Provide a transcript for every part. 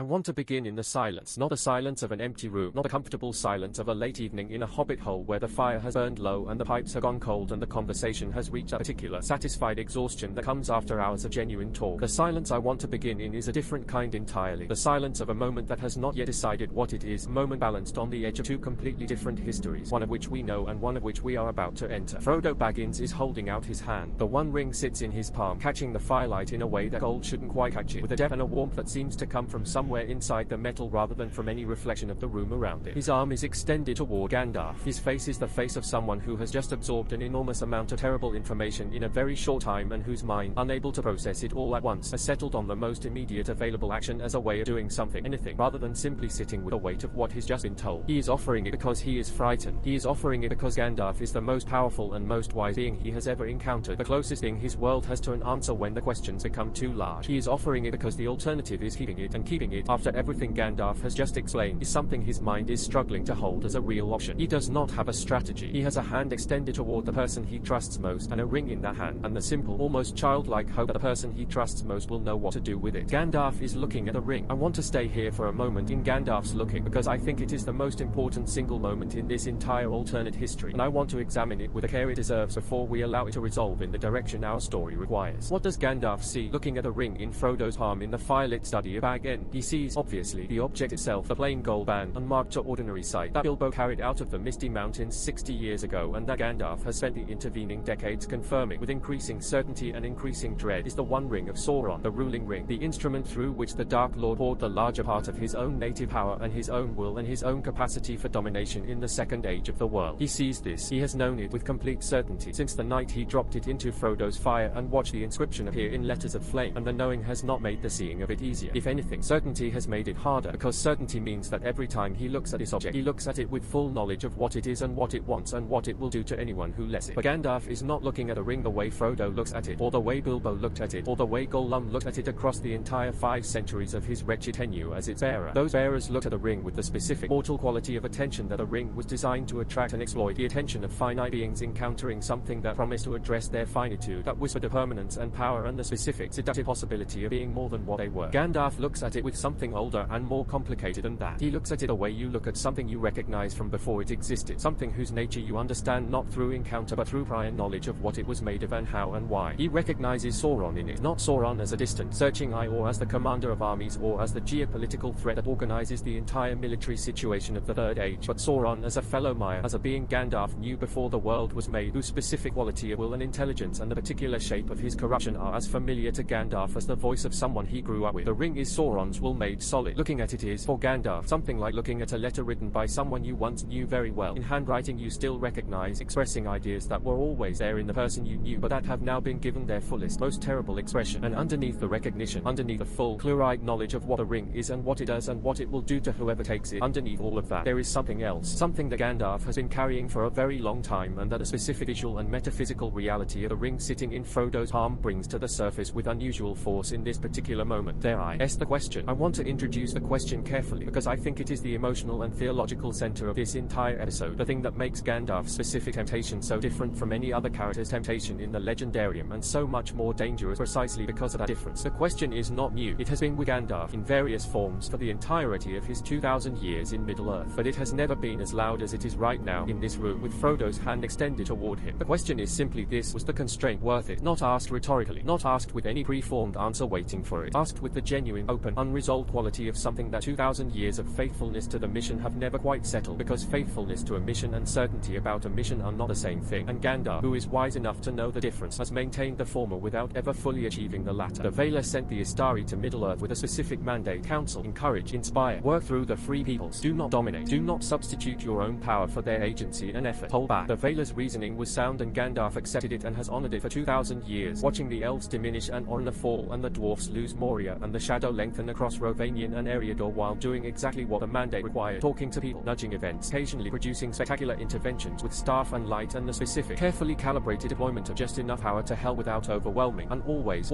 want to begin in the silence, not the silence of an empty room, not the comfortable silence of a late evening in a hobbit hole where the fire has burned low and the pipes have gone cold and the conversation has reached a particular satisfied exhaustion that comes after hours of genuine talk. The silence I want to begin in is a different kind entirely. The silence of a moment that has not yet decided what it is, a moment balanced on the edge of two completely different histories, one of which we know and one of which we are about to enter. Frodo Baggins is holding out his hand. The One Ring sits in his palm, catching the firelight in a way that gold shouldn't quite catch it, with a depth and a warmth that seems to come from somewhere inside the metal rather than from any reflection of the room around it. His arm is extended toward Gandalf. His face is the face of someone who has just absorbed an enormous amount of terrible information in a very short time and whose mind, unable to process it all at once, has settled on the most immediate available action as a way of doing something, anything, rather than simply sitting with the weight of what he's just been told. He is offering it because he is frightened. He is offering it because Gandalf is the most powerful and most wise being he has ever encountered, the closest thing his world has to an answer when the questions become too large. He is offering it because the alternative is keeping it, and keeping it, after everything Gandalf has just explained, is something his mind is struggling to hold as a real option. He does not have a strategy. He has a hand extended toward the person he trusts most, and a ring in that hand, and the simple, almost childlike hope that the person he trusts most will know what to do with it. Gandalf is looking at the ring. I want to stay here for a moment in Gandalf's looking, because I think it is the most important single moment in this entire alternate history, and I want to examine it with the care it deserves before we allow it to resolve in the direction our story requires. What does Gandalf see looking at the ring in Frodo's palm in the firelit study of Bag End? He sees, obviously, the object itself, the plain gold band, unmarked to ordinary sight, that Bilbo carried out of the Misty Mountains 60 years ago, and that Gandalf has spent the intervening decades confirming with increasing certainty and increasing dread, is the One Ring of Sauron, the ruling ring, the instrument through which the Dark Lord poured the larger part of his own native power and his own will and his own capacity for domination in the Second Age of the world. He sees this. He has known it with complete certainty since the night he dropped it into Frodo's fire and watched the inscription appear in letters of flame, and the knowing has not made the seeing of it easier. If anything, certainty has made it harder, because certainty means that every time he looks at this object, he looks at it with full knowledge of what it is and what it wants and what it will do to anyone who lets it. But Gandalf is not looking at a ring the way Frodo looks at it, or the way Bilbo looked at it, or the way Gollum looked at it across the entire 5 centuries of his wretched tenure as its bearer. Those bearers looked at a ring with the specific, mortal quality of attention that a ring was designed to attract and exploit, the attention of finite beings encountering something that promised to address their finitude, that whispered of permanence and power and the specific, seductive possibility of being more than what they were. Gandalf looks at it with something older and more complicated than that. He looks at it the way you look at something you recognize from before it existed, something whose nature you understand not through encounter but through prior knowledge of what it was made of and how and why. He recognizes Sauron in it, not Sauron as a distant, searching eye or as the commander of armies or as the geopolitical threat that organizes the entire military situation of the Third Age, but Sauron as a fellow Mire, as a being Gandalf knew before the world was made, whose specific quality of will and intelligence and the particular shape of his corruption are as familiar to Gandalf as the voice of someone he grew up with. The ring is Sauron's will made solid. Looking at it is, for Gandalf, something like looking at a letter written by someone you once knew very well, in handwriting you still recognize, expressing ideas that were always there in the person you knew but that have now been given their fullest, most terrible expression. And underneath the recognition, underneath the full, clear-eyed knowledge of what the ring is and what it does and what it will do to whoever takes it, underneath all of that, there is something else, something that Gandalf has been carrying for a very long time, and that a specific visual and metaphysical reality of the ring sitting in Frodo's palm brings to the surface with unusual force in this particular moment. There I ask the question. I want to introduce the question carefully, because I think it is the emotional and theological center of this entire episode, the thing that makes Gandalf's specific temptation so different from any other character's temptation in the legendarium, and so much more dangerous precisely because of that difference. The question is not new. It has been with Gandalf in various forms for the entirety of his 2,000 years in Middle-earth, but it has never been as loud as it is right now in this room with Frodo's hand extended toward him. The question is simply this: was the constraint worth it? Not asked rhetorically, not asked with any preformed answer waiting for it, asked with the genuine, open, unresolved quality of something that 2,000 years of faithfulness to the mission have never quite settled, because faithfulness to a mission and certainty about a mission are not the same thing, and Gandalf, who is wise enough to know the difference, has maintained the former without ever fully achieving the latter. The Valar sent the Istari to Middle-earth with a specific mandate: counsel, encourage, inspire, work through the free peoples, do not dominate, do not substitute your own power for their agency and effort, hold back. The Valar's reasoning was sound, and Gandalf accepted it and has honored it for 2,000 years, watching the elves diminish and Orna fall and the dwarfs lose Moria and the shadow lengthen across Rovanian and Eriador, while doing exactly what the mandate required: talking to people, nudging events, occasionally producing spectacular interventions with staff and light and the specific, carefully calibrated deployment of just enough power to hell without overwhelming, and always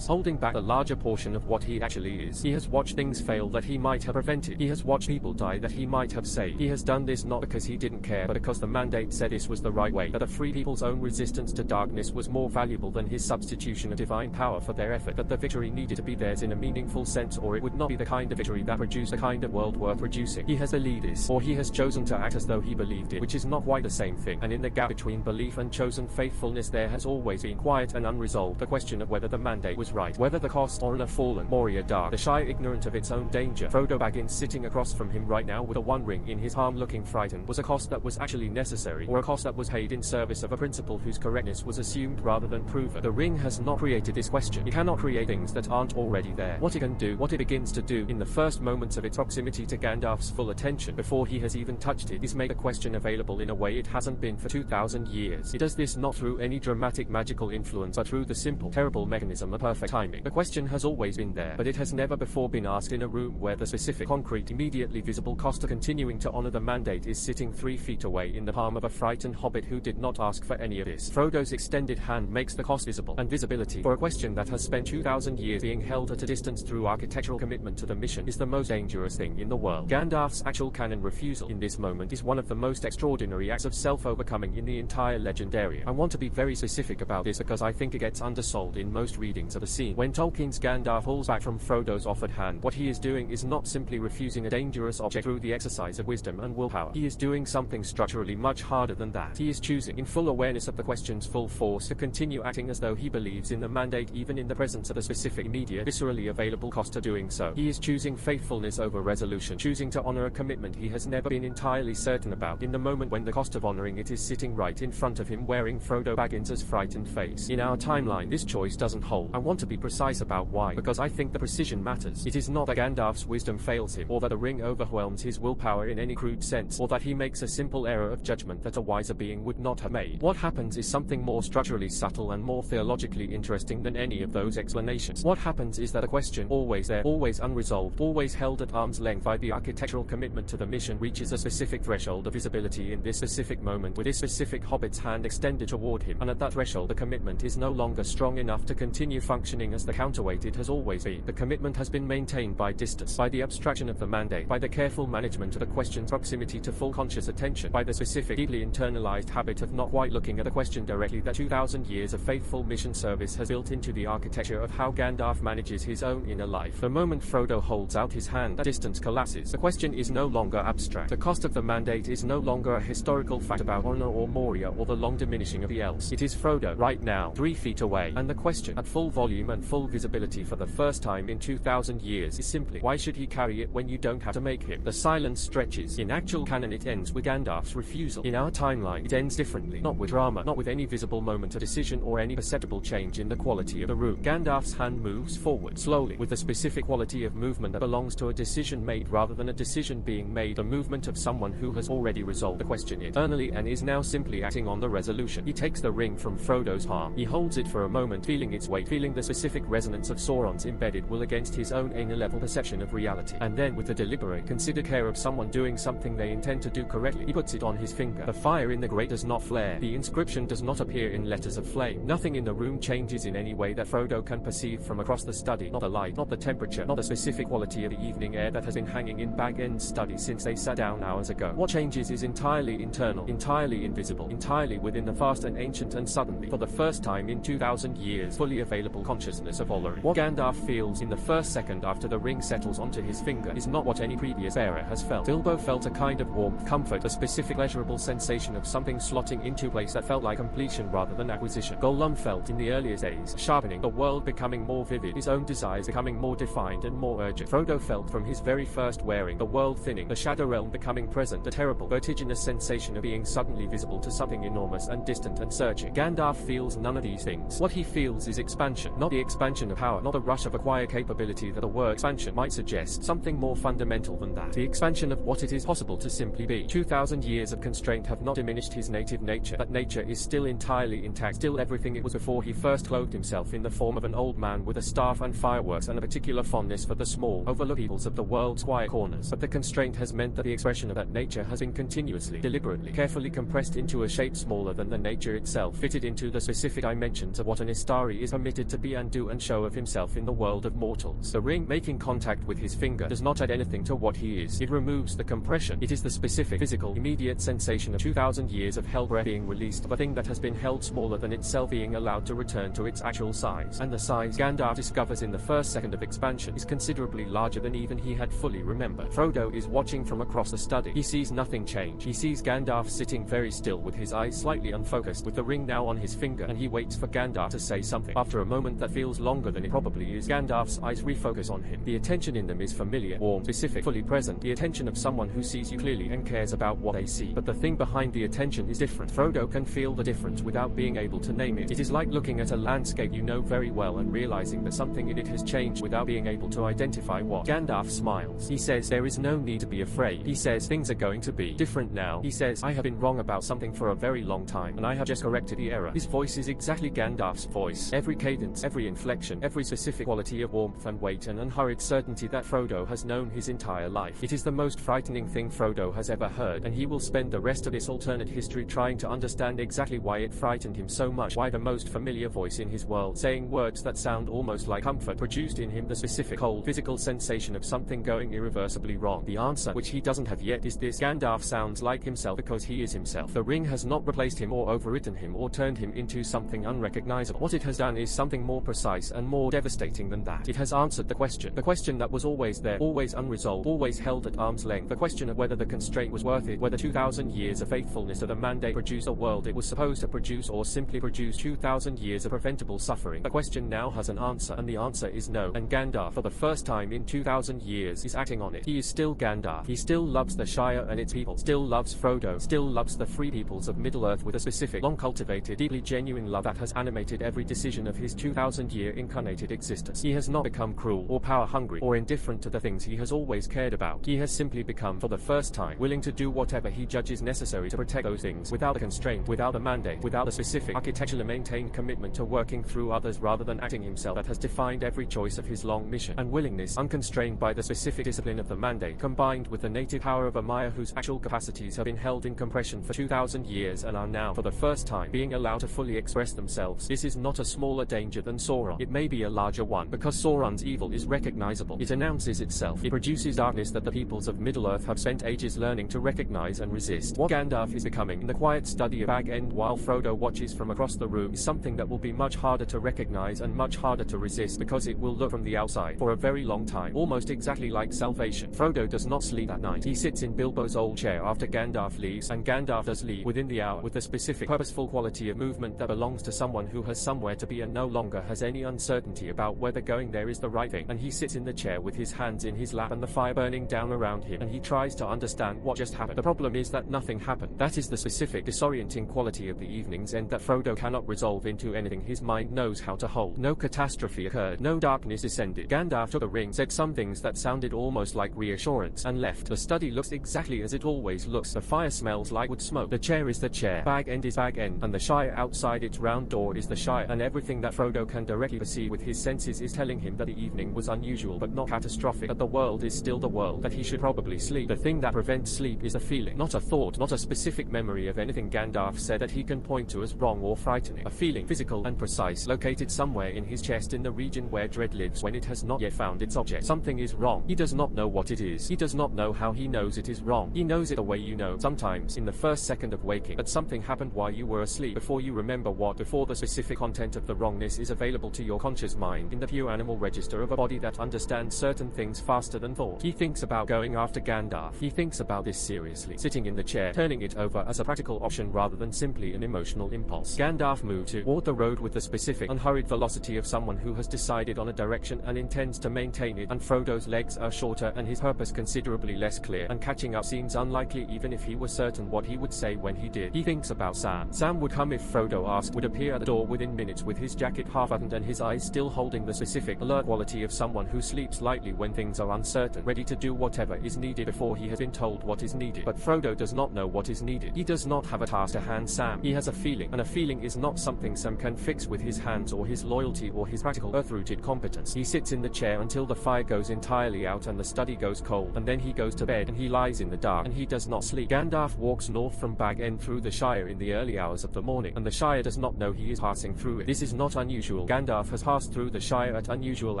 holding back the larger portion of what he actually is. He has watched things fail that he might have prevented. He has watched people die that he might have saved. He has done this not because he didn't care, but because the mandate said this was the right way, that the free people's own resistance to darkness was more valuable than his substitution of divine power for their effort, that the victory needed to be theirs in a meaningful sense or it would not not be the kind of victory that produced the kind of world worth producing. He has believed this, or he has chosen to act as though he believed it, which is not quite the same thing, and in the gap between belief and chosen faithfulness there has always been quiet and unresolved the question of whether the mandate was right, whether the cost or a fallen, Moria dark, the Shire ignorant of its own danger. Frodo Baggins sitting across from him right now with a one ring in his palm looking frightened was a cost that was actually necessary, or a cost that was paid in service of a principle whose correctness was assumed rather than proven. The ring has not created this question. It cannot create things that aren't already there. What it can do, what it begins to do in the first moments of its proximity to Gandalf's full attention, before he has even touched it, is make the question available in a way it hasn't been for 2,000 years. It does this not through any dramatic magical influence, but through the simple, terrible mechanism of perfect timing. The question has always been there, but it has never before been asked in a room where the specific, concrete, immediately visible cost of continuing to honor the mandate is sitting 3 feet away in the palm of a frightened hobbit who did not ask for any of this. Frodo's extended hand makes the cost visible, and visibility, for a question that has spent 2,000 years being held at a distance through architectural commitment to the mission, is the most dangerous thing in the world. Gandalf's actual canon refusal in this moment is one of the most extraordinary acts of self-overcoming in the entire legendarium. I want to be very specific about this because I think it gets undersold in most readings of the scene. When Tolkien's Gandalf pulls back from Frodo's offered hand, what he is doing is not simply refusing a dangerous object through the exercise of wisdom and willpower. He is doing something structurally much harder than that. He is choosing, in full awareness of the question's full force, to continue acting as though he believes in the mandate even in the presence of a specific, immediate, viscerally available cost to doing so. He is choosing faithfulness over resolution, choosing to honor a commitment he has never been entirely certain about, in the moment when the cost of honoring it is sitting right in front of him wearing Frodo Baggins' frightened face. In our timeline, this choice doesn't hold. I want to be precise about why, because I think the precision matters. It is not that Gandalf's wisdom fails him, or that the ring overwhelms his willpower in any crude sense, or that he makes a simple error of judgment that a wiser being would not have made. What happens is something more structurally subtle and more theologically interesting than any of those explanations. What happens is that a question, always there, always unresolved, always held at arm's length by the architectural commitment to the mission, reaches a specific threshold of visibility in this specific moment, with this specific hobbit's hand extended toward him, and at that threshold the commitment is no longer strong enough to continue functioning as the counterweight it has always been. The commitment has been maintained by distance, by the abstraction of the mandate, by the careful management of the question's proximity to full conscious attention, by the specific, deeply internalized habit of not quite looking at the question directly that 2,000 years of faithful mission service has built into the architecture of how Gandalf manages his own inner life. The moment Frodo holds out his hand, that distance collapses. The question is no longer abstract. The cost of the mandate is no longer a historical fact about honor or Moria or the long diminishing of the elves. It is Frodo, right now, 3 feet away, and the question, at full volume and full visibility for the first time in 2,000 years, is simply, why should he carry it when you don't have to make him? The silence stretches. In actual canon it ends with Gandalf's refusal. In our timeline, it ends differently. Not with drama, not with any visible moment of decision or any perceptible change in the quality of the room. Gandalf's hand moves forward, slowly, with the specific quality of movement that belongs to a decision made rather than a decision being made, the movement of someone who has already resolved the question internally and is now simply acting on the resolution. He takes the ring from Frodo's palm. He holds it for a moment, feeling its weight, feeling the specific resonance of Sauron's embedded will against his own inner-level perception of reality. And then, with the deliberate, considered care of someone doing something they intend to do correctly, he puts it on his finger. The fire in the grate does not flare. The inscription does not appear in letters of flame. Nothing in the room changes in any way that Frodo can perceive from across the study. Not the light, not the temperature, not the specific quality of the evening air that has been hanging in Baggins' study since they sat down hours ago. What changes is entirely internal, entirely invisible, entirely within the vast and ancient, and suddenly, for the first time in 2,000 years, fully available consciousness of honoring. What Gandalf feels in the first second after the ring settles onto his finger is not what any previous bearer has felt. Bilbo felt a kind of warmth, comfort, a specific pleasurable sensation of something slotting into place that felt like completion rather than acquisition. Gollum felt in the earlier days, sharpening, the world becoming more vivid, his own desires becoming more defined and more urgent. Frodo felt from his very first wearing, the world thinning, the shadow realm becoming present, a terrible, vertiginous sensation of being suddenly visible to something enormous and distant and searching. Gandalf feels none of these things. What he feels is expansion, not the expansion of power, not the rush of acquired capability that the word expansion might suggest, something more fundamental than that. The expansion of what it is possible to simply be. 2,000 years of constraint have not diminished his native nature. That nature is still entirely intact, still everything it was before he first clothed himself in the form of an old man with a staff and fireworks and a particular fondness for the small, overlooked peoples of the world's quiet corners. But the constraint has meant that the expression of that nature has been continuously, deliberately, carefully compressed into a shape smaller than the nature itself, fitted into the specific dimensions of what an Istari is permitted to be and do and show of himself in the world of mortals. The ring, making contact with his finger, does not add anything to what he is. It removes the compression. It is the specific, physical, immediate sensation of 2,000 years of held breath being released, of a thing that has been held smaller than itself being allowed to return to its actual size. And the size, Gandalf discovers in the first second of expansion, is considerably larger than even he had fully remembered. Frodo is watching from across the study. He sees nothing change. He sees Gandalf sitting very still with his eyes slightly unfocused, with the ring now on his finger, and he waits for Gandalf to say something. After a moment that feels longer than it probably is, Gandalf's eyes refocus on him. The attention in them is familiar, warm, specific, fully present, the attention of someone who sees you clearly and cares about what they see. But the thing behind the attention is different. Frodo can feel the difference without being able to name it. It is like looking at a landscape you know very well and realizing that something in it has changed without being able to identify what. Gandalf smiles. He says, there is no need to be afraid. He says, things are going to be different now. He says, I have been wrong about something for a very long time, and I have just corrected the error. His voice is exactly Gandalf's voice. Every cadence, every inflection, every specific quality of warmth and weight and unhurried certainty that Frodo has known his entire life. It is the most frightening thing Frodo has ever heard, and he will spend the rest of this alternate history trying to understand exactly why it frightened him so much, why the most familiar voice in his world, saying words that sound almost like comfort, produced in him the specific cold physical sensation of something going irreversibly wrong. The answer, which he doesn't have yet, is this: Gandalf sounds like himself because he is himself. The ring has not replaced him or overwritten him or turned him into something unrecognizable. What it has done is something more precise and more devastating than that. It has answered the question that was always there, always unresolved, always held at arm's length, the question of whether the constraint was worth it, whether 2,000 years of faithfulness to the mandate produced a world it was supposed to produce, or simply produced 2,000 years of preventable suffering. The question now has an answer, and the answer is no. And Gandalf, for the first time in 2,000 years, is acting on it. He is still Gandalf. He still loves the Shire and its people, still loves Frodo, still loves the free peoples of Middle-earth with a specific, long-cultivated, deeply genuine love that has animated every decision of his 2,000-year incarnated existence. He has not become cruel, or power-hungry, or indifferent to the things he has always cared about. He has simply become, for the first time, willing to do whatever he judges necessary to protect those things, without a constraint, without a mandate, without a specific, architecturally maintained commitment to working through others rather than acting himself, that has defined every choice of his long mission. And willingness, unconstrained by the specific discipline of the mandate, combined with the native power of a Maya whose actual capacities have been held in compression for 2,000 years and are now, for the first time, being allowed to fully express themselves. This is not a smaller danger than Sauron. It may be a larger one, because Sauron's evil is recognizable. It announces itself. It produces darkness that the peoples of Middle-earth have spent ages learning to recognize and resist. What Gandalf is becoming, in the quiet study of Bag End while Frodo watches from across the room, is something that will be much harder to recognize and much harder to resist, because it will look from the outside for a very long time, almost exactly like salvation. Frodo does not sleep that night. He sits in Bilbo's old chair after Gandalf leaves, and Gandalf does leave within the hour, with the specific, purposeful quality of movement that belongs to someone who has somewhere to be and no longer has any uncertainty about whether going there is the right thing. And he sits in the chair with his hands in his lap and the fire burning down around him, and he tries to understand what just happened. The problem is that nothing happened. That is the specific, disorienting quality of the evening's end that Frodo cannot resolve into anything his mind knows how to hold. No catastrophe occurred. No darkness descended. Gandalf took a ring, said some things that sounded almost like reassurance, and left. The study looks exactly as it always looks. The fire smells like wood smoke. The chair is the chair. Bag End is Bag End, and the Shire outside its round door is the Shire, and everything that Frodo can directly perceive with his senses is telling him that the evening was unusual but not catastrophic, that the world is still the world, that he should probably sleep. The thing that prevents sleep is a feeling, not a thought, not a specific memory of anything Gandalf said that he can point to as wrong or frightening. A feeling, physical and precise, located somewhere in his chest in the region where dread lives when it has not yet found its object. Something is wrong. He does not know what it is. He does not know how he knows it is wrong. He knows it the way you know, sometimes in the first second of waking, that something happened while you were asleep, before you remember what, before the specific content of the wrongness is available to your conscious mind, in the pure animal register of a body that understands certain things faster than thought. He thinks about going after Gandalf. He thinks about this seriously, sitting in the chair, turning it over as a practical option rather than simply an emotional impulse. Gandalf moved toward the road with the specific, unhurried velocity of someone who has decided on a direction and intends to maintain it, and Frodo's legs are shorter and his purpose considerably less clear, and catching up seems unlikely even if he was certain what he would say when he did. He thinks about Sam. Sam would come if Frodo asked, would appear at the door within minutes with his jacket half-buttoned and his eyes still holding the specific, alert quality of someone who sleeps lightly when things are uncertain, ready to do whatever is needed before he has been told what is needed. But Frodo does not know what is needed. He does not have a task to hand Sam. He has a feeling, and a feeling is not something Sam can fix with his hands or his loyalty or his practical earth-rooted competence. He sits in the chair until the fire goes entirely out and the study goes cold, and then he goes to bed, and he lies in the dark, and he does not sleep. Gandalf walks north from Bag End through the Shire in the early hours of the morning, and the Shire does not know he is passing through it. This is not unusual. Gandalf has passed through the Shire at unusual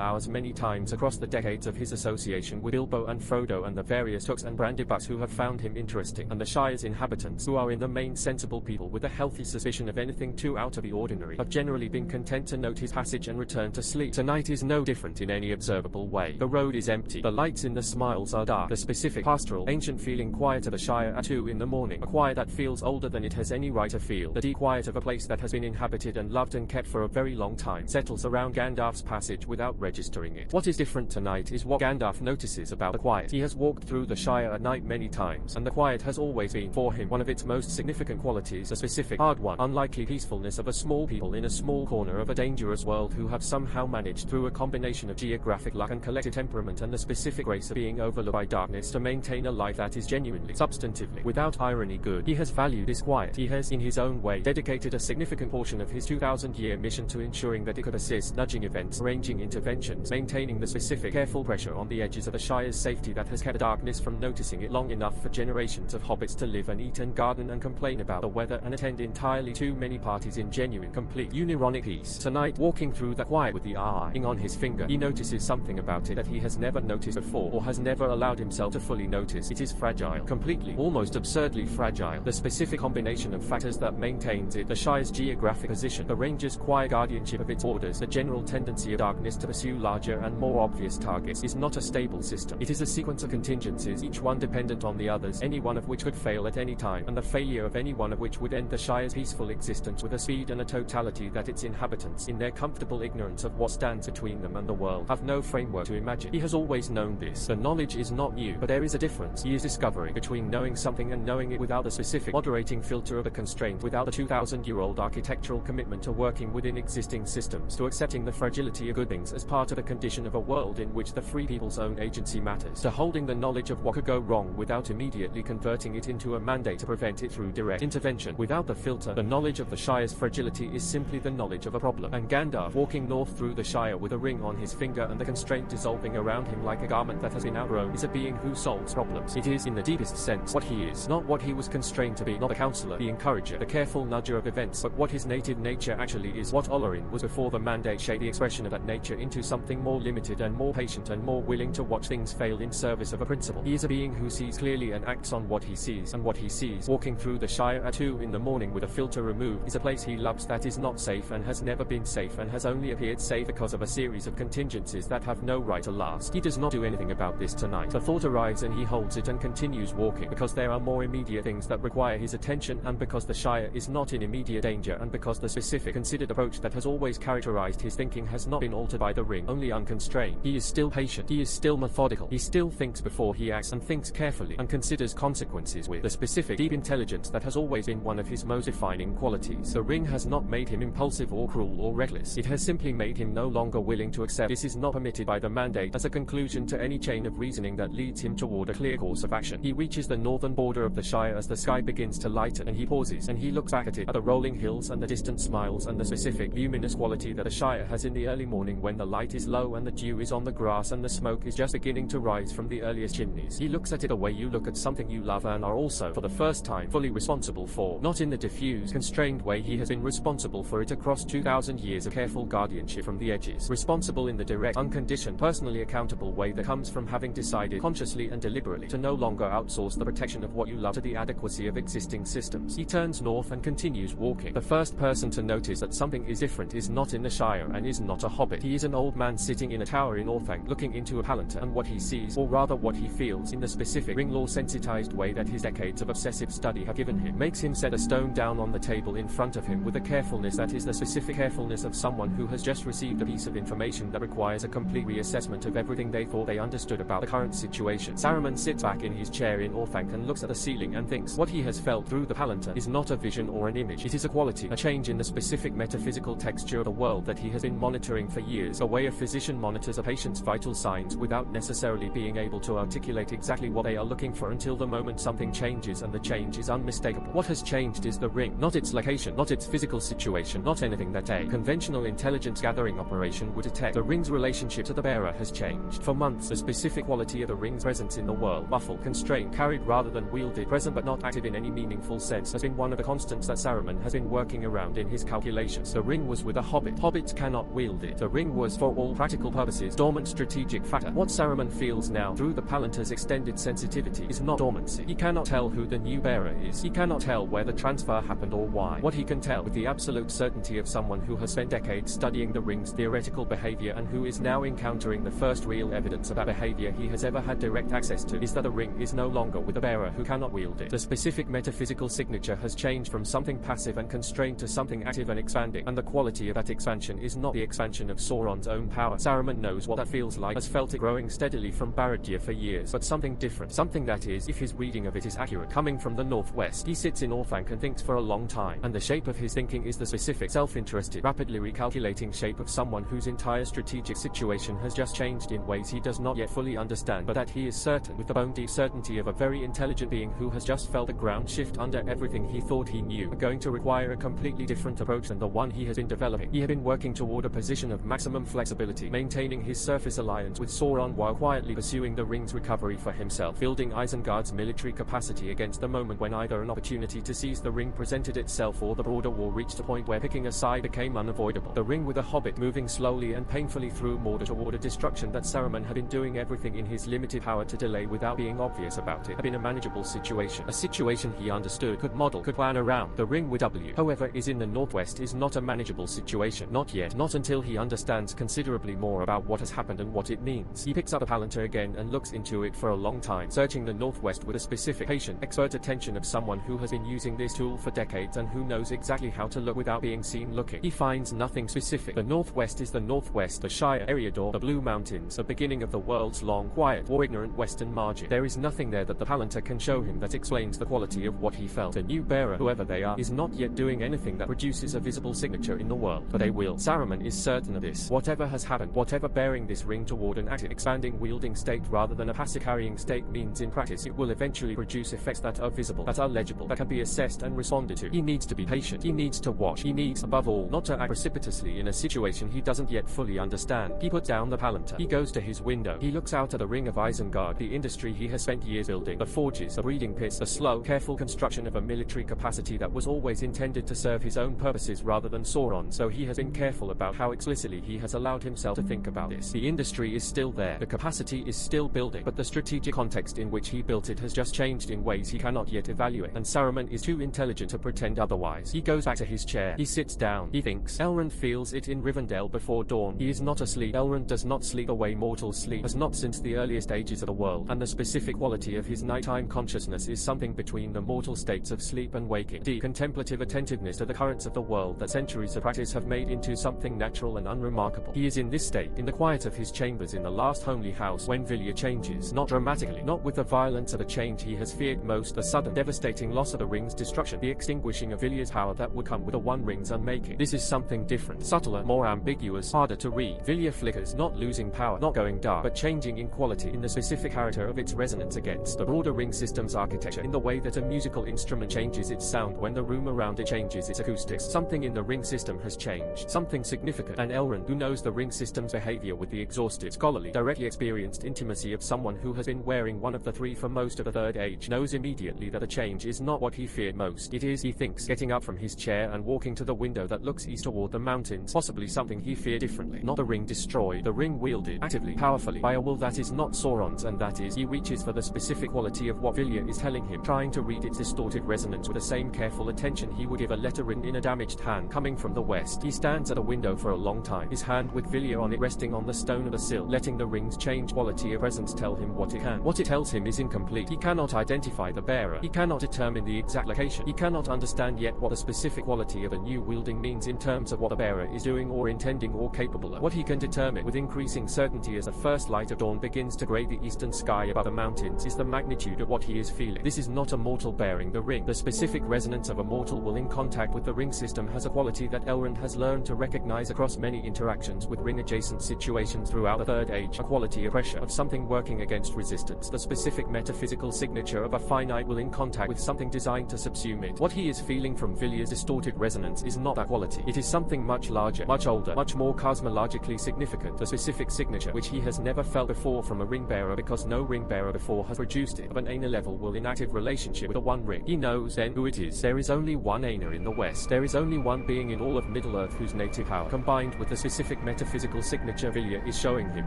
hours many times across the decades of his association with Bilbo and Frodo and the various Tooks and Brandybucks who have found him interesting, and the Shire's inhabitants, who are in the main sensible people with a healthy suspicion of anything too out of the ordinary, have generally been content to note his passage and return to sleep. Tonight is no different in any observable way. The road is empty. The lights in the smiles are dark. The specific pastoral, ancient feeling quiet of the Shire at 2 in the morning. A quiet that feels older than it has any right to feel. The deep quiet of a place that has been inhabited and loved and kept for a very long time settles around Gandalf's passage without registering it. What is different tonight is what Gandalf notices about the quiet. He has walked through the Shire at night many times, and the quiet has always been, for him, one of its most significant qualities, a specific, hard-won, unlikely peacefulness of a small people in a small corner of a dangerous world who have somehow managed, through a combination of geographic luck and collective temperament and the specific grace of being overlooked by darkness, to maintain a life that is genuinely, substantively, without irony good. He has valued his quiet. He has, in his own way, dedicated a significant portion of his 2,000-year mission to ensuring that it could assist, nudging events, arranging interventions, maintaining the specific, careful pressure on the edges of the Shire's safety that has kept the darkness from noticing it long enough for generations of hobbits to live and eat and garden and complain about the weather and attend entirely too many parties in genuine, complete, unironic peace. Tonight, walking through the quiet with the eye on his finger, he notices something about it that he has never noticed before, or has never allowed himself to fully notice. It is fragile. Completely, almost absurdly fragile. The specific combination of factors that maintains it, the Shire's geographic position, the Ranger's quiet guardianship of its orders, the general tendency of darkness to pursue larger and more obvious targets, is not a stable system. It is a sequence of contingencies, each one dependent on the others, any one of which could fail at any time, and the failure of any one of which would end the Shire's peaceful existence with a speed and a totality that its inhabitants, in their comfortable ignorance of what stands between them and the world, have no framework to imagine. He has always known this. The knowledge is not new, but there is a difference he is discovering between knowing something and knowing it without the specific moderating filter of a constraint, without the 2,000-year-old architectural commitment to working within existing systems, to accepting the fragility of good things as part of a condition of a world in which the free people's own agency matters, to holding the knowledge of what could go wrong without immediately converting it into a mandate to prevent it through direct intervention. Without the filter, the knowledge of the Shire's fragility is simply the knowledge of a problem. And Gandalf, walking north through the Shire with a ring on his finger and the constraint dissolving around him like a garment that has been outgrown, is a being who solves problems. It is, in the deepest sense, what he is, not what he was constrained to be, not the counselor, the encourager, the careful nudger of events, but what his native nature actually is, what Olorin was before the mandate shaped the expression of that nature into something more limited and more patient and more willing to watch things fail in service of a principle. He is a being who sees clearly and acts on what he sees, and what he sees, walking through the Shire at 2 in the morning with a filter removed, is a place he loves that is not safe and has never been safe and has only appeared safe because of a series of contingencies that have no right to last. He does not do anything about this tonight. The thought arrives and he holds it and continues walking, because there are more immediate things that require his attention, and because the Shire is not in immediate danger, and because the specific, considered approach that has always characterized his thinking has not been altered by the ring, only unconstrained. He is still patient. He is still methodical. He still thinks before he acts, and thinks carefully, and considers consequences with the specific, deep intelligence that has always been one of his most defining qualities. The ring has not made him impulsive or cruel or reckless. It has simply made him no longer willing to accept this is not permitted by the mandate as a conclusion to any chain of reasoning that leads him toward a clear course of action. He reaches the northern border of the Shire as the sky begins to lighten, and he pauses, and he looks back at it, at the rolling hills and the distant smiles and the specific, luminous quality that the Shire has in the early morning when the light is low and the dew is on the grass and the smoke is just beginning to rise from the earliest chimneys. He looks at it the way you look at something you love and are also, for the first time, fully responsible for, not in the diffuse, constrained way he has been responsible for it across 2,000 years of careful guardianship from the edges. Responsible in the direct, unconditioned, personally accountable way that comes from having decided, consciously and deliberately, to no longer outsource the protection of what you love to the adequacy of existing systems. He turns north and continues walking. The first person to notice that something is different is not in the Shire and is not a hobbit. He is an old man sitting in a tower in Orthanc, looking into a palantir, and what he sees, or rather what he feels, in the specific, ring-law sensitized way that his decades of obsessive study have given him, makes him set a stone down on the table in front of him with a carefulness that is the specific carefulness of someone who has just received a piece of information that requires a complete reassessment of everything they thought they understood about the current situation. Saruman sits back in his chair in Orthanc and looks at the ceiling and thinks. What he has felt through the palantir is not a vision or an image. It is a quality, a change in the specific metaphysical texture of the world that he has been monitoring for years, a way a physician monitors a patient's vital signs without necessarily being able to articulate exactly what they are looking for until the moment something changes, and the change is unmistakable. What has changed is the ring, not its location, not its physical situation, not anything that a conventional intelligence gathering operation would detect. The ring's relationship to the bearer has changed. For months, the specific quality of the ring's presence in the world, muffled, constrained, carried rather than wielded, present but not active in any meaningful sense, has been one of the constants that Saruman has been working around in his calculations. The ring was with a hobbit. Hobbits cannot wield it. The ring was, for all practical purposes, dormant strategic factor. What Saruman feels now, through the palantir's extended sensitivity, is not dormancy. He cannot tell who the new bearer is. He cannot tell where the transfer happened or why. What he can tell, with the absolute certainty of someone who has spent decades studying the ring's theoretical behavior and who is now encountering the first real evidence of that behavior he has ever had direct access to, is that the ring is no longer with the bearer who cannot wield it. The specific metaphysical signature has changed from something passive and constrained to something active and expanding, and the quality of that expansion is not the expansion of Sauron's own power. Saruman knows what that feels like, has felt it growing steadily from Barad-dûr for years, but something different, something that is, if his reading of it is accurate, coming from the northwest. He sits in Orthanc and thinks for a long time, and the shape of his thinking is the specific, self-interested, rapidly recalculating shape of someone whose entire strategic situation has just changed in ways he does not yet fully understand, but that he is certain, with the bone-deep certainty of a very intelligent being who has just felt a ground shift under everything he thought he knew, are going to require a completely different approach than the one he has been developing. He had been working toward a position of maximum flexibility, maintaining his surface alliance with Sauron while quietly pursuing the ring's recovery for himself, building Isengard's military capacity against the moment when either an opportunity to seize the ring presented itself or the broader war reached a point where picking a side became unavoidable. The ring with a hobbit moving slowly and painfully through Mordor toward a destruction that Saruman had been doing everything in his limited power to delay without being obvious about it, had been a manageable situation. A situation he understood, could model, could plan around. The ring with W, however, is in the northwest is not a manageable situation. Not yet. Not until he understands considerably more about what has happened and what it means. He picks up a palantir again and looks into it for a long time, searching the northwest with a specific, patient, expert attention of someone who has been using this tool for decades and who knows exactly how to look without being seen looking. He finds nothing specific. The northwest is the northwest, the Shire, Eriador, the Blue Mountains, the beginning of the world's long, quiet, war-ignorant western margin. There is nothing there that the palantir can show him that explains the quality of what he felt. The new bearer, whoever they are, is not yet doing anything that produces a visible signature in the world, but they will. Saruman is certain of this. Whatever has happened, whatever bearing this ring toward an active, expanding, wielding state rather than a passive carrying state means in practice, it will eventually produce effects that are visible, that are legible, that can be assessed and responded to. He needs to be patient. He needs to watch. He needs, above all, not to act precipitously in a situation he doesn't yet fully understand. He puts down the palantir. He goes to his window. He looks out at the ring of Isengard, the industry he has spent years building, the forges, the breeding pits, the slow, careful construction of a military capacity that was always intended to serve his own purposes rather than Sauron, so he has been careful about how explicitly he has allowed himself to think about this. The industry is still there, the capacity is still building, but the strategic context in which he built it has just changed in ways he cannot yet evaluate, and Saruman is too intelligent to pretend otherwise. He goes back to his chair. He sits down. He thinks. Elrond feels it in Rivendell before dawn. He is not asleep. Elrond does not sleep the way mortals sleep, has not since the earliest ages of the world, and the specific quality of his nighttime consciousness is something between the mortal states of sleep and waking. Deep, contemplative attentiveness to the currents of the world that centuries of practice have made into something natural and unremarkable. He is in this state, in the quiet of his chambers in the last homely house, when Vilya changes, not dramatically, not with the violence of a change he has feared most, the sudden, devastating loss of the ring's destruction, the extinguishing of Vilya's power that would come with the One Ring's unmaking. This is something different, subtler, more ambiguous, harder to read. Vilya flickers, not losing power, not going dark, but changing in quality, in the specific character of its resonance against the broader ring system's architecture, in the way that a musical instrument changes its sound when the room around it changes its acoustics. Something in the ring system has changed, something significant, and Elrond, who knows the ring system's behavior with the exhaustive, scholarly, directly experienced intimacy of someone who has been wearing one of the three for most of the Third Age, knows immediately that the change is not what he feared most. It is, he thinks, getting up from his chair and walking to the window that looks east toward the mountains, possibly something he feared differently. Not the ring destroyed, the ring wielded, actively, powerfully, by a will that is not Sauron's, and that is, he reaches for the specific quality of what Vilya is telling him, trying to read its distorted resonance with the same careful attention he would give a letter written in a damaged hand, coming from the west. He stands at the window for a long time, his hand with Vilya on it resting on the stone of the sill, letting the ring's change quality of presence tell him what it can. What it tells him is incomplete. He cannot identify the bearer. He cannot determine the exact location. He cannot understand yet what the specific quality of a new wielding means in terms of what the bearer is doing or intending or capable of. What he can determine with increasing certainty as the first light of dawn begins to grey the eastern sky above the mountains is the magnitude of what he is feeling. This is not a mortal bearing the ring. The specific resonance of a mortal will in contact with the ring system has a quality that Elrond has learned to recognize across many interactions with ring-adjacent situations throughout the Third Age, a quality of pressure, of something working against resistance, the specific metaphysical signature of a finite will in contact with something designed to subsume it. What he is feeling from Vilya's distorted resonance is not that quality. It is something much larger, much older, much more cosmologically significant, the specific signature which he has never felt before from a ring-bearer because no ring-bearer before has produced it, of an Ainur level will in active relationship with the One Ring. He knows then who it is. There is only one Ainur in the West. There is only one being in all of Middle-earth whose native power, combined with the specific metaphysical signature Vilya is showing him,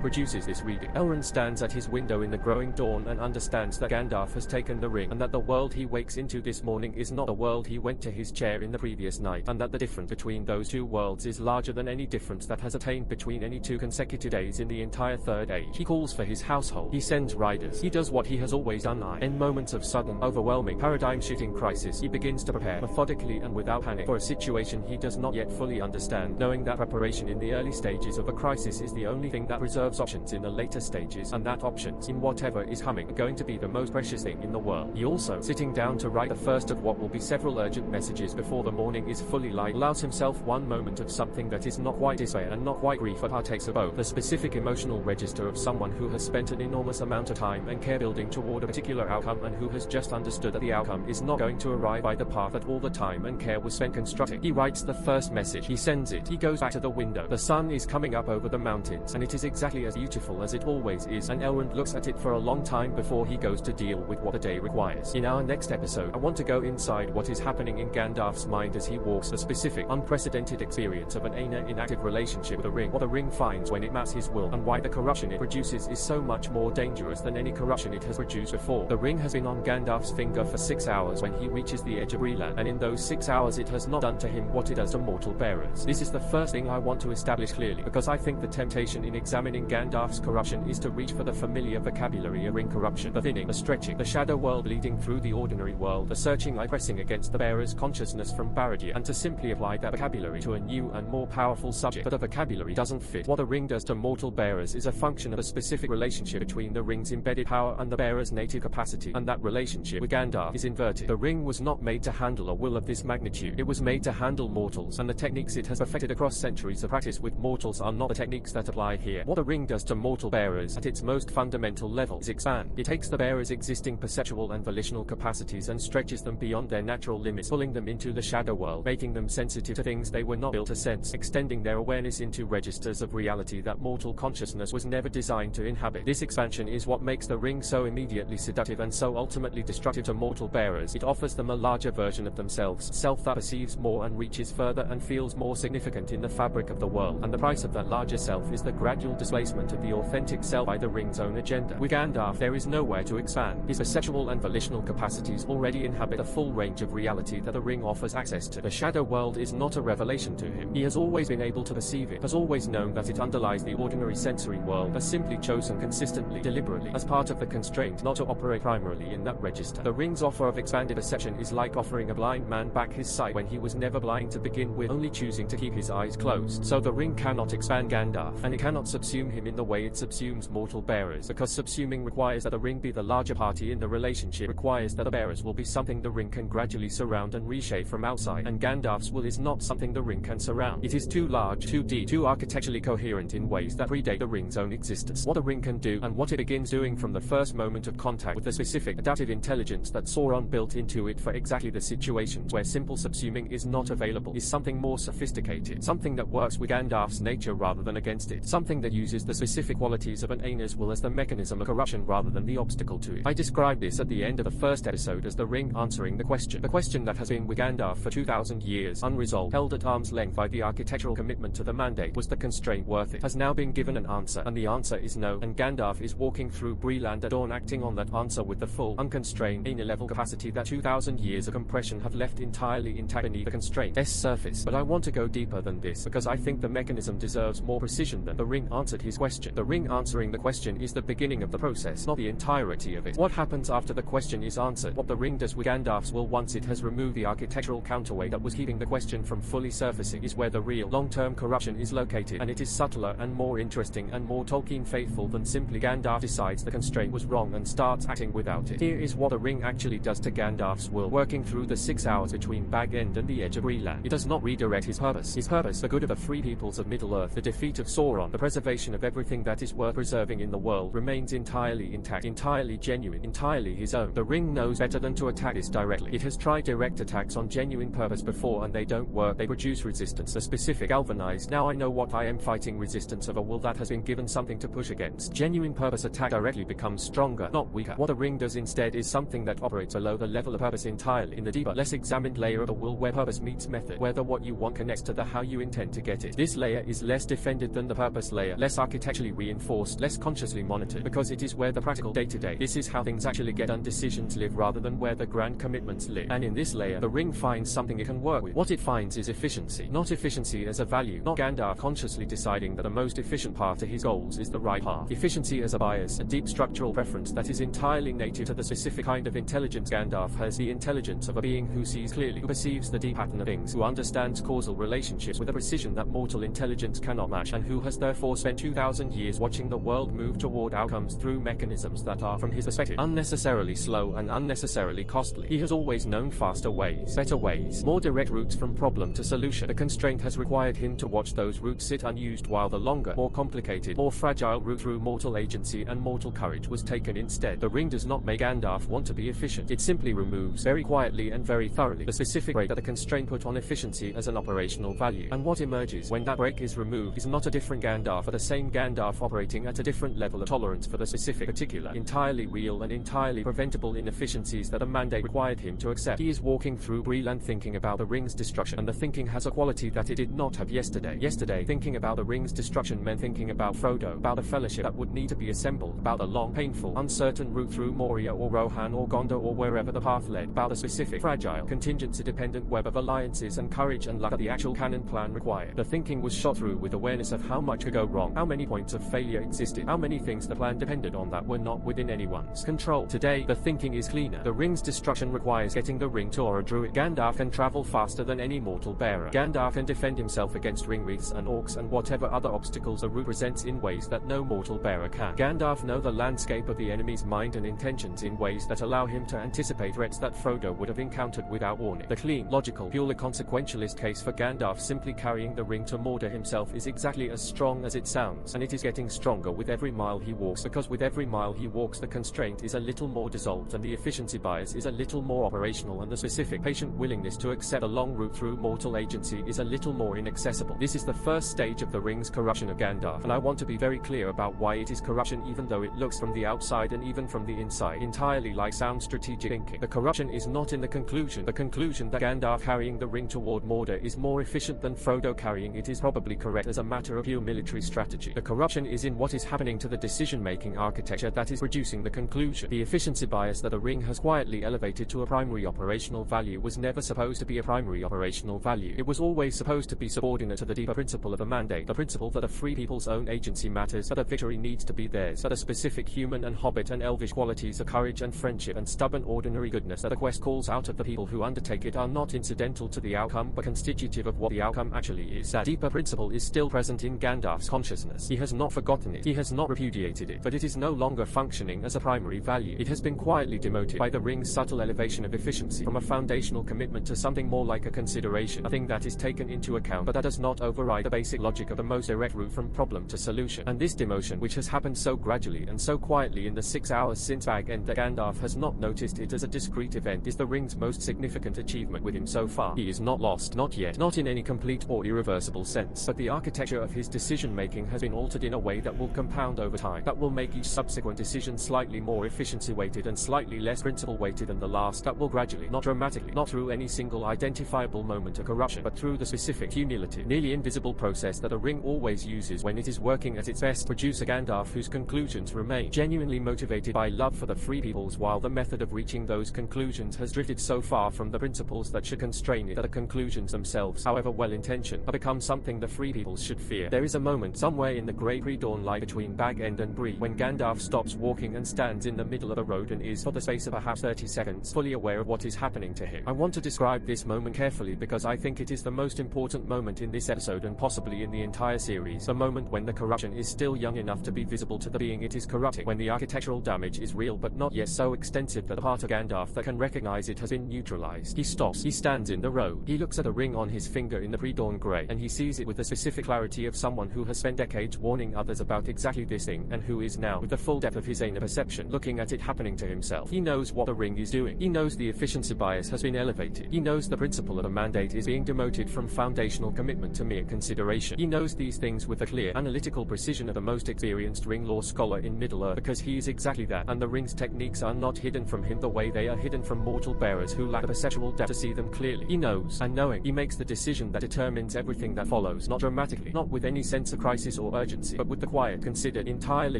produces this reading. Elrond stands at his window in the growing dawn and understands that Gandalf has taken the ring, and that the world he wakes into this morning is not the world he went to his chair in the previous night, and that the difference between those two worlds is larger than any difference that has attained between any 2 consecutive days in the entire Third Age. He calls for his household. He sends riders. He does what he has always done. In moments of sudden, overwhelming, paradigm-shifting crisis, he begins to prepare, methodically and without panic, for a situation he does not yet fully understand, knowing that preparation in the early stages of a crisis is the only thing that preserves options in the later stages, and that options, in whatever is coming, are going to be the most precious thing in the world. He also, sitting down to write the first of what will be several urgent messages before the morning is fully light, allows himself one moment of something that is not quite despair and not quite grief, but partakes of both, the specific emotional register of someone who has spent an enormous amount of time and care building toward a particular outcome, and who has just understood that the outcome is not going to arrive by the path that all the time and care was spent constructing. He writes the first message. He sends it. He goes back to the window. The sun is coming up over the mountains, and it is exactly as beautiful as it always is, and Elrond looks at it for a long time before he goes to deal with what the day requires. In our next episode, I want to go inside what is happening in Gandalf's mind as he walks the specific, unprecedented experience of an Ainur in active relationship with a ring, what the ring finds when it maps his will, and why the corruption it produces is so much more dangerous than any corruption it has produced before. The ring has been on Gandalf's finger for 6 hours when he reaches the edge of Breland, and in those 6 hours it has not done to him what it does to mortal bearers. This is the first thing I want to establish clearly, because I think the temptation in examining Gandalf's corruption is to reach for the familiar vocabulary of ring corruption, the thinning, the stretching, the shadow world leading through the ordinary world, the searching eye pressing against the bearer's consciousness from Barad-dûr, and to simply apply that vocabulary to a new and more powerful subject, but the vocabulary doesn't fit. What the ring does to mortal bearers is a function of a specific relationship between the ring's embedded power and the bearer's native capacity, and that relationship with Gandalf is inverted. The ring was not made to handle a will of this magnitude. It was made to handle mortals, and the techniques it has perfected across centuries of practice with mortals are not the techniques that apply here. What the ring does to mortal bearers at its most fundamental level is expand. It takes the bearer's existing perceptual and volitional capacities and stretches them beyond their natural limits, pulling them into the shadow world, making them sensitive to things they were not built to sense, extending their awareness into registers of reality that mortal consciousness was never designed to inhabit. This expansion is what makes the ring so immediately seductive and so ultimately destructive to mortal bearers. It offers them a larger version of themselves, self that perceives more and reaches further and feels more significant in the fabric of the world, and the price of that larger self is the gradual displacement of the authentic self by the ring's own agenda. With Gandalf, there is nowhere to expand. His perceptual and volitional capacities already inhabit the full range of reality that the ring offers access to. The shadow world is not a revelation to him. He has always been able to perceive it, has always known that it underlies the ordinary sensory world, has simply chosen consistently, deliberately, as part of the constraint, not to operate primarily in that register. The ring's offer of expanded perception is like offering a blind man back his sight when he was never blind to begin with, only choosing to keep his eyes closed. So the ring cannot expand Gandalf, and it cannot subsume him in the way it subsumes mortal bearers, because subsuming requires that the ring be the larger party in the relationship, requires that the bearers will be something the ring can gradually surround and reshape from outside, and Gandalf's will is not something the ring can surround. It is too large, too deep, too architecturally coherent in ways that predate the ring's own existence. What the ring can do, and what it begins doing from the first moment of contact with the specific adaptive intelligence that Sauron built into it for exactly the situations where simple subsuming is not available, is something more sophisticated, something that works with Gandalf's nature rather than against it, something that uses the specific qualities of an Ainur's will as the mechanism of corruption rather than the obstacle to it. I described this at the end of the first episode as the ring answering the question that has been with Gandalf for 2,000 years, unresolved, held at arm's length by the architectural commitment to the mandate. Was the constraint worth it? Has now been given an answer, and the answer is no, and Gandalf is walking through Breland at dawn acting on that answer with the full, unconstrained, Ainur-level capacity that 2,000 years of compression have left entirely intact beneath the constraint's surface. But I want to go deeper than this, because I think the mechanism deserves more precision than the ring answered his question. The ring answering the question is the beginning of the process, not the entirety of it. What happens after the question is answered, what the ring does with Gandalf's will once it has removed the architectural counterweight that was keeping the question from fully surfacing, is where the real, long-term corruption is located, and it is subtler and more interesting and more Tolkien faithful than simply Gandalf decides the constraint was wrong and starts acting without it. Here is what the ring actually does to Gandalf's will, working through the 6 hours between Bag End and the edge of Breland. It does not redirect his purpose. His purpose, the good of the free peoples of Middle-earth, the defeat of Sauron, the preservation of everything that is worth preserving in the world, remains entirely intact, entirely genuine, entirely his own. The ring knows better than to attack this directly. It has tried direct attacks on genuine purpose before, and they don't work. They produce resistance, a specific galvanized, now I know what I am fighting resistance of a will that has been given something to push against. Genuine purpose attack directly becomes stronger, not weaker. What the ring does instead is something that operates below the level of purpose entirely, in the deeper, less examined layer of the will where purpose meets method, where the what you want connects to the how you intend to get it. This layer is less defended than the purpose layer, less architecturally reinforced, less consciously monitored, because it is where the practical day-to-day, this is how things actually get done, decisions live rather than where the grand commitments live. And in this layer, the ring finds something it can work with. What it finds is efficiency. Not efficiency as a value, not Gandalf consciously deciding deciding that the most efficient path to his goals is the right path. Efficiency as a bias, a deep structural preference that is entirely native to the specific kind of intelligence Gandalf has, the intelligence of a being who sees clearly, who perceives the deep pattern of things, who understands causal relationships with a precision that mortal intelligence cannot match, and who has therefore spent 2,000 years watching the world move toward outcomes through mechanisms that are, from his perspective, unnecessarily slow and unnecessarily costly. He has always known faster ways, better ways, more direct routes from problem to solution. The constraint has required him to watch those routes sit unused while the longer, more complicated, more fragile route through mortal agency and mortal courage was taken instead. The ring does not make Gandalf want to be efficient. It simply removes, very quietly and very thoroughly, the specific break that the constraint put on efficiency as an operational value. And what emerges when that break is removed is not a different Gandalf, but the same Gandalf operating at a different level of tolerance for the specific, particular, entirely real and entirely preventable inefficiencies that a mandate required him to accept. He is walking through Bree and thinking about the ring's destruction, and the thinking has a quality that it did not have yesterday. Yesterday, thinking about the ring's destruction meant thinking about Frodo, about a fellowship that would need to be assembled, about the long, painful, uncertain route through Moria or Rohan or Gondor or wherever the path led, about the specific, fragile, contingency-dependent web of alliances and courage and luck that the actual canon plan required. The thinking was shot through with awareness of how much could go wrong, how many points of failure existed, how many things the plan depended on that were not within anyone's control. Today, the thinking is cleaner. The ring's destruction requires getting the ring to or a druid. Gandalf can travel faster than any mortal bearer. Gandalf can defend himself against ring wreaths and orcs and whatever other obstacles a route presents in ways that no mortal bearer can. Gandalf knows the landscape of the enemy's mind and intentions in ways that allow him to anticipate threats that Frodo would have encountered without warning. The clean, logical, purely consequentialist case for Gandalf simply carrying the ring to Mordor himself is exactly as strong as it sounds, and it is getting stronger with every mile he walks, because with every mile he walks the constraint is a little more dissolved and the efficiency bias is a little more operational, and the specific patient willingness to accept a long route through mortal agency is a little more inaccessible. This is the first stage of the ring's corruption of Gandalf, and I want to be very clear about why it is corruption, even though it looks from the outside and even from the inside entirely like sound strategic thinking. The corruption is not in the conclusion that Gandalf carrying the ring toward Mordor is more efficient than Frodo carrying it is probably correct as a matter of pure military strategy. The corruption is in what is happening to the decision-making architecture that is producing the conclusion. The efficiency bias that the ring has quietly elevated to a primary operational value was never supposed to be a primary operational value. It was always supposed to be subordinate to the deeper principle of the mandate, the principle that a free people's own agency matters, that a victory needs to be theirs, that a specific human and hobbit and elvish qualities of courage and friendship and stubborn ordinary goodness that the quest calls out of the people who undertake it are not incidental to the outcome but constitutive of what the outcome actually is. That deeper principle is still present in Gandalf's consciousness. He has not forgotten it. He has not repudiated it, but it is no longer functioning as a primary value. It has been quietly demoted by the ring's subtle elevation of efficiency from a foundational commitment to something more like a consideration, a thing that is taken into account but that does not override the basic logic of the most direct route from problem to solution. And this demotion, which has happened so gradually and so quietly in the 6 hours since Bag End that Gandalf has not noticed it as a discrete event, is the ring's most significant achievement with him so far. He is not lost, not yet, not in any complete or irreversible sense, but the architecture of his decision-making has been altered in a way that will compound over time, that will make each subsequent decision slightly more efficiency-weighted and slightly less principle-weighted than the last, that will gradually, not dramatically, not through any single identifiable moment of corruption, but through the specific, cumulative, nearly invisible process that a ring always uses when it is working at its best, produce a Gandalf whose conclusions remain genuinely motivated by love for the free peoples, while the method of reaching those conclusions has drifted so far from the principles that should constrain it that the conclusions themselves, however well-intentioned, have become something the free peoples should fear. There is a moment somewhere in the grey pre-dawn light between Bag End and Bree when Gandalf stops walking and stands in the middle of the road and is, for the space of perhaps 30 seconds, fully aware of what is happening to him. I want to describe this moment carefully because I think it is the most important moment in this episode and possibly in the entire series, the moment when the corruption is still young enough to be visible to the being it is corrupting, when the architectural damage is real but not yet so extensive that the part of Gandalf that can recognize it has been neutralized. He stops, he stands in the road, he looks at a ring on his finger in the pre-dawn grey, and he sees it with the specific clarity of someone who has spent decades warning others about exactly this thing, and who is now, with the full depth of his inner perception, looking at it happening to himself. He knows what the ring is doing. He knows the efficiency bias has been elevated. He knows the principle of a mandate is being demoted from foundational commitment to mere consideration. He knows these things with the clear, analytical precision of the most experienced ring law scholar in Middle-earth, because he is exactly that, and the ring's techniques are not hidden from him the way they are hidden from mortal bearers who lack the perceptual depth to see them clearly. He knows, and knowing, he makes the decision that determines everything that follows, not dramatically, not with any sense of crisis or urgency, but with the quiet, considered, entirely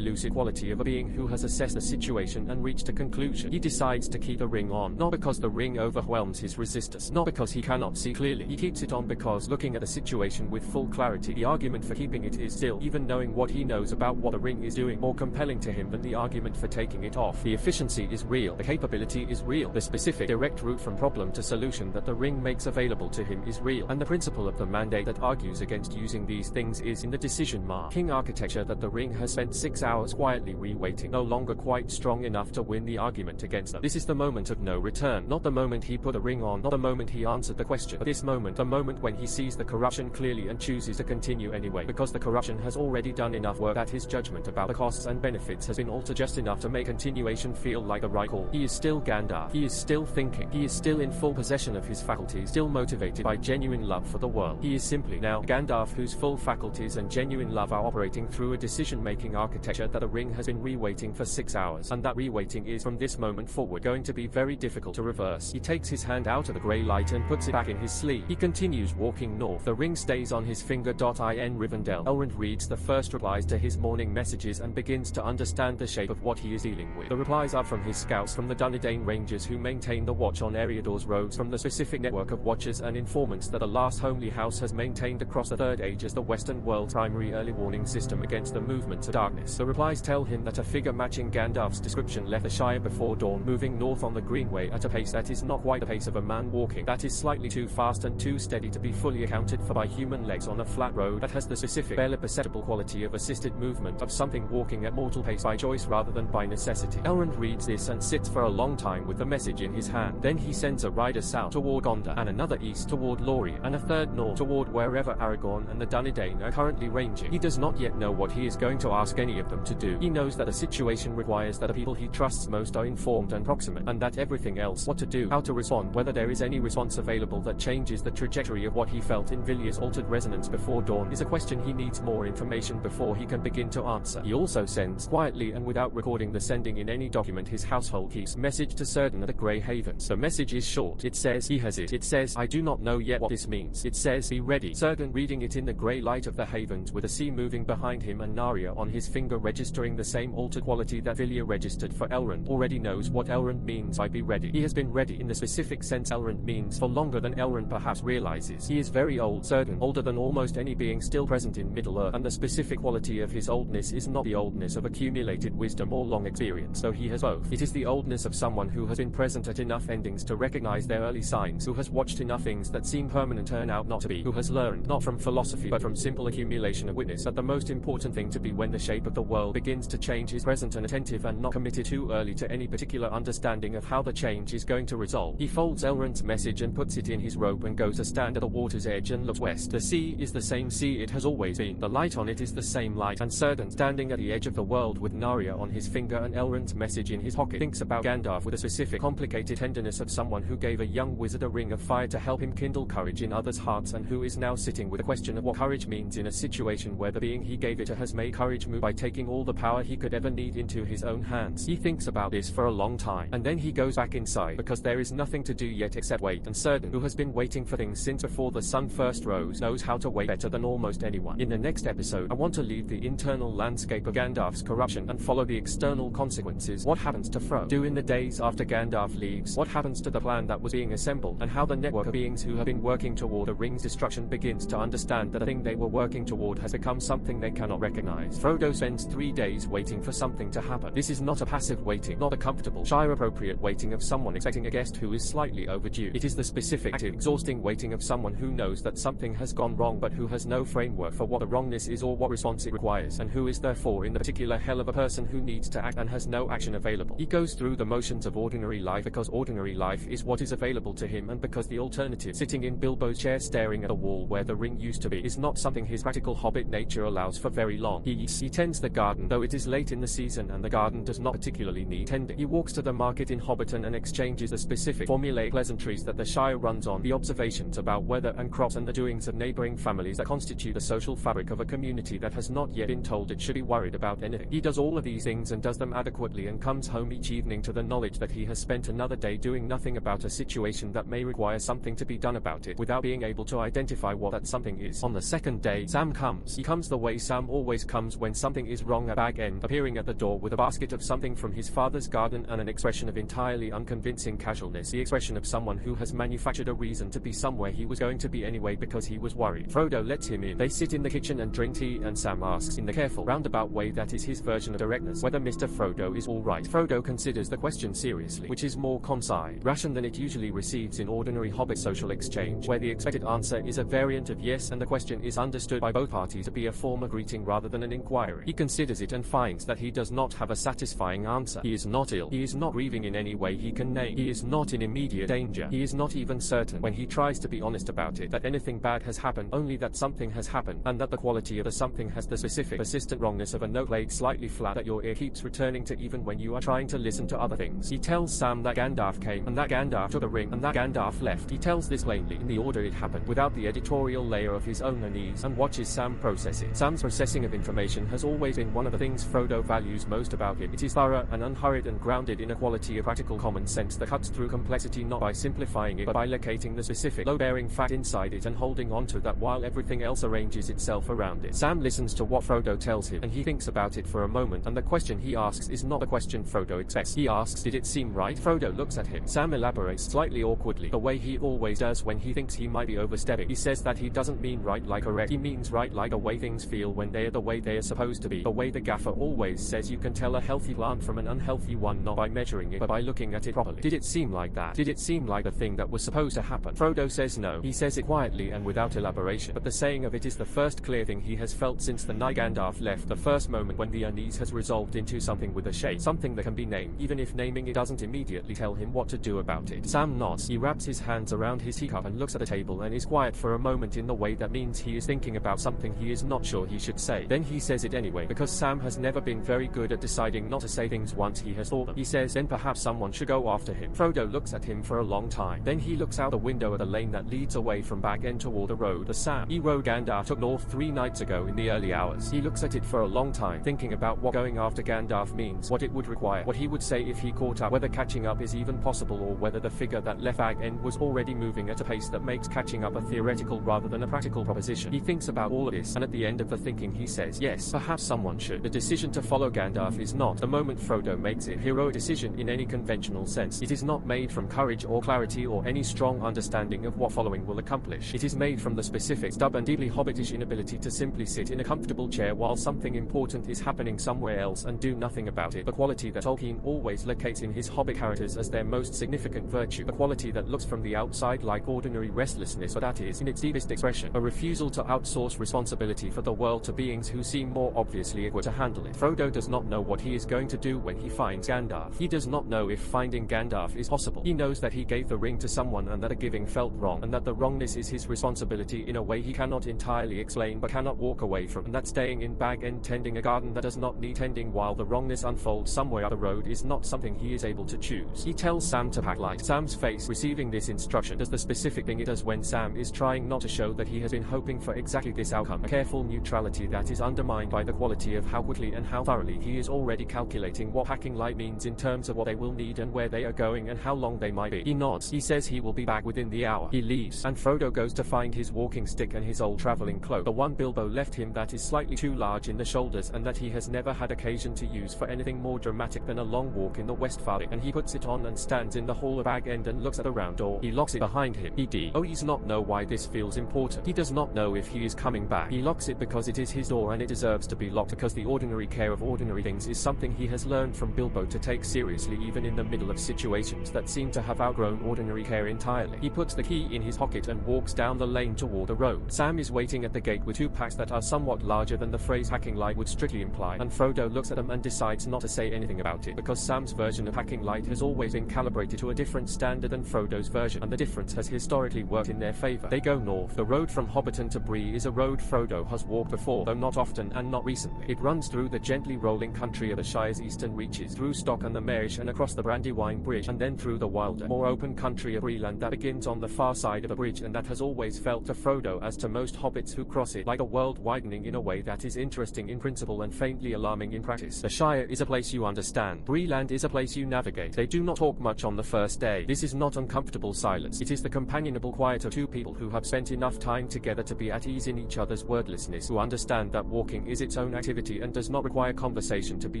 lucid quality of a being who has assessed the situation and reached a conclusion. He decides to keep the ring on, not because the ring overwhelms his resistance, not because he cannot see clearly. He keeps it on because, looking at the situation with full clarity, the argument argument for keeping it is still, even knowing what he knows about what the ring is doing, more compelling to him than the argument for taking it off. The efficiency is real, the capability is real, the specific, direct route from problem to solution that the ring makes available to him is real, and the principle of the mandate that argues against using these things is in the decision-making architecture that the ring has spent 6 hours quietly reweighting, no longer quite strong enough to win the argument against them. This is the moment of no return, not the moment he put the ring on, not the moment he answered the question, but this moment, the moment when he sees the corruption clearly and chooses to continue anyway, because the corruption has already done enough work that his judgment about the costs and benefits has been altered just enough to make continuation feel like the right call. He is still Gandalf, he is still thinking, he is still in full possession of his faculties, still motivated by genuine love for the world. He is simply now Gandalf whose full faculties and genuine love are operating through a decision-making architecture that the ring has been reweighting for 6 hours, and that reweighting is from this moment forward going to be very difficult to reverse. He takes his hand out of the grey light and puts it back in his sleeve. He continues walking north. The ring stays on his finger. In Rivendell. Elrond reads the first replies to his morning messages and begins to understand the shape of what he is dealing with. The replies are from his scouts, from the Dunedain Rangers who maintain the watch on Eriador's roads, from the specific network of watchers and informants that the last homely house has maintained across the Third Age as the Western world's primary early warning system against the movements of darkness. The replies tell him that a figure matching Gandalf's description left the Shire before dawn, moving north on the Greenway at a pace that is not quite the pace of a man walking, that is slightly too fast and too steady to be fully accounted for by human legs on a flat road, that has the specific, barely perceptible quality of assisted movement, of something walking at mortal pace by choice rather than by necessity. Elrond reads this and sits for a long time with the message in his hand. Then he sends a rider south toward Gondor, and another east toward Lorien, and a third north toward wherever Aragorn and the Dunedain are currently ranging. He does not yet know what he is going to ask any of them to do. He knows that the situation requires that the people he trusts most are informed and proximate, and that everything else, what to do, how to respond, whether there is any response available that changes the trajectory of what he felt in Villiers' altered resonance before dawn, is a question he needs more information before he can begin to answer. He also sends, quietly and without recording the sending in any document his household keeps, message to Círdan at the Grey Havens. The message is short. It says, he has it. It says, I do not know yet what this means. It says, be ready. Círdan, reading it in the grey light of the Havens with the sea moving behind him and Narya on his finger registering the same altered quality that Villiers registered for Elrond, already knows what Elrond means by be ready. He has been ready in the specific sense Elrond means for longer than Elrond perhaps realizes. He is very old, Círdan, older than almost any being still present in Middle-earth, and the specific quality of his oldness is not the oldness of accumulated wisdom or long experience, though he has both. It is the oldness of someone who has been present at enough endings to recognize their early signs, who has watched enough things that seem permanent turn out not to be, who has learned, not from philosophy but from simple accumulation of witness, that the most important thing to be when the shape of the world begins to change is present and attentive and not committed too early to any particular understanding of how the change is going to resolve. He folds Elrond's message and puts it in his robe and goes to stand at the water's edge and looks west. The sea is the same sea it has always been. The light on it is the same light, and Círdan, standing at the edge of the world with Narya on his finger and Elrond's message in his pocket, thinks about Gandalf with a specific, complicated tenderness of someone who gave a young wizard a ring of fire to help him kindle courage in others' hearts, and who is now sitting with a question of what courage means in a situation where the being he gave it to has made courage move by taking all the power he could ever need into his own hands. He thinks about this for a long time, and then he goes back inside, because there is nothing to do yet except wait, and Círdan, who has been waiting for things since before the sun first rose, knows how to wait better than almost anyone. In the next episode, I want to leave the internal landscape of Gandalf's corruption and follow the external consequences. What happens to Frodo in the days after Gandalf leaves? What happens to the plan that was being assembled, and how the network of beings who have been working toward the ring's destruction begins to understand that the thing they were working toward has become something they cannot recognize. Frodo spends 3 days waiting for something to happen. This is not a passive waiting, not a comfortable, Shire-appropriate waiting of someone expecting a guest who is slightly overdue. It is the specific, active, exhausting waiting of someone who knows that something has gone wrong but who has no framework for what the wrongness is or what response it requires, and who is therefore in the particular hell of a person who needs to act and has no action available. He goes through the motions of ordinary life because ordinary life is what is available to him, and because the alternative, sitting in Bilbo's chair staring at a wall where the ring used to be, is not something his practical hobbit nature allows for very long. He tends the garden, though it is late in the season and the garden does not particularly need tending. He walks to the market in Hobbiton and exchanges the specific, formulaic pleasantries that the Shire runs on, the observations about weather and crops and the doings of neighboring families that constitute the social fabric of a community that has not yet been told it should be worried about anything. He does all of these things and does them adequately, and comes home each evening to the knowledge that he has spent another day doing nothing about a situation that may require something to be done about it, without being able to identify what that something is. On the second day, Sam comes. He comes the way Sam always comes when something is wrong at Bag End, appearing at the door with a basket of something from his father's garden and an expression of entirely unconvincing casualness, the expression of someone who has manufactured a reason to be somewhere he was going to be anyway because he was worried. Frodo lets him in. They sit in the kitchen and drink tea, and Sam asks in the careful, roundabout way that is his version of directness whether Mr. Frodo is alright. Frodo considers the question seriously, which is more concise, ration than it usually receives in ordinary Hobbit social exchange, where the expected answer is a variant of yes and the question is understood by both parties to be a formal greeting rather than an inquiry. He considers it and finds that he does not have a satisfying answer. He is not ill. He is not grieving in any way he can name. He is not in immediate danger. He is not even certain, when he tries to be honest about it, that anything bad has happened, only that something has happened, and that the quality of the something has the specific, persistent wrongness of a note played slightly flat that your ear keeps returning to even when you are trying to listen to other things. He tells Sam that Gandalf came, and that Gandalf took the ring, and that Gandalf left. He tells this plainly, in the order it happened, without the editorial layer of his own unease, and watches Sam process it. Sam's processing of information has always been one of the things Frodo values most about him. It is thorough and unhurried and grounded in a quality of practical common sense that cuts through complexity not by simplifying it but by locating the specific, load-bearing fact inside it and holding on to that while everything else arranges itself around it. Sam listens to what Frodo tells him, and he thinks about it for a moment, and the question he asks is not the question Frodo expects. He asks, did it seem right? Frodo looks at him. Sam elaborates slightly awkwardly, the way he always does when he thinks he might be overstepping. He says that he doesn't mean right like correct, he means right like the way things feel when they are the way they are supposed to be. The way the gaffer always says you can tell a healthy plant from an unhealthy one not by measuring it but by looking at it properly. Did it seem like that? Did it seem like the thing that was supposed to happen? Frodo says no. He says it quietly and without elaboration, but the saying of it is the first clear thing he has felt since the night Gandalf left, the first moment when the unease has resolved into something with a shape, something that can be named, even if naming it doesn't immediately tell him what to do about it. Sam nods. He wraps his hands around his teacup and looks at the table and is quiet for a moment in the way that means he is thinking about something he is not sure he should say. Then he says it anyway, because Sam has never been very good at deciding not to say things once he has thought them. He says, then perhaps someone should go after him. Frodo looks at him for a long time. Then he looks out the window at the lane that leads away from Bag End toward the road. The Sam he rode Gandalf took north 3 nights ago in the early hours. He looks at it for a long time, thinking about what going after Gandalf means, what it would require, what he would say if he caught up, whether catching up is even possible or whether the figure that left Bag End was already moving at a pace that makes catching up a theoretical rather than a practical proposition. He thinks about all of this, and at the end of the thinking he says, yes, perhaps someone should. The decision to follow Gandalf is not, the moment Frodo makes it, a heroic decision in any conventional sense. It is not made from courage or clarity or any strong understanding of what following will accomplish. It is made from the specific, stubborn, deeply hobbitish inability to simply sit in a comfortable chair while something important is happening somewhere else and do nothing about it. The quality that Tolkien always locates in his hobbit characters as their most significant virtue. A quality that looks from the outside like ordinary restlessness, but that is, in its deepest expression, a refusal to outsource responsibility for the world to beings who seem more obviously equipped to handle it. Frodo does not know what he is going to do when he finds Gandalf. He does not know if finding Gandalf is possible. He knows that he gave the ring to someone and that a giving felt wrong, and that the wrongness is his responsibility in a way he cannot entirely explain but cannot walk away from, and that staying in Bag End tending a garden that does not need tending while the wrongness unfolds somewhere up the road is not something he is able to choose. He tells Sam to pack light. Sam's face, receiving this instruction, does the specific thing it does when Sam is trying not to show that he has been hoping for exactly this outcome, a careful neutrality that is undermined by the quality of how quickly and how thoroughly he is already calculating what packing light means in terms of what they will need and where they are going and how long they might be. He nods. He says he will be back within the hour. He leaves, and Frodo goes to find his walking stick and his old traveling cloak, the one Bilbo left him that is slightly too large in the shoulders and that he has never had occasion to use for anything more dramatic than a long walk in the Westfalia, and he puts it on and stands in the hall of Bag End and looks at the round door. He locks it behind him. He does not know why this feels important. He does not know if he is coming back. He locks it because it is his door and it deserves to be locked, because the ordinary care of ordinary things is something he has learned from Bilbo to take seriously even in the middle of situations that seem to have outgrown ordinary care entirely. He puts the key in his pocket and walks down the lane toward the road. Sam is waiting at the gate with 2 packs that are somewhat larger than the phrase packing light would strictly imply, and Frodo looks at them and decides not to say anything about it, because Sam's version of packing light has always been calibrated to a different standard than Frodo's version, and the difference has historically worked in their favor. They go north. The road from Hobbiton to Bree is a road Frodo has walked before, though not often and not recently. It runs through the gently rolling country of the Shire's eastern reaches, through Stock and the Marish and across the Brandywine Bridge, and then through the wilder, more open country of Breeland that begins on the far side of the bridge and that has always felt to Frodo, as to most hobbits who cross it, like a world widening in a way that is interesting in principle and faintly alarming in practice. The Shire is a place you understand. Breeland is a place you navigate. They do not talk much on the first day. This is not uncomfortable silence. It is the companionable quiet of 2 people who have spent enough time together to be at ease in each other's wordlessness, who understand that walking is its own activity and does not require conversation to be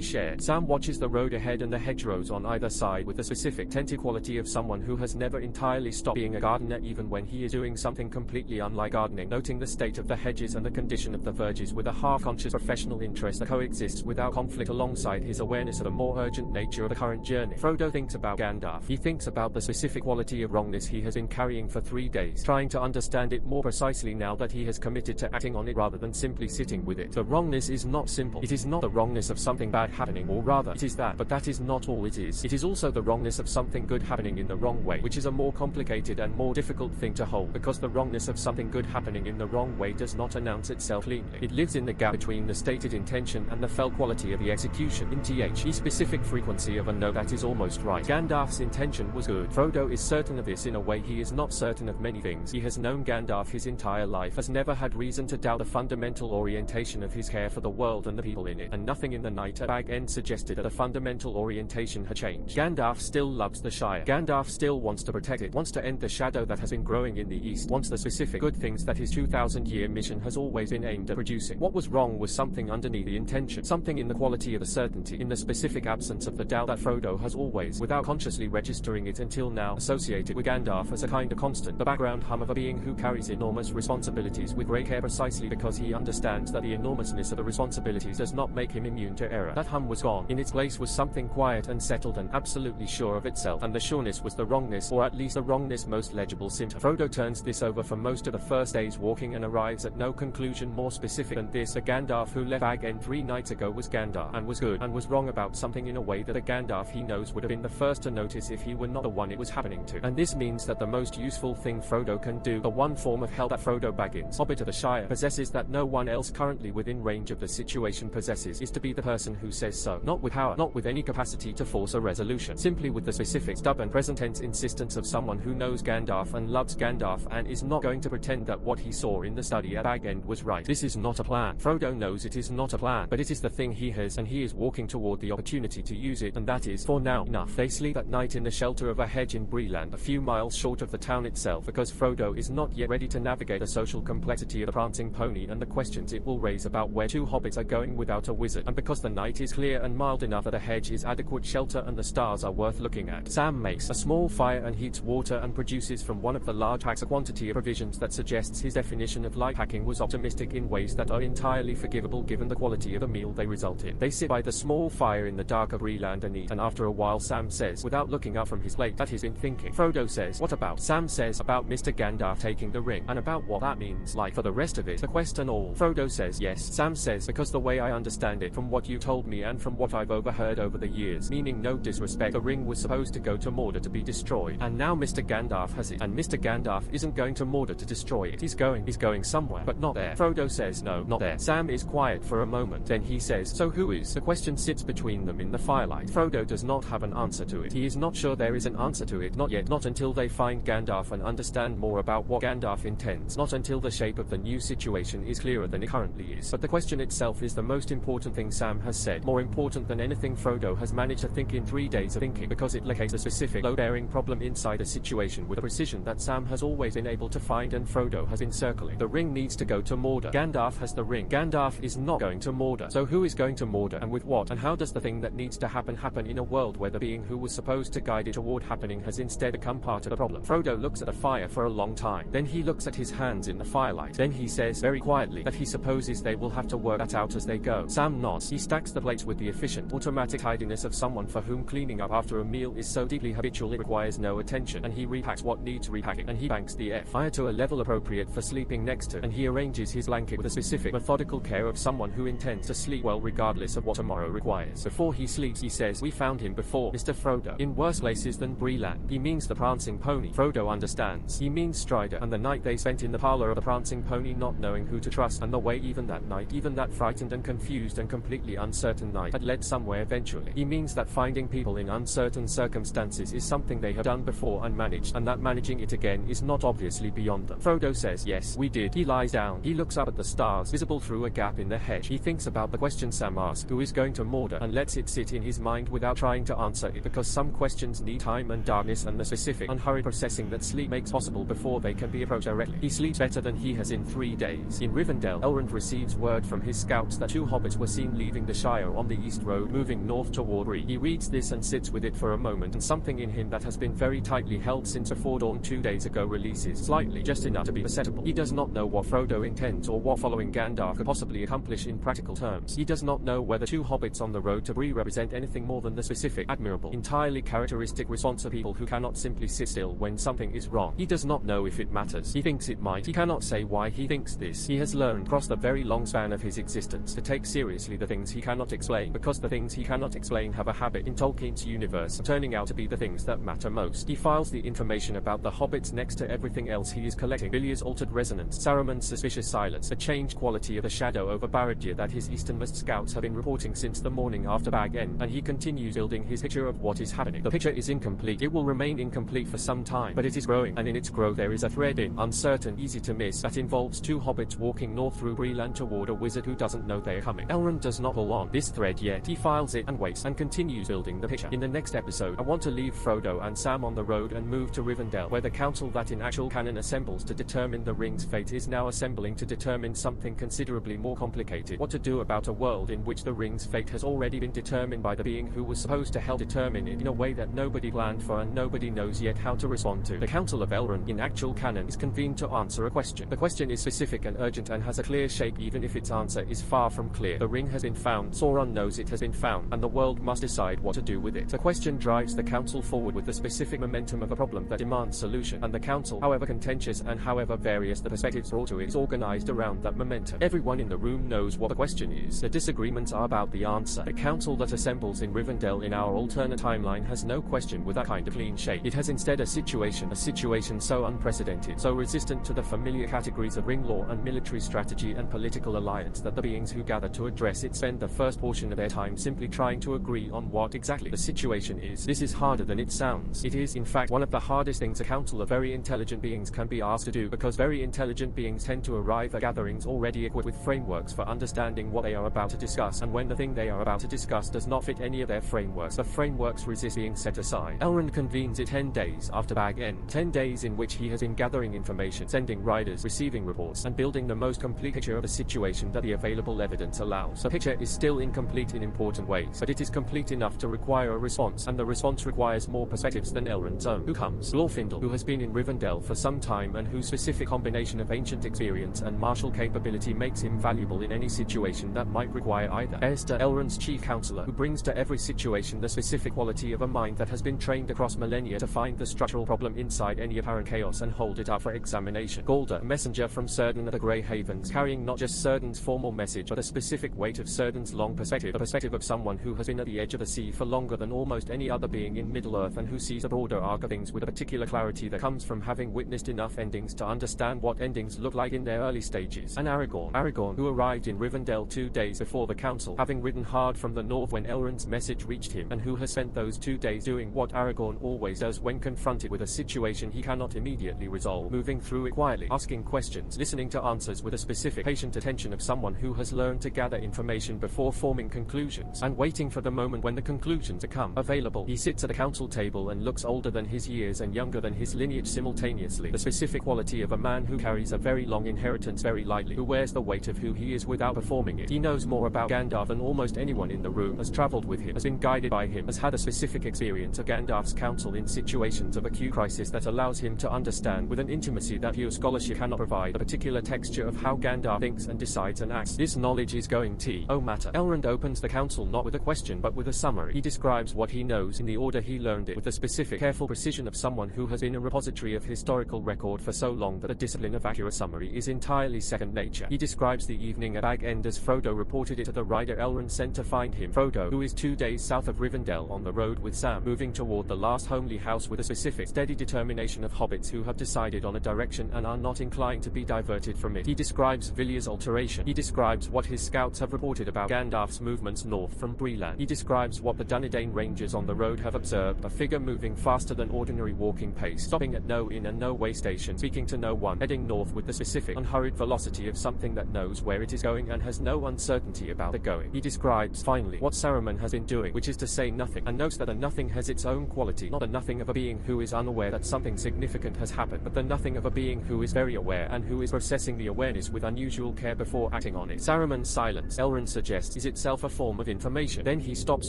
shared. Sam watches the road ahead and the hedgerows on either side with the specific tentative quality of someone who has never entirely stopped being a gardener even when he is doing something completely unlike gardening, noting the state of the hedges and the condition of the verges with a half-conscious professional interest that coexists without conflict alongside his awareness of the more urgent nature of the current journey. Frodo thinks about Gandalf. He thinks about the specific quality of wrongness he has been carrying for 3 days, trying to understand it more precisely now that he has committed to acting on it rather than simply sitting with it. The wrongness is not simple. It is not the wrongness of something bad happening, or rather, it is that, but that is not all it is. It is also the wrongness of something good happening in the wrong way, which is a more complicated and more difficult thing to hold, because the wrongness of something good happening in the wrong way does not announce itself cleanly. It lives in the gap between the stated intention and the felt quality of the execution, in the specific frequency of a no that is almost right. Gandalf's intention was good. Frodo is certain of this in a way he is not certain of many things. He has known Gandalf his entire life, has never had reason to doubt the fundamental orientation of his care for the world and the people in it, and nothing in the night at Bag End suggested that a fundamental orientation had changed. Gandalf still loves the Shire. Gandalf still wants to protect it, wants to end the shadow that has been growing in the east, wants the specific good things that his 2,000-year mission has always been aimed at producing. What was wrong was something underneath the intention, something in the quality of the certainty, in the specific absence of the doubt that Frodo has always, without consciously registering it until now, associated with Gandalf as a kind of constant, the background hum of a being who carries enormous responsibilities with great care precisely because he understands that the enormousness of the responsibilities does not make him immune to error. That hum was gone. In its place was something quiet and settled and absolutely sure of itself, and the sureness was the wrongness, or at least the wrongness most legible symptom. Frodo turns this over for most of the first day's walking and arrives at no conclusion more specific than this: the Gandalf who left Bag End 3 nights ago was Gandalf, and was good, and was wrong about something in a way that the Gandalf he knows would have been the first to notice if he were not the one it was happening to. And this means that the most useful thing Frodo can do, the one form of help that Frodo Baggins, Hobbit of the Shire, possesses that no one else currently within range of the situation possesses, is to be the person who says so. Not with power, not with any capacity to force a resolution, simply with the specific, stubborn, present tense insistence of someone who knows Gandalf and loves Gandalf and is not going to pretend that what he saw in the study at Bag End was right. This is not a plan. Frodo knows it is not a plan, but it is the thing he has, and he is walking toward the opportunity to use it, and that is, for now, enough. They sleep at night in the shelter of a hedge in Breeland, a few miles short of the town itself, because Frodo is not yet ready to navigate the social complexity of the prancing pony and the questions it will raise about where two hobbits are going without a wizard, and because the night is clear and mild enough that a hedge is adequate shelter and the stars are worth looking at. Sam makes a small fire and heats water and produces from one of the large packs a quantity of provisions that suggests his definition of light packing was optimistic in ways that are entirely forgivable given the quality of the meal they result in. They sit by the small fire in the dark of Breeland and eat, and after a while Sam says, without looking up from his plate, that he's been thinking. Frodo says, what about? Sam says, about Mr. Gandalf taking the ring, and about what that means, like, for the rest of it, the quest and all. Frodo says, yes. Sam says, because the way I understand it, from what you told me and from what I've overheard over the years, meaning no disrespect, the ring was supposed to go to Mordor to be destroyed, and now Mr. Gandalf has it, and Mr. Gandalf isn't going to Mordor to destroy it. He's going somewhere, but not there. Frodo says, no, not there. Sam is quiet for a moment, then he says, so who is? The question sits between them in the firelight. Frodo does not have an answer to it. He is not sure there is an answer to it, not yet, not until they find Gandalf and understand more about what Gandalf intends, not until the shape of the new situation is clearer than it currently is. But the question itself is the most important thing Sam has said, more important than anything Frodo has managed to think in 3 days of thinking, because it locates a specific, load-bearing problem inside a situation with a precision that Sam has always been able to find and Frodo has been circling. The ring needs to go to Mordor. Gandalf has the ring. Gandalf is not going to Mordor. So who is going to Mordor, and with what, and how does the thing that needs to happen in a world where the being who was supposed to guide it toward happening has instead become part of the problem? Frodo looks at a fire for a long time. Then he looks at his hands in the firelight. Then he says, very quietly, that he supposes they will have to work that out as they go. Sam nods. He stacks the plates with the efficient, automatic tidiness of someone for whom cleaning up after a meal is so deeply habitual it requires no attention, and he repacks what needs repacking, and he banks the fire to a level appropriate for sleeping next to, and he arranges his blanket with the specific, methodical care of someone who intends to sleep well regardless of what tomorrow requires. Before he sleeps he says, we found him before, Mr. Frodo, in worse places than Breeland. He means the prancing pony. Frodo understands. He means Strider, and the night they spent in the parlor of the prancing pony not knowing who to trust, and the way even that night, even that frightened and confused and completely uncertain night, had led somewhere eventually. He means that finding people in uncertain circumstances is something they have done before and managed, and that managing it again is not obviously beyond them. Frodo says, yes, we did. He lies down. He looks up at the stars, visible through a gap in the hedge. He thinks about the question Sam asks, who is going to Mordor, and lets it sit in his mind without trying to answer it, because some questions need time and darkness and the specific, unhurried processing that sleep makes possible before they can be approached directly. He sleeps better than he has in 3 days. In Rivendell, Elrond receives word from his scouts that 2 hobbits were seen leaving the Shire on the east road, moving north toward Bree. He reads this and sits with it for a moment, and something in him that has been very tightly held since before dawn 2 days ago releases, slightly, just enough to be perceptible. He does not not know what Frodo intends or what following Gandalf could possibly accomplish in practical terms. He does not know whether two hobbits on the road to Bree represent anything more than the specific, admirable, entirely characteristic response of people who cannot simply sit still when something is wrong. He does not know if it matters. He thinks it might. He cannot say why he thinks this. He has learned across the very long span of his existence to take seriously the things he cannot explain, because the things he cannot explain have a habit in Tolkien's universe of turning out to be the things that matter most. He files the information about the hobbits next to everything else he is collecting: Villiers' altered resonance, Saruman's suspicious silence, the changed quality of the shadow over Barad-dûr that his easternmost scouts have been reporting since the morning after Bag End, and he continues building his picture of what is happening. The picture is incomplete. It will remain incomplete for some time, but it is growing, and in its growth there is a thread in, uncertain, easy to miss, that involves two hobbits walking north through Breeland toward a wizard who doesn't know they are coming. Elrond does not pull on this thread yet. He files it and waits and continues building the picture. In the next episode, I want to leave Frodo and Sam on the road and move to Rivendell, where the council that in actual canon assembles to determine the ring's fate is now assembling to determine something considerably more complicated: what to do about a world in which the ring's fate has already been determined by the being who was supposed to help determine it in a way that nobody planned for and nobody knows yet how to respond to. The Council of Elrond in actual canon is convened to answer a question. The question is specific and urgent and has a clear shape even if its answer is far from clear. The ring has been found, Sauron knows it has been found, and the world must decide what to do with it. The question drives the council forward with the specific momentum of a problem that demands solution, and the council, however contentious and however various the perspectives brought to it, is organized around that momentum. Everyone in the room knows what the question is. The disagreements are about the answer. The council that assembles in Rivendell in our alternate timeline has no question with that kind of clean shape. It has instead a situation so unprecedented, so resistant to the familiar categories of ring law and military strategy and political alliance, that the beings who gather to address it spend the first portion of their time simply trying to agree on what exactly the situation is. This is harder than it sounds. It is, in fact, one of the hardest things a council of very intelligent beings can be asked to do, because very intelligent beings tend to arrive at gatherings already equipped with frameworks for understanding what they are about to discuss, and when the thing they are about to discuss does not fit any of their frameworks, the frameworks resist being set aside. Elrond convenes it 10 days after Bag End, 10 days in which he has been gathering information, sending riders, receiving reports, and building the most complete picture of the situation that the available evidence allows. The picture is still incomplete in important ways, but it is complete enough to require a response, and the response requires more perspectives than Elrond's own. Who comes? Glorfindel, who has been in Rivendell for some time and whose specific combination of ancient experience and martial capability makes him valuable in any situation that might require either. Istar, Elrond's chief counselor, who brings to every situation the specific quality of a mind that has been trained across millennia to find the structural problem inside any apparent chaos and hold it up for examination. Galdr, a messenger from Círdan of the Grey Havens, carrying not just Círdan's formal message but a specific weight of Círdan's long perspective, the perspective of someone who has been at the edge of the sea for longer than almost any other being in Middle-earth and who sees a broader arc of things with a particular clarity that comes from having witnessed enough endings to understand what endings look like in their early stages. And Aragorn, who arrived in Rivendell 2 days before the council, having ridden hard from the north when Elrond's message reached him, and who has spent those 2 days doing what Aragorn always does when confronted with a situation he cannot immediately resolve: moving through it quietly, asking questions, listening to answers with a specific, patient attention of someone who has learned to gather information before forming conclusions, and waiting for the moment when the conclusions become available. He sits at a council table and looks older than his years and younger than his lineage simultaneously, the specific quality of a man who carries a very long inheritance very lightly, who wears the weight of who he is without performing it. He knows more about Gandalf than almost anyone in the room, has traveled with him, has been guided by him, has had a specific experience of Gandalf's counsel in situations of acute crisis that allows him to understand with an intimacy that pure scholarship cannot provide the particular texture of how Gandalf thinks and decides and acts. This knowledge is going to matter. Elrond opens the council not with a question but with a summary. He describes what he knows in the order he learned it, with the specific, careful precision of someone who has been a repository of historical record for so long that the discipline of accurate summary is entirely second nature. He describes the evening at Bag End as Frodo reported it to the rider Elrond sent to find him. Frodo, who is 2 days south of Rivendell on the road with Sam, moving toward the last homely house with a specific, steady determination of hobbits who have decided on a direction and are not inclined to be diverted from it. He describes Villiers' alteration. He describes what his scouts have reported about Gandalf's movements north from Breeland. He describes what the Dunedain rangers on the road have observed: a figure moving faster than ordinary walking pace, stopping at no inn and no way station, speaking to no one, heading north with the specific, unhurried velocity of something that knows where it is going and has no uncertainty about the going. He describes, finally, what Saruman has been doing, which is to say nothing, and notes that the nothing has its own quality, not the nothing of a being who is unaware that something significant has happened, but the nothing of a being who is very aware and who is processing the awareness with unusual care before acting on it. Saruman's silence, Elrond suggests, is itself a form of information. Then he stops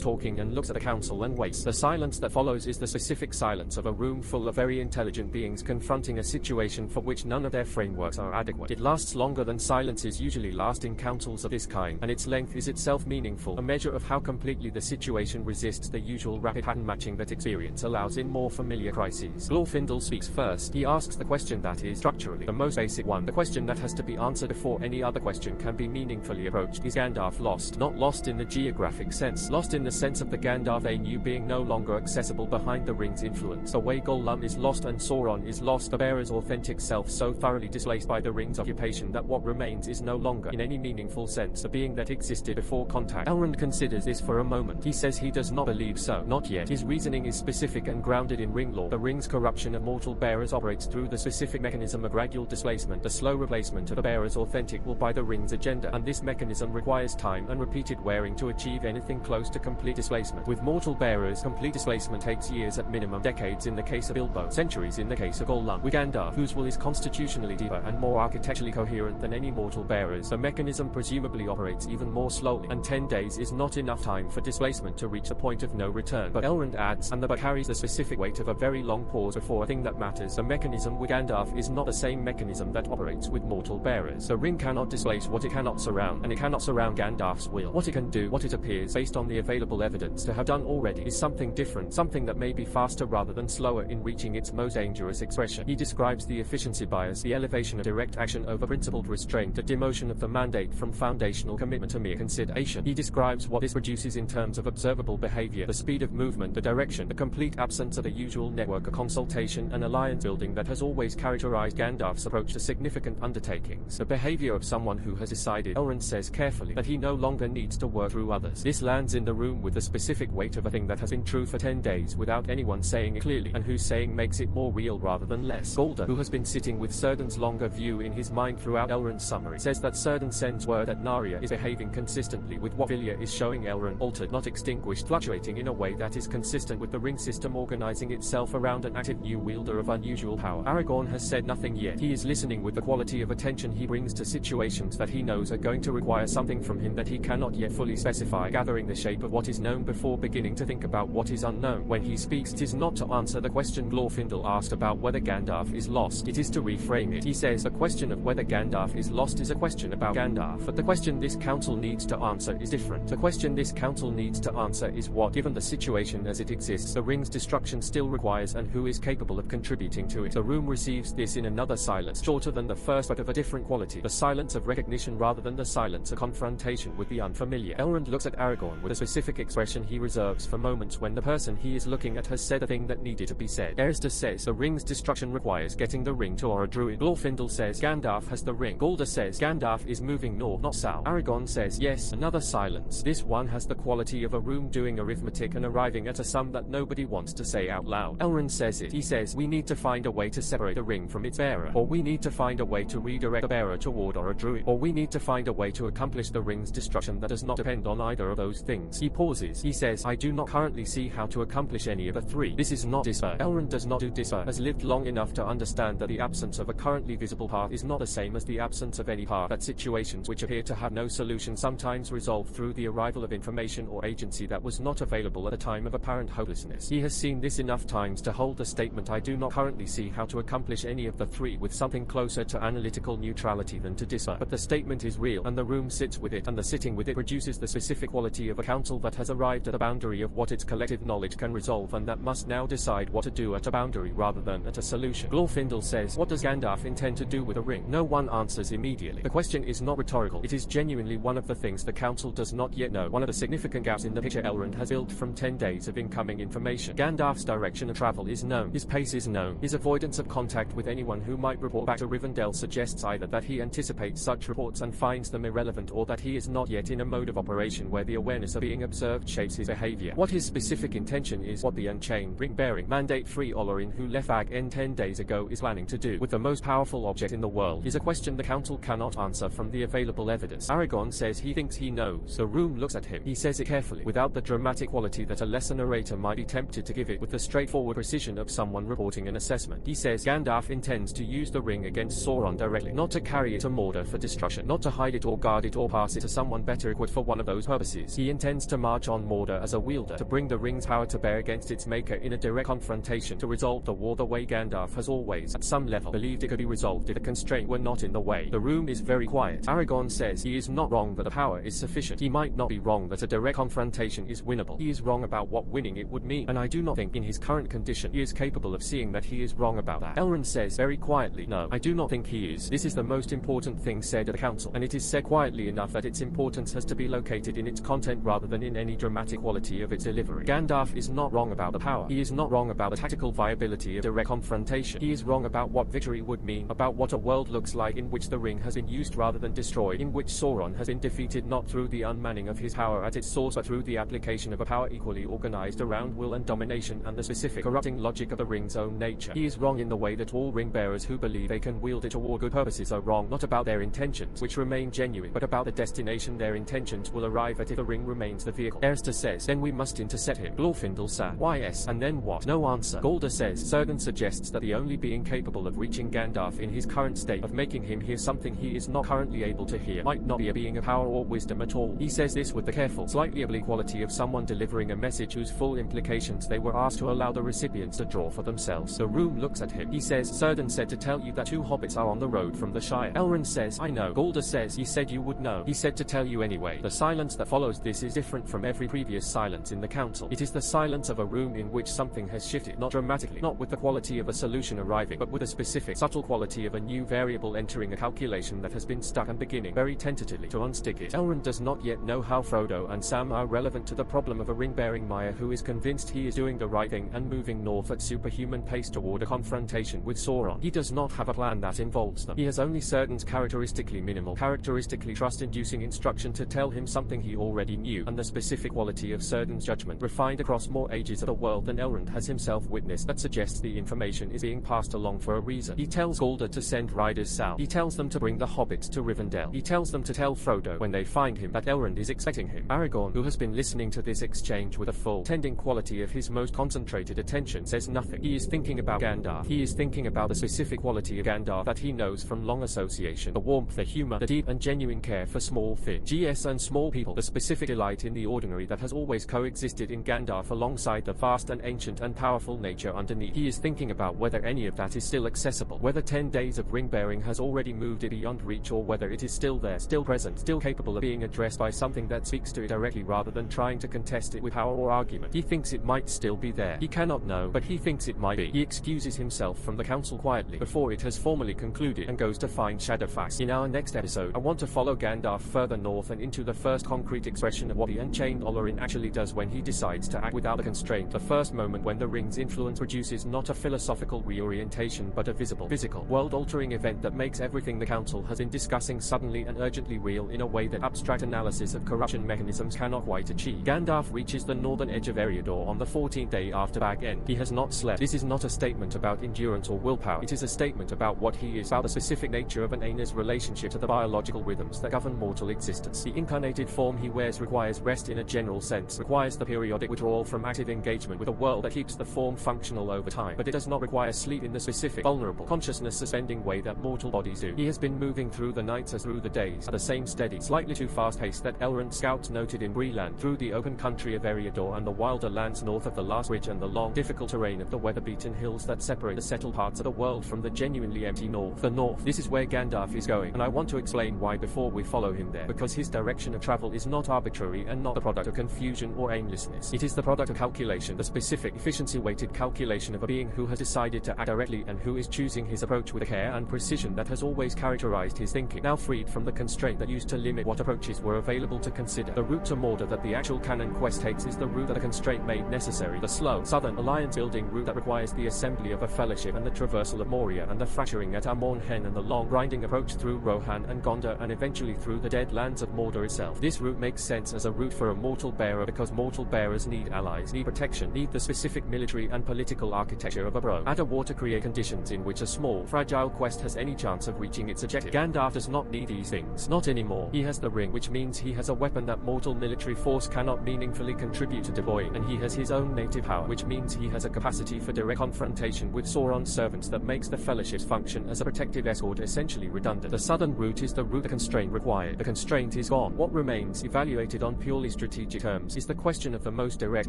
talking and looks at the council and waits. The silence that follows is the specific silence of a room full of very intelligent beings confronting a situation for which none of their frameworks frameworks are adequate. It lasts longer than silences usually last in councils of this kind, and its length is itself meaningful, a measure of how completely the situation resists the usual rapid pattern matching that experience allows in more familiar crises. Glorfindel speaks first. He asks the question that is, structurally, the most basic one, the question that has to be answered before any other question can be meaningfully approached. Is Gandalf lost? Not lost in the geographic sense, lost in the sense of the Gandalf they knew being no longer accessible behind the ring's influence. The way Gollum is lost and Sauron is lost, the bearer's authentic self so thoroughly displaced by the ring's occupation that what remains is no longer, in any meaningful sense, the being that existed before contact. Elrond considers this for a moment. He says he does not believe so. Not yet. His reasoning is specific and grounded in ring lore. The ring's corruption of mortal bearers operates through the specific mechanism of gradual displacement, the slow replacement of the bearer's authentic will by the ring's agenda, and this mechanism requires time and repeated wearing to achieve anything close to complete displacement. With mortal bearers, complete displacement takes years at minimum, decades in the case of Bilbo, centuries in the case of Gollum. With Gandalf, whose will is constitutionally deeper and more architecturally coherent than any mortal bearers, the mechanism presumably operates even more slowly, and 10 days is not enough time for displacement to reach a point of no return. But Elrond adds, and the but carries the specific weight of a very long pause before a thing that matters. The mechanism with Gandalf is not the same mechanism that operates with mortal bearers. The ring cannot displace what it cannot surround, and it cannot surround Gandalf's will. What it can do, what it appears, based on the available evidence to have done already, is something different, something that may be faster rather than slower in reaching its most dangerous expression. He describes the efficiency bias, the elevation of direct action over principled restraint, the demotion of the mandate from foundational commitment to mere consideration. He describes what this produces in terms of observable behavior, the speed of movement, the direction, the complete absence of the usual network of consultation and alliance building that has always characterized Gandalf's approach to significant undertakings. The behavior of someone who has decided, Elrond says carefully, that he no longer needs to work through others. This lands in the room with the specific weight of a thing that has been true for 10 days without anyone saying it clearly, and whose saying makes it more real rather than less. Golder, who has been sitting with Círdan's longer view in his mind throughout Elrond's summary, says that Círdan sends word that Narya is behaving consistently with what Vilya is showing Elrond, altered, not extinguished, fluctuating in a way that is consistent with the ring system organizing itself around an active new wielder of unusual power. Aragorn has said nothing yet. He is listening with the quality of attention he brings to situations that he knows are going to require something from him that he cannot yet fully specify, gathering the shape of what is known before beginning to think about what is unknown. When he speaks, it is not to answer the question Glorfindel asked about whether Gandalf is lost. It is to reframe it. He says the question of whether Gandalf is lost is a question about Gandalf, but the question this council needs to answer is different. The question this council needs to answer is what, given the situation as it exists, the ring's destruction still requires and who is capable of contributing to it. The room receives this in another silence, shorter than the first but of a different quality, the silence of recognition rather than the silence of confrontation with the unfamiliar. Elrond looks at Aragorn with a specific expression he reserves for moments when the person he is looking at has said a thing that needed to be said. Eristor says the ring's destruction requires getting the ring to Orodruin. Glorfindel says Gandalf has the ring. Golder says Gandalf is moving north, not south. Aragorn says yes. Another silence. This one has the quality of a room doing arithmetic and arriving at a sum that nobody wants to say out loud. Elrond says it. He says we need to find a way to separate the ring from its bearer, or we need to find a way to redirect the bearer toward Orodruin, or we need to find a way to accomplish the ring's destruction that does not depend on either of those things. He pauses. He says, I do not currently see how to accomplish any of the three. This is not Istar. Elrond does not do Istar, has lived long enough to understand that the absence of a currently visible path is not the same as the absence of any path, that situations which appear to have no solution sometimes resolve through the arrival of information or agency that was not available at a time of apparent hopelessness. He has seen this enough times to hold the statement I do not currently see how to accomplish any of the three with something closer to analytical neutrality than to Istar. But the statement is real, and the room sits with it, and the sitting with it produces the specific quality of a council that has arrived at a boundary of what its collective knowledge can resolve and that must now decide what to do at a boundary rather than at a solution. Glorfindel says, what does Gandalf intend to do with a ring? No one answers immediately. The question is not rhetorical. It is genuinely one of the things the council does not yet know, one of the significant gaps in the picture Elrond has built from 10 days of incoming information. Gandalf's direction of travel is known. His pace is known. His avoidance of contact with anyone who might report back to Rivendell suggests either that he anticipates such reports and finds them irrelevant, or that he is not yet in a mode of operation where the awareness of being observed shapes his behavior. What his specific intention is, what the unchained, ring-bearing, mandate-free Olorin who left Bag End 10 days ago is planning to do with the most powerful object in the world, is a question the council cannot answer from the available evidence. Aragorn says he thinks he knows. The room looks at him. He says it carefully, without the dramatic quality that a lesser narrator might be tempted to give it, with the straightforward precision of someone reporting an assessment. He says Gandalf intends to use the ring against Sauron directly, not to carry it to Mordor for destruction, not to hide it or guard it or pass it to someone better equipped for one of those purposes. He intends to march on Mordor as a wielder, to bring the ring's power to bear against its maker in a direct confrontation, to resolve the war the way Gandalf has always, at some level, believed it could be resolved resolved if the constraint were not in the way. The room is very quiet. Aragorn says he is not wrong that the power is sufficient. He might not be wrong that a direct confrontation is winnable. He is wrong about what winning it would mean, and I do not think in his current condition he is capable of seeing that he is wrong about that. Elrond says very quietly, no, I do not think he is. This is the most important thing said at the council, and it is said quietly enough that its importance has to be located in its content rather than in any dramatic quality of its delivery. Gandalf is not wrong about the power. He is not wrong about the tactical viability of direct confrontation. He is wrong about what victory would mean, about what a world looks like in which the ring has been used rather than destroyed, in which Sauron has been defeated not through the unmanning of his power at its source but through the application of a power equally organized around will and domination and the specific corrupting logic of the ring's own nature. He is wrong in the way that all ring bearers who believe they can wield it toward good purposes are wrong, not about their intentions, which remain genuine, but about the destination their intentions will arrive at if the ring remains the vehicle. Eristor says, then we must intercept him. Glorfindel says, why yes, and then what? No answer. Golda says, Sergen suggests that the only being capable of reaching Gandalf in his current state, of making him hear something he is not currently able to hear, might not be a being of power or wisdom at all. He says this with the careful, slightly oblique quality of someone delivering a message whose full implications they were asked to allow the recipients to draw for themselves. The room looks at him. He says, Sergen said to tell you that 2 hobbits are on the road from the Shire. Elrond says, I know. Golda says, he said you would know. He said to tell you anyway. The silence that follows this is different from every previous silence in the council. It is the silence of a room in which something has shifted, not dramatically, not with the quality of a solution arriving, but with a specific, subtle quality of a new variable entering a calculation that has been stuck and beginning, very tentatively, to unstick it. Elrond does not yet know how Frodo and Sam are relevant to the problem of a ring-bearing Maya who is convinced he is doing the right thing and moving north at superhuman pace toward a confrontation with Sauron. He does not have a plan that involves them. He has only Sergen's characteristically minimal, characteristically trust-inducing instruction to tell him something he already knew, and the specific quality of Sergen's judgment, refined across more ages of the world than Elrond has himself witnessed, that suggests the information is being passed along for a reason. He tells Golda to send riders south. He tells them to bring the hobbits to Rivendell. He tells them to tell Frodo, when they find him, that Elrond is expecting him. Aragorn, who has been listening to this exchange with a full, tending quality of his most concentrated attention, says nothing. He is thinking about Gandalf. He is thinking about the specific quality of Gandalf that he knows from long association, the warmth, the humor, the deep and genuine care for small things, GS and small people, the specific delight in the ordinary that has always coexisted in Gandalf alongside the vast and ancient and powerful nature underneath. He is thinking about whether any of that is still accessible, whether 10 days of ring-bearing has already moved it beyond reach, or whether it is still there, still present, still capable of being addressed by something that speaks to it directly rather than trying to contest it with power or argument. He thinks it might still be there. He cannot know, but he thinks it might be. He excuses himself from the council quietly before it has formally concluded and goes to find Shadowfax. In our next episode, I want to follow Gandalf further north and into the first concrete expression of what the Unchained Olorin actually does when he decides to act without a constraint, the first moment when the ring's influence produces not a philosophical reorientation but a visible, physical, world-altering event that makes everything the council has been discussing suddenly and urgently real in a way that abstract analysis of corruption mechanisms cannot quite achieve. Gandalf reaches the northern edge of Eriador on the 14th day after Bag End. He has not slept. This is not a statement about endurance or willpower. It is a statement about what he is, about the specific nature of an Ainur's relationship to the biological rhythms that govern mortal existence. The incarnated form he wears requires rest in a general sense, requires the periodic withdrawal from active engagement with a world that keeps the form functional over time, but it does not require sleep in the specific, vulnerable, consciousness-suspending way that mortal bodies do. He has been moving through the nights as through the days, at the same steady, slightly too fast pace that Elrond scouts noted in Breland, through the open country of Eriador and the wilder lands north of the last ridge and the long, difficult terrain of the weather-beaten hills that separate the settled parts of the world from the genuinely empty north. The north. This is where Gandalf is going, and I want to explain why before we follow him there, because his direction of travel is not arbitrary and not the product of confusion or aimlessness. It is the product of calculation, the specific, efficiency-weighted calculation of a being who has decided to act directly and who is choosing his approach with a care and precision that has always characterized his thinking, now freed from the constraint that used to limit what approaches were available to consider. The route to Mordor that the actual canon quest takes is the route that a constraint made necessary, the slow, southern, alliance-building route that requires the assembly of a fellowship and the traversal of Moria and the fracturing at Amon Hen and the long, grinding approach through Rohan and Gondor and eventually through the dead lands of Mordor itself. This route makes sense as a route for a mortal bearer because mortal bearers need allies, need protection, need the specific military and political architecture of a bro. Add a war to create conditions in which a small, fragile quest has any chance of reaching its objective. Gandalf does not need these things. Not anymore. He has the ring, which means he has a weapon that mortal military force cannot meaningfully contribute to deploying, and he has his own native power, which means he has a capacity for direct confrontation with Sauron's servants that makes the Fellowship's function as a protective escort essentially redundant. The southern route is the route the constraint required. The constraint is gone. What remains, evaluated on purely strategic terms, is the question of the most direct,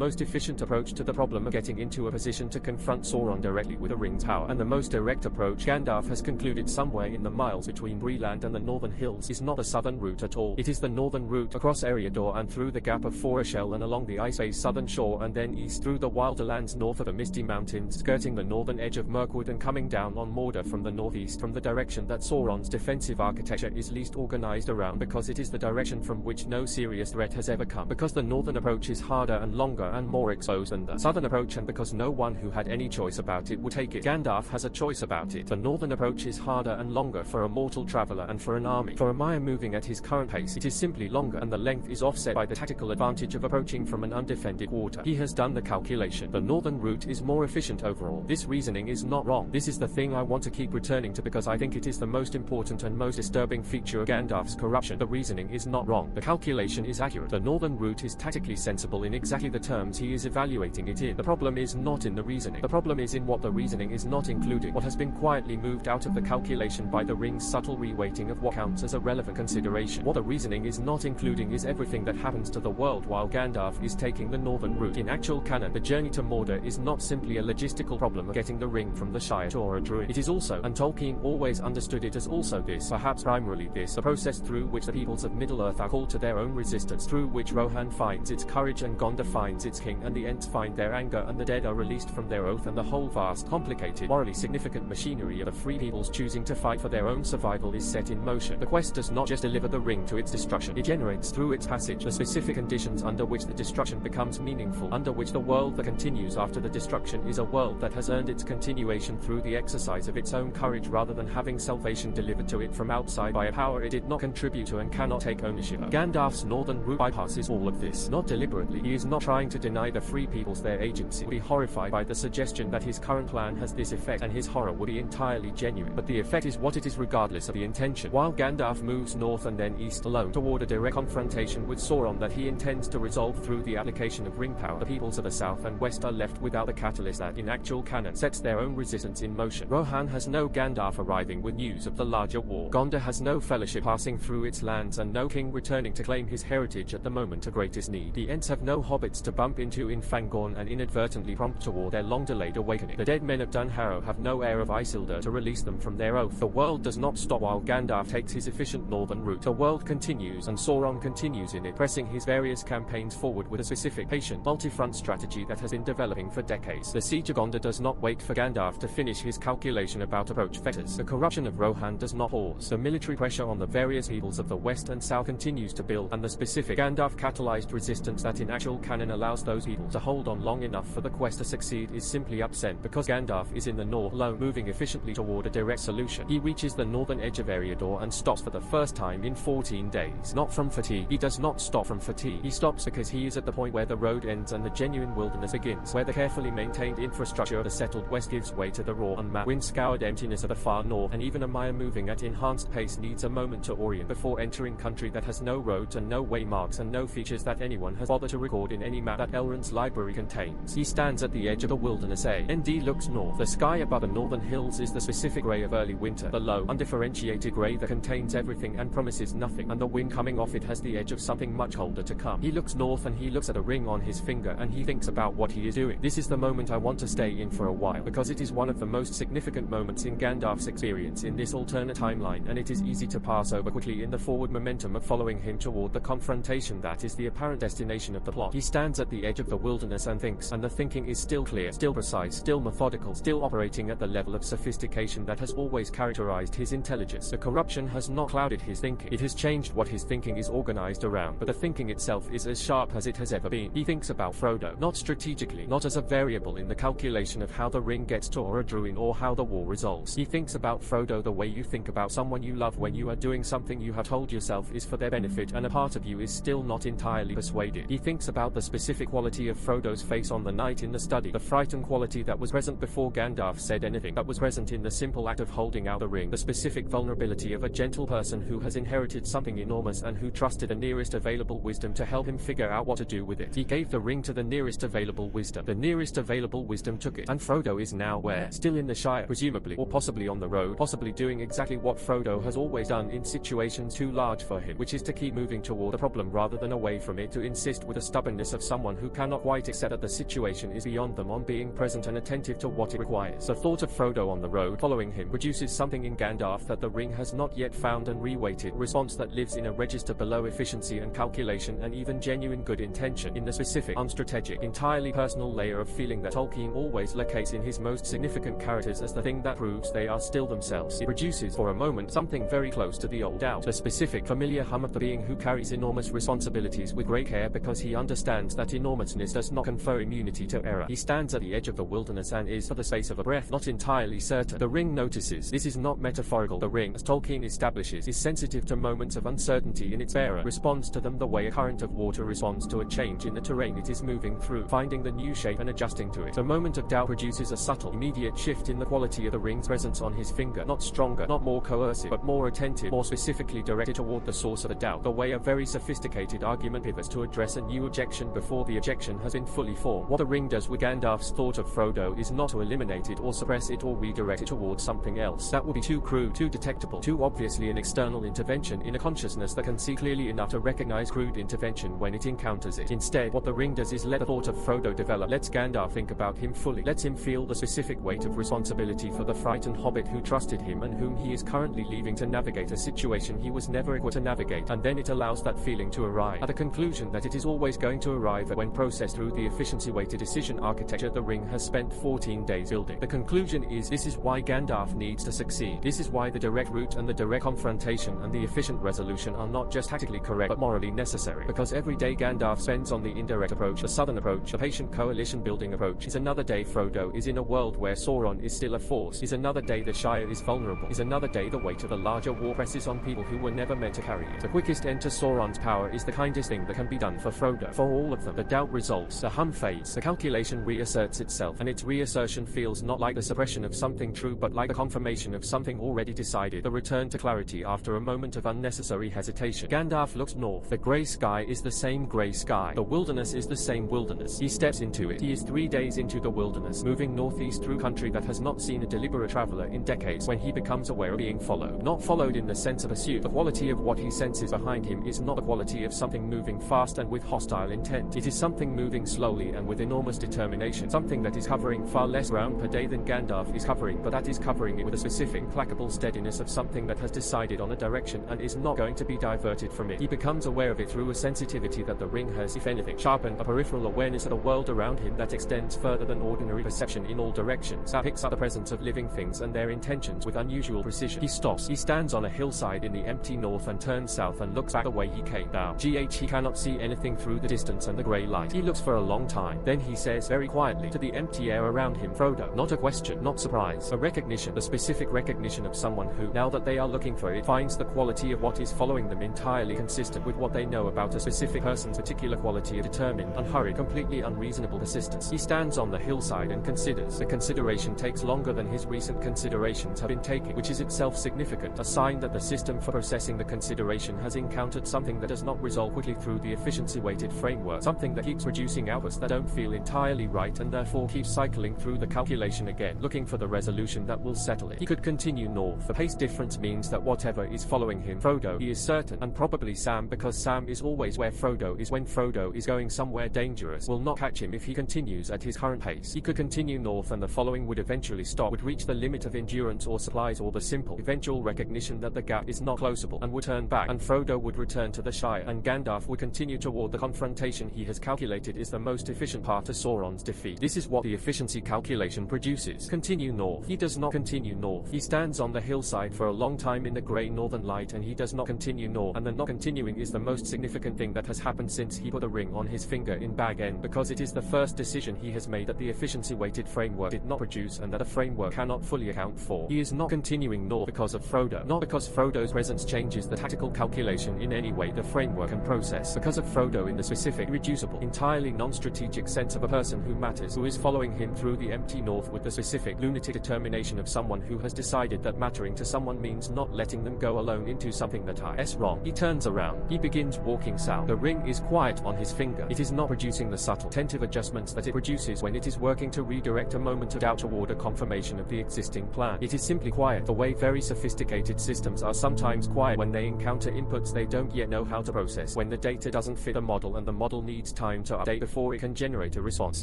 most efficient approach to the problem of getting into a position to confront Sauron directly with the ring's power. And the most direct approach, Gandalf Gandalf has concluded somewhere in the miles between Breland and the northern hills is not the southern route at all. It is the northern route across Eriador and through the Gap of Foreshell and along the Ice Bay's southern shore and then east through the wilder lands north of the Misty Mountains, skirting the northern edge of Mirkwood and coming down on Mordor from the northeast, from the direction that Sauron's defensive architecture is least organized around, because it is the direction from which no serious threat has ever come, because the northern approach is harder and longer and more exposed than the southern approach, and because no one who had any choice about it would take it. Gandalf has a choice about it. The northern approach is harder and longer for a mortal traveler and for an army. For a Mire moving at his current pace, it is simply longer, and the length is offset by the tactical advantage of approaching from an undefended quarter. He has done the calculation. The northern route is more efficient overall. This reasoning is not wrong. This is the thing I want to keep returning to because I think it is the most important and most disturbing feature of Gandalf's corruption. The reasoning is not wrong. The calculation is accurate. The northern route is tactically sensible in exactly the terms he is evaluating it in. The problem is not in the reasoning. The problem is in what the reasoning is not including, what has been quietly moved out of the calculation by the ring's subtle reweighting of what counts as a relevant consideration. What the reasoning is not including is everything that happens to the world while Gandalf is taking the northern route. In actual canon, the journey to Mordor is not simply a logistical problem of getting the ring from the Shire to Orodruin. It is also, and Tolkien always understood it as also this, perhaps primarily this, the process through which the peoples of Middle-earth are called to their own resistance, through which Rohan finds its courage and Gondor finds its king, and the Ents find their anger, and the dead are released from their oath, and the whole vast, complicated, morally significant machinery of the free peoples choosing to fight for their own survival is set in motion. The quest does not just deliver the ring to its destruction, it generates through its passage the specific conditions under which the destruction becomes meaningful, under which the world that continues after the destruction is a world that has earned its continuation through the exercise of its own courage rather than having salvation delivered to it from outside by a power it did not contribute to and cannot take ownership of. Gandalf's northern route bypasses all of this. Not deliberately, he is not trying to deny the free peoples their agency. He would be horrified by the suggestion that his current plan has this effect, and his horror would be entirely genuine. But the effect is what it is regardless of the intention. While Gandalf moves north and then east alone toward a direct confrontation with Sauron that he intends to resolve through the application of ring power, the peoples of the south and west are left without the catalyst that, in actual canon, sets their own resistance in motion. Rohan has no Gandalf arriving with news of the larger war. Gondor has no fellowship passing through its lands and no king returning to claim his heritage at the moment of greatest need. The Ents have no hobbits to bump into in Fangorn and inadvertently prompt toward their long-delayed awakening. The dead men of Dunharrow have no heir of Isildur to release them from their oath. The world does not stop while Gandalf takes his efficient northern route. The world continues, and Sauron continues in it, pressing his various campaigns forward with a specific, patient, multi-front strategy that has been developing for decades. The siege of Gondor does not wait for Gandalf to finish his calculation about approach vectors. The corruption of Rohan does not pause. The military pressure on the various peoples of the west and south continues to build, and the specific Gandalf-catalyzed resistance that in actual canon allows those people to hold on long enough for the quest to succeed is simply absent, because Gandalf is in the north alone, moving efficiently toward a direct solution. He reaches the northern edge of Eriador and stops for the first time in 14 days. Not from fatigue. He does not stop from fatigue. He stops because he is at the point where the road ends and the genuine wilderness begins, where the carefully maintained infrastructure of the settled west gives way to the raw, unmapped, wind-scoured emptiness of the far north, and even a Mire moving at enhanced pace needs a moment to orient before entering country that has no roads and no waymarks and no features that anyone has bothered to record in any map that Elrond's library contains. He stands at the edge of the wilderness. AND looks north. The sky above the northern hills is the specific grey of early winter, the low, undifferentiated grey that contains everything and promises nothing, and the wind coming off it has the edge of something much colder to come. He looks north and he looks at a ring on his finger and he thinks about what he is doing. This is the moment I want to stay in for a while, because it is one of the most significant moments in Gandalf's experience in this alternate timeline, and it is easy to pass over quickly in the forward momentum of following him toward the confrontation that is the apparent destination of the plot. He stands at the edge of the wilderness and thinks, and the thinking is still clear, still precise, still methodical, still operating at the level of sophistication that has always characterized his intelligence. The corruption has not clouded his thinking. It has changed what his thinking is organized around, but the thinking itself is as sharp as it has ever been. He thinks about Frodo, not strategically, not as a variable in the calculation of how the ring gets to Orodruin or how the war resolves. He thinks about Frodo the way you think about someone you love when you are doing something you have told yourself is for their benefit and a part of you is still not entirely persuaded. He thinks about the specific quality of Frodo's face on the night in the study, the frightened quality that was present before Gandalf said anything, that was present in the simple act of holding out the ring, the specific vulnerability of a gentle person who has inherited something enormous and who trusted the nearest available wisdom to help him figure out what to do with it. He gave the ring to the nearest available wisdom. The nearest available wisdom took it, and Frodo is now where? Still in the Shire, presumably, or possibly on the road, possibly doing exactly what Frodo has always done in situations too large for him, which is to keep moving toward the problem rather than away from it, to insist with the stubbornness of someone who cannot quite accept that the situation is beyond them on being present and attentive to what it requires. The thought of Frodo on the road road following him produces something in Gandalf that the ring has not yet found and reweighted response that lives in a register below efficiency and calculation and even genuine good intention in the specific, unstrategic, entirely personal layer of feeling that Tolkien always locates in his most significant characters as the thing that proves they are still themselves. It produces, for a moment, something very close to the old doubt, the specific, familiar hum of the being who carries enormous responsibilities with great care because he understands that enormousness does not confer immunity to error. He stands at the edge of the wilderness and is, for the space of a breath, not entirely certain. The ring notices. This is not metaphorical. The ring, as Tolkien establishes, is sensitive to moments of uncertainty in its bearer, responds to them the way a current of water responds to a change in the terrain it is moving through, finding the new shape and adjusting to it. The moment of doubt produces a subtle, immediate shift in the quality of the ring's presence on his finger, not stronger, not more coercive, but more attentive, more specifically directed toward the source of the doubt, the way a very sophisticated argument pivots to address a new objection before the objection has been fully formed. What the ring does with Gandalf's thought of Frodo is not to eliminate it or suppress it or redirect it towards something else. That would be too crude, too detectable, too obviously an external intervention in a consciousness that can see clearly enough to recognize crude intervention when it encounters it. Instead, what the ring does is let the thought of Frodo develop, lets Gandalf think about him fully, lets him feel the specific weight of responsibility for the frightened hobbit who trusted him and whom he is currently leaving to navigate a situation he was never equipped to navigate, and then it allows that feeling to arrive at a conclusion that it is always going to arrive at when processed through the efficiency-weighted decision architecture the ring has spent 14 days building. The conclusion is, this is why Gandalf needs to succeed. This is why the direct route and the direct confrontation and the efficient resolution are not just tactically correct but morally necessary. Because every day Gandalf spends on the indirect approach, the southern approach, the patient coalition building approach, is another day Frodo is in a world where Sauron is still a force, is another day the Shire is vulnerable, is another day the weight of the larger war presses on people who were never meant to carry it. The quickest end to Sauron's power is the kindest thing that can be done for Frodo. For all of them, the doubt resolves, the hum fades, the calculation reasserts itself, and its reassertion feels not like the suppression of something true but like the confirmation of something already decided, the return to clarity after a moment of unnecessary hesitation. Gandalf looks north. The grey sky is the same grey sky. The wilderness is the same wilderness. He steps into it. He is 3 days into the wilderness, moving northeast through country that has not seen a deliberate traveler in decades, when he becomes aware of being followed. Not followed in the sense of pursuit. The quality of what he senses behind him is not the quality of something moving fast and with hostile intent. It is something moving slowly and with enormous determination. Something that is covering far less ground per day than Gandalf is covering, but that is covering it with a specific, implacable steadiness of something that has decided on a direction and is not going to be diverted from it. He becomes aware of it through a sensitivity that the ring has, if anything, sharpened, a peripheral awareness of the world around him that extends further than ordinary perception in all directions, that picks up the presence of living things and their intentions with unusual precision. He stops. He stands on a hillside in the empty north and turns south and looks back the way he came down. He cannot see anything through the distance and the grey light. He looks for a long time. Then he says very quietly to the empty air around him, Frodo. Not a question, not surprise, a recognition, the specific recognition of someone who, now that they are looking for it, finds the quality of what is following them entirely consistent with what they know about a specific person's particular quality of determined, unhurried, completely unreasonable persistence. He stands on the hillside and considers. The consideration takes longer than his recent considerations have been taking, which is itself significant, a sign that the system for processing the consideration has encountered something that does not resolve quickly through the efficiency-weighted framework, something that keeps producing outputs that don't feel entirely right and therefore keeps cycling through the calculation again, looking for the resolution that will settle it. He could continue north. The pace difference means that whatever is following him, Frodo, he is certain, and probably Sam, because Sam is always where Frodo is when Frodo is going somewhere dangerous, will not catch him if he continues at his current pace. He could continue north and the following would eventually stop, would reach the limit of endurance or supplies or the simple, eventual recognition that the gap is not closable, and would turn back, and Frodo would return to the Shire, and Gandalf would continue toward the confrontation he has calculated is the most efficient path to Sauron's defeat. This is what the efficiency calculation produces. Continue north. He does not continue north. He stands on the hillside for a long time in the grey northern light and he does not continue north, and the not continuing is the most significant thing that has happened since he put a ring on his finger in Bag End, because it is the first decision he has made that the efficiency-weighted framework did not produce and that a framework cannot fully account for. He is not continuing north because of Frodo, not because Frodo's presence changes the tactical calculation in any way the framework can process, because of Frodo in the specific, irreducible, entirely non-strategic sense of a person who matters, who is following him through the empty north with the specific, lunatic determination of someone who has decided that mattering to someone means not letting them go alone into something that is wrong. He turns around. He begins walking south. The ring is quiet on his finger. It is not producing the subtle, attentive adjustments that it produces when it is working to redirect a moment of doubt toward a confirmation of the existing plan. It is simply quiet, the way very sophisticated systems are sometimes quiet when they encounter inputs they don't yet know how to process, when the data doesn't fit the model and the model needs time to update before it can generate a response.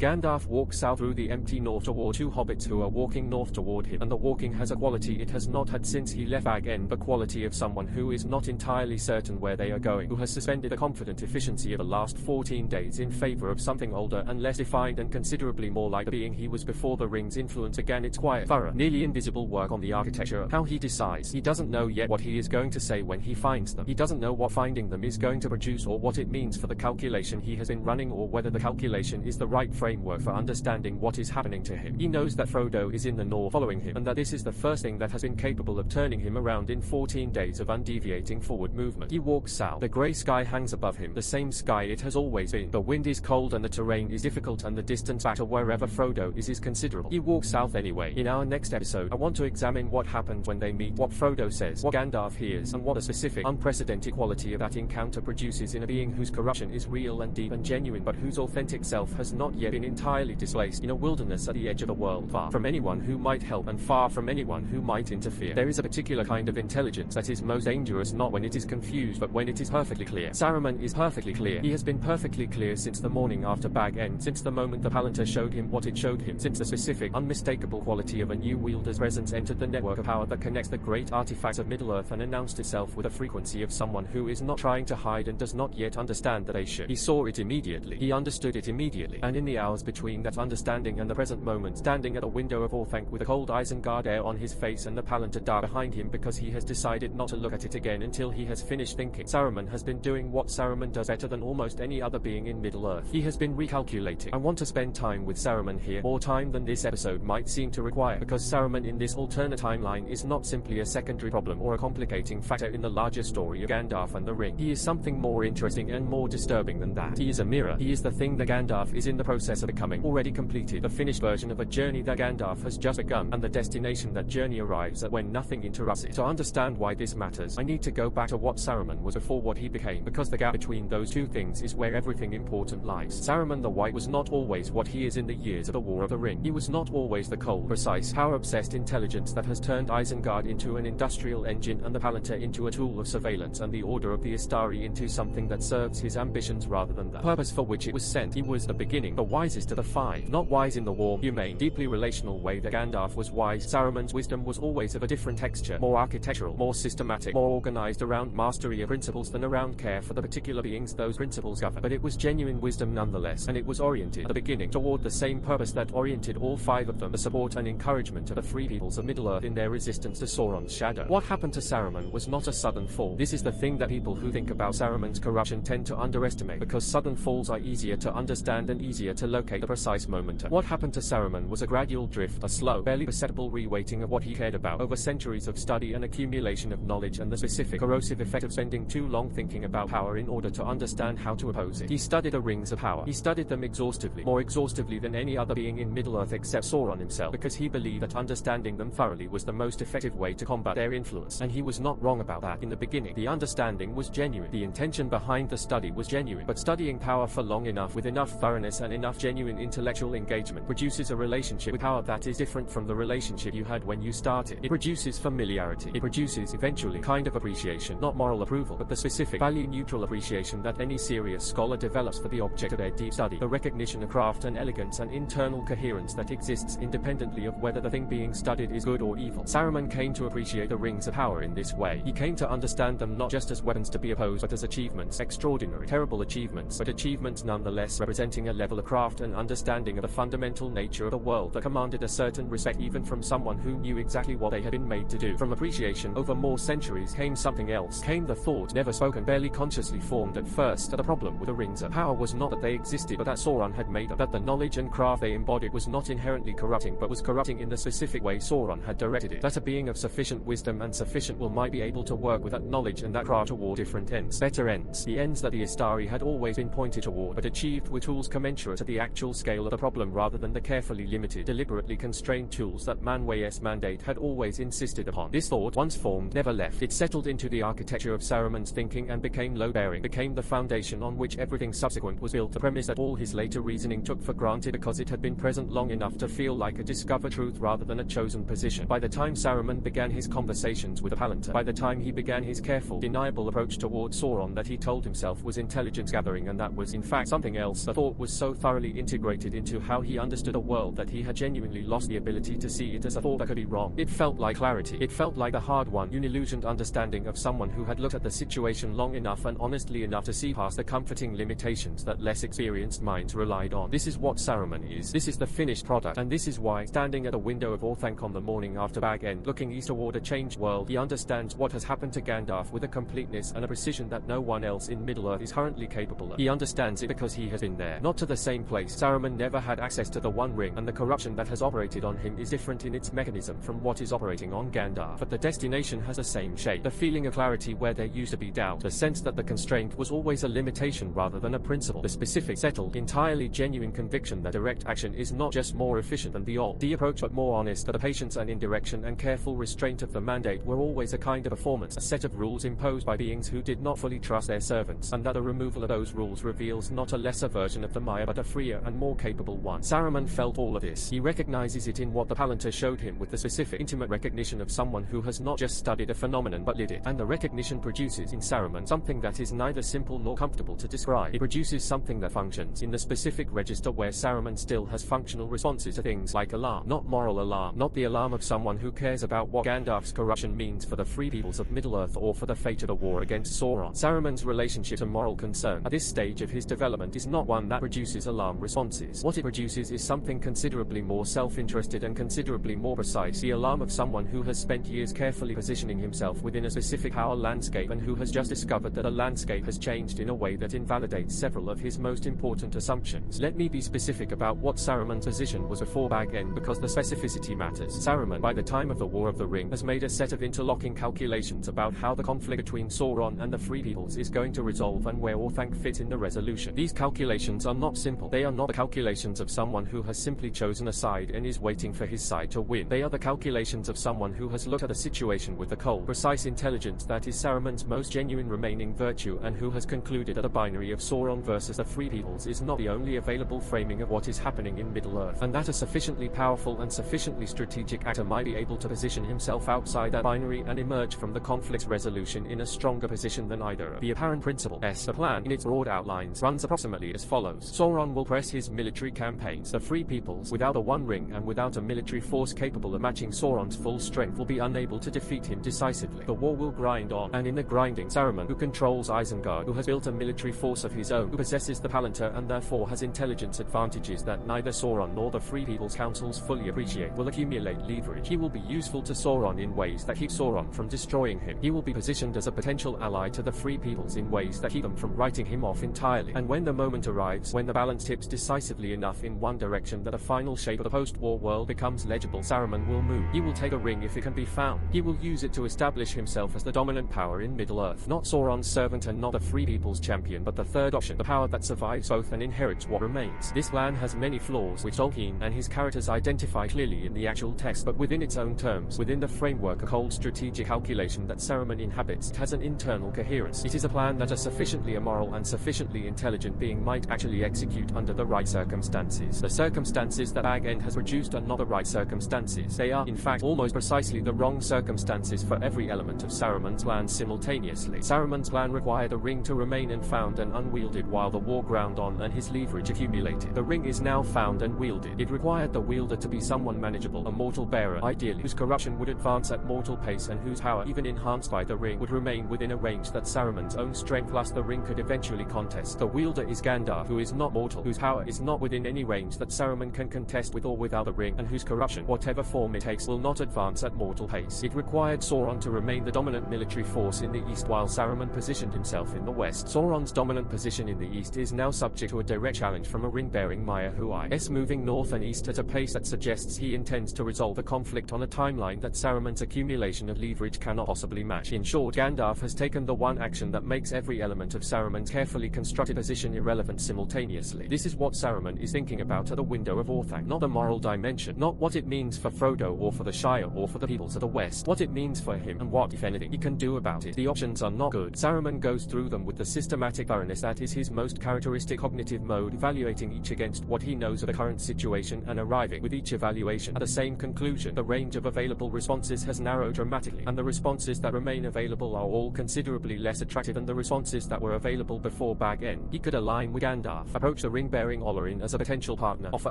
Gandalf walks south through the empty north toward two hobbits who are walking north toward toward him, and the walking has a quality it has not had since he left Bag End, the quality of someone who is not entirely certain where they are going, who has suspended the confident efficiency of the last 14 days in favor of something older and less defined and considerably more like the being he was before the ring's influence began its quiet, thorough, nearly invisible work on the architecture. How he decides. He doesn't know yet what he is going to say when he finds them. He doesn't know what finding them is going to produce or what it means for the calculation he has been running, or whether the calculation is the right framework for understanding what is happening to him. He knows that Frodo is in the north following him, and that this is the first thing that has been capable of turning him around in 14 days of undeviating forward movement. He walks south. The grey sky hangs above him, the same sky it has always been. The wind is cold and the terrain is difficult, and the distance back to wherever Frodo is considerable. He walks south anyway. In our next episode, I want to examine what happens when they meet, what Frodo says, what Gandalf hears, and what a specific, unprecedented quality of that encounter produces in a being whose corruption is real and deep and genuine, but whose authentic self has not yet been entirely displaced in a wilderness at the edge of the world, far from anyone who might help and far from anyone who might interfere. There is a particular kind of intelligence that is most dangerous not when it is confused but when it is perfectly clear. Saruman is perfectly clear. He has been perfectly clear since the morning after Bag End, since the moment the Palantir showed him what it showed him, since the specific, unmistakable quality of a new wielder's presence entered the network of power that connects the great artifacts of Middle-earth and announced itself with a frequency of someone who is not trying to hide and does not yet understand that they should. He saw it immediately. He understood it immediately. And in the hours between that understanding and the present moment, standing at a window of Orthanc with a cold Isengard air on his face and the Palantir dark behind him because he has decided not to look at it again until he has finished thinking, Saruman has been doing what Saruman does better than almost any other being in Middle-earth. He has been recalculating. I want to spend time with Saruman here, more time than this episode might seem to require, because Saruman in this alternate timeline is not simply a secondary problem or a complicating factor in the larger story of Gandalf and the Ring. He is something more interesting and more disturbing than that. He is a mirror. He is the thing that Gandalf is in the process of becoming, already completed, the finished version of a journey that Gandalf has just begun, and the destination that journey arrives at when nothing interrupts it. To understand why this matters, I need to go back to what Saruman was before what he became, because the gap between those two things is where everything important lies. Saruman the White was not always what he is in the years of the War of the Ring. He was not always the cold, precise, power-obsessed intelligence that has turned Isengard into an industrial engine and the Palantir into a tool of surveillance and the Order of the Istari into something that serves his ambitions rather than the purpose for which it was sent. He was the beginning, the wisest of the five. Not wise in the warm, humane, deeply relational way that Gandalf was wise. Saruman's wisdom was always of a different texture, more architectural, more systematic, more organized around mastery of principles than around care for the particular beings those principles govern. But it was genuine wisdom nonetheless, and it was oriented at the beginning toward the same purpose that oriented all five of them, the support and encouragement of the free peoples of Middle-earth in their resistance to Sauron's shadow. What happened to Saruman was not a sudden fall. This is the thing that people who think about Saruman's corruption tend to underestimate, because sudden falls are easier to understand and easier to locate the precise moment. What happened to Saruman was a gradual drift, a slow, barely perceptible reweighting of what he cared about over centuries of study and accumulation of knowledge, and the specific corrosive effect of spending too long thinking about power in order to understand how to oppose it. He studied the rings of power. He studied them exhaustively, more exhaustively than any other being in Middle-earth except Sauron himself, because he believed that understanding them thoroughly was the most effective way to combat their influence. And he was not wrong about that. In the beginning, the understanding was genuine. The intention behind the study was genuine. But studying power for long enough with enough thoroughness and enough genuine intellectual engagement produces a relationship with power that is different from the relationship you had when you started. It produces familiarity. It produces, eventually, kind of appreciation, not moral approval, but the specific, value-neutral appreciation that any serious scholar develops for the object of their deep study, the recognition of craft and elegance and internal coherence that exists independently of whether the thing being studied is good or evil. Saruman came to appreciate the rings of power in this way. He came to understand them not just as weapons to be opposed, but as achievements, extraordinary, terrible achievements, but achievements nonetheless representing a level of craft and understanding of the fundamental nature of the world that commanded a certain respect even from someone who knew exactly what they had been made to do. From appreciation over more centuries came something else, came the thought, never spoken, barely consciously formed at first, that the problem with the rings of power was not that they existed, but that Sauron had made them, that the knowledge and craft they embodied was not inherently corrupting, but was corrupting in the specific way Sauron had directed it, that a being of sufficient wisdom and sufficient will might be able to work with that knowledge and that craft toward different ends, better ends, the ends that the Istari had always been pointed toward, but achieved with tools commensurate to the actual scale of the problem rather than the carefully limited, deliberately constrained tools that Manwë's mandate had always insisted upon. This thought, once formed, never left. It settled into the architecture of Saruman's thinking and became load-bearing, became the foundation on which everything subsequent was built, the premise that all his later reasoning took for granted because it had been present long enough to feel like a discovered truth rather than a chosen position. By the time Saruman began his conversations with the Palantir, by the time he began his careful, deniable approach toward Sauron that he told himself was intelligence gathering and that was in fact something else, the thought was so thoroughly integrated into how he understood the world that he had genuinely lost the ability to see it as a thought that could be wrong. It felt like clarity. It felt like the hard-won, unillusioned understanding of someone who had looked at the situation long enough and honestly enough to see past the comforting limitations that less experienced minds relied on. This is what Saruman is. This is the finished product. And this is why, standing at the window of Orthanc on the morning after Bag End, looking east toward a changed world, he understands what has happened to Gandalf with a completeness and a precision that no one else in Middle-earth is currently capable of. He understands it because he has been there. Not to the same place. Saruman never had access to the One Ring, and the corruption that has operated on him is different in its mechanism from what is operating on Gandalf. But the destination has the same shape. The feeling of clarity where there used to be doubt. The sense that the constraint was always a limitation rather than a principle. The specific, settled, entirely genuine conviction that direct action is not just more efficient than the old approach but more honest, that the patience and indirection and careful restraint of the mandate were always a kind of performance, a set of rules imposed by beings who did not fully trust their servants, and that the removal of those rules reveals not a lesser version of the Maya but a freer and more capable one. Saruman felt all of this. He recognizes it in what the Palantir showed him, with the specific, intimate recognition of someone who has not just studied a phenomenon but lived it. And the recognition produces in Saruman something that is neither simple nor comfortable to describe. It produces something that functions in the specific register where Saruman still has functional responses to things like alarm. Not moral alarm, not the alarm of someone who cares about what Gandalf's corruption means for the free peoples of Middle-earth or for the fate of the war against Sauron. Saruman's relationship to moral concern at this stage of his development is not one that produces alarm responses. What it produces is something considerably more self-interested and considerably more precise, the alarm of someone who has spent years carefully positioning himself within a specific power landscape and who has just discovered that the landscape has changed in a way that invalidates several of his most important assumptions. Let me be specific about what Saruman's position was before Bag End, because the specificity matters. Saruman, by the time of the War of the Ring, has made a set of interlocking calculations about how the conflict between Sauron and the Free Peoples is going to resolve and where Orthanc fit in the resolution. These calculations are not simple. They are not the calculations of someone who has simply chosen a side and is waiting for his side to win. They are the calculations of someone who has looked at the situation with the cold, precise intelligence that is Saruman's most genuine remaining virtue, and who has concluded that a binary of Sauron versus the Free Peoples is not the only available framing of what is happening in Middle-earth, and that a sufficiently powerful and sufficiently strategic actor might be able to position himself outside that binary and emerge from the conflict's resolution in a stronger position than either of the apparent principles. The plan, in its broad outlines, runs approximately as follows. Sauron will press his military campaigns. The Free Peoples, without a One Ring and without a military force capable of matching Sauron's full strength, will be unable to defeat him decisively. The war will grind on, and in the grinding, Saruman, who controls Isengard, who has built a military force of his own, who possesses the Palantir and therefore has intelligence advantages that neither Sauron nor the Free People's councils fully appreciate, will accumulate leverage. He will be useful to Sauron in ways that keep Sauron from destroying him. He will be positioned as a potential ally to the Free Peoples in ways that keep them from writing him off entirely. And when the moment arrives, when the balance tips decisively enough in one direction that a final shape of the post-war world becomes legible, Saruman will move. He will take a ring if it can be found. He will use it to establish himself as the dominant power in Middle-earth. Not Sauron's servant and not the Free People's champion, but the third option, the power that survives both and inherits what remains. This plan has many flaws, which Tolkien and his characters identify clearly in the actual text, but within its own terms, within the framework of cold strategic calculation that Saruman inhabits, it has an internal coherence. It is a plan that a sufficiently immoral and sufficiently intelligent being might actually execute under the right circumstances. The circumstances that Bag End has produced are not the right circumstances. They are, in fact, almost precisely the wrong circumstances for every element of Saruman's plan simultaneously. Saruman's plan required the ring to remain unfound and unwielded while the war ground on and his leverage accumulated. The ring is now found and wielded. It required the wielder to be someone manageable, a mortal bearer, ideally, whose corruption would advance at mortal pace and whose power, even enhanced by the ring, would remain within a range that Saruman's own strength plus the ring could eventually contest. The wielder is Gandalf, who is not mortal, whose power is not within any range that Saruman can contest with or without the ring, and whose corruption, whatever form it takes, will not advance at mortal pace. It required Sauron to remain the dominant military force in the east while Saruman positioned himself in the west. Sauron's dominant position in the east is now subject to a direct challenge from a ring-bearing Maya who is moving north and east at a pace that suggests he intends to resolve the conflict on a timeline that Saruman's accumulation of leverage cannot possibly match. In short, Gandalf has taken the one action that makes every element of Saruman's carefully constructed position irrelevant simultaneously. This is what Saruman is thinking about at the window of Orthanc, not the moral dimension, not what it means for Frodo or for the Shire or for the peoples of the West, what it means for him and what, if anything, he can do about it. The options are not good. Saruman goes through them with the systematic thoroughness that is his most characteristic cognitive mode, evaluating each against what he knows of the current situation and arriving, with each evaluation, at the same conclusion. The range of available responses has narrowed dramatically, and the responses that remain available are all considerably less attractive than the responses that were available before Bag End. He could align with Gandalf, approach the ring-bearing Olorin as a potential partner, offer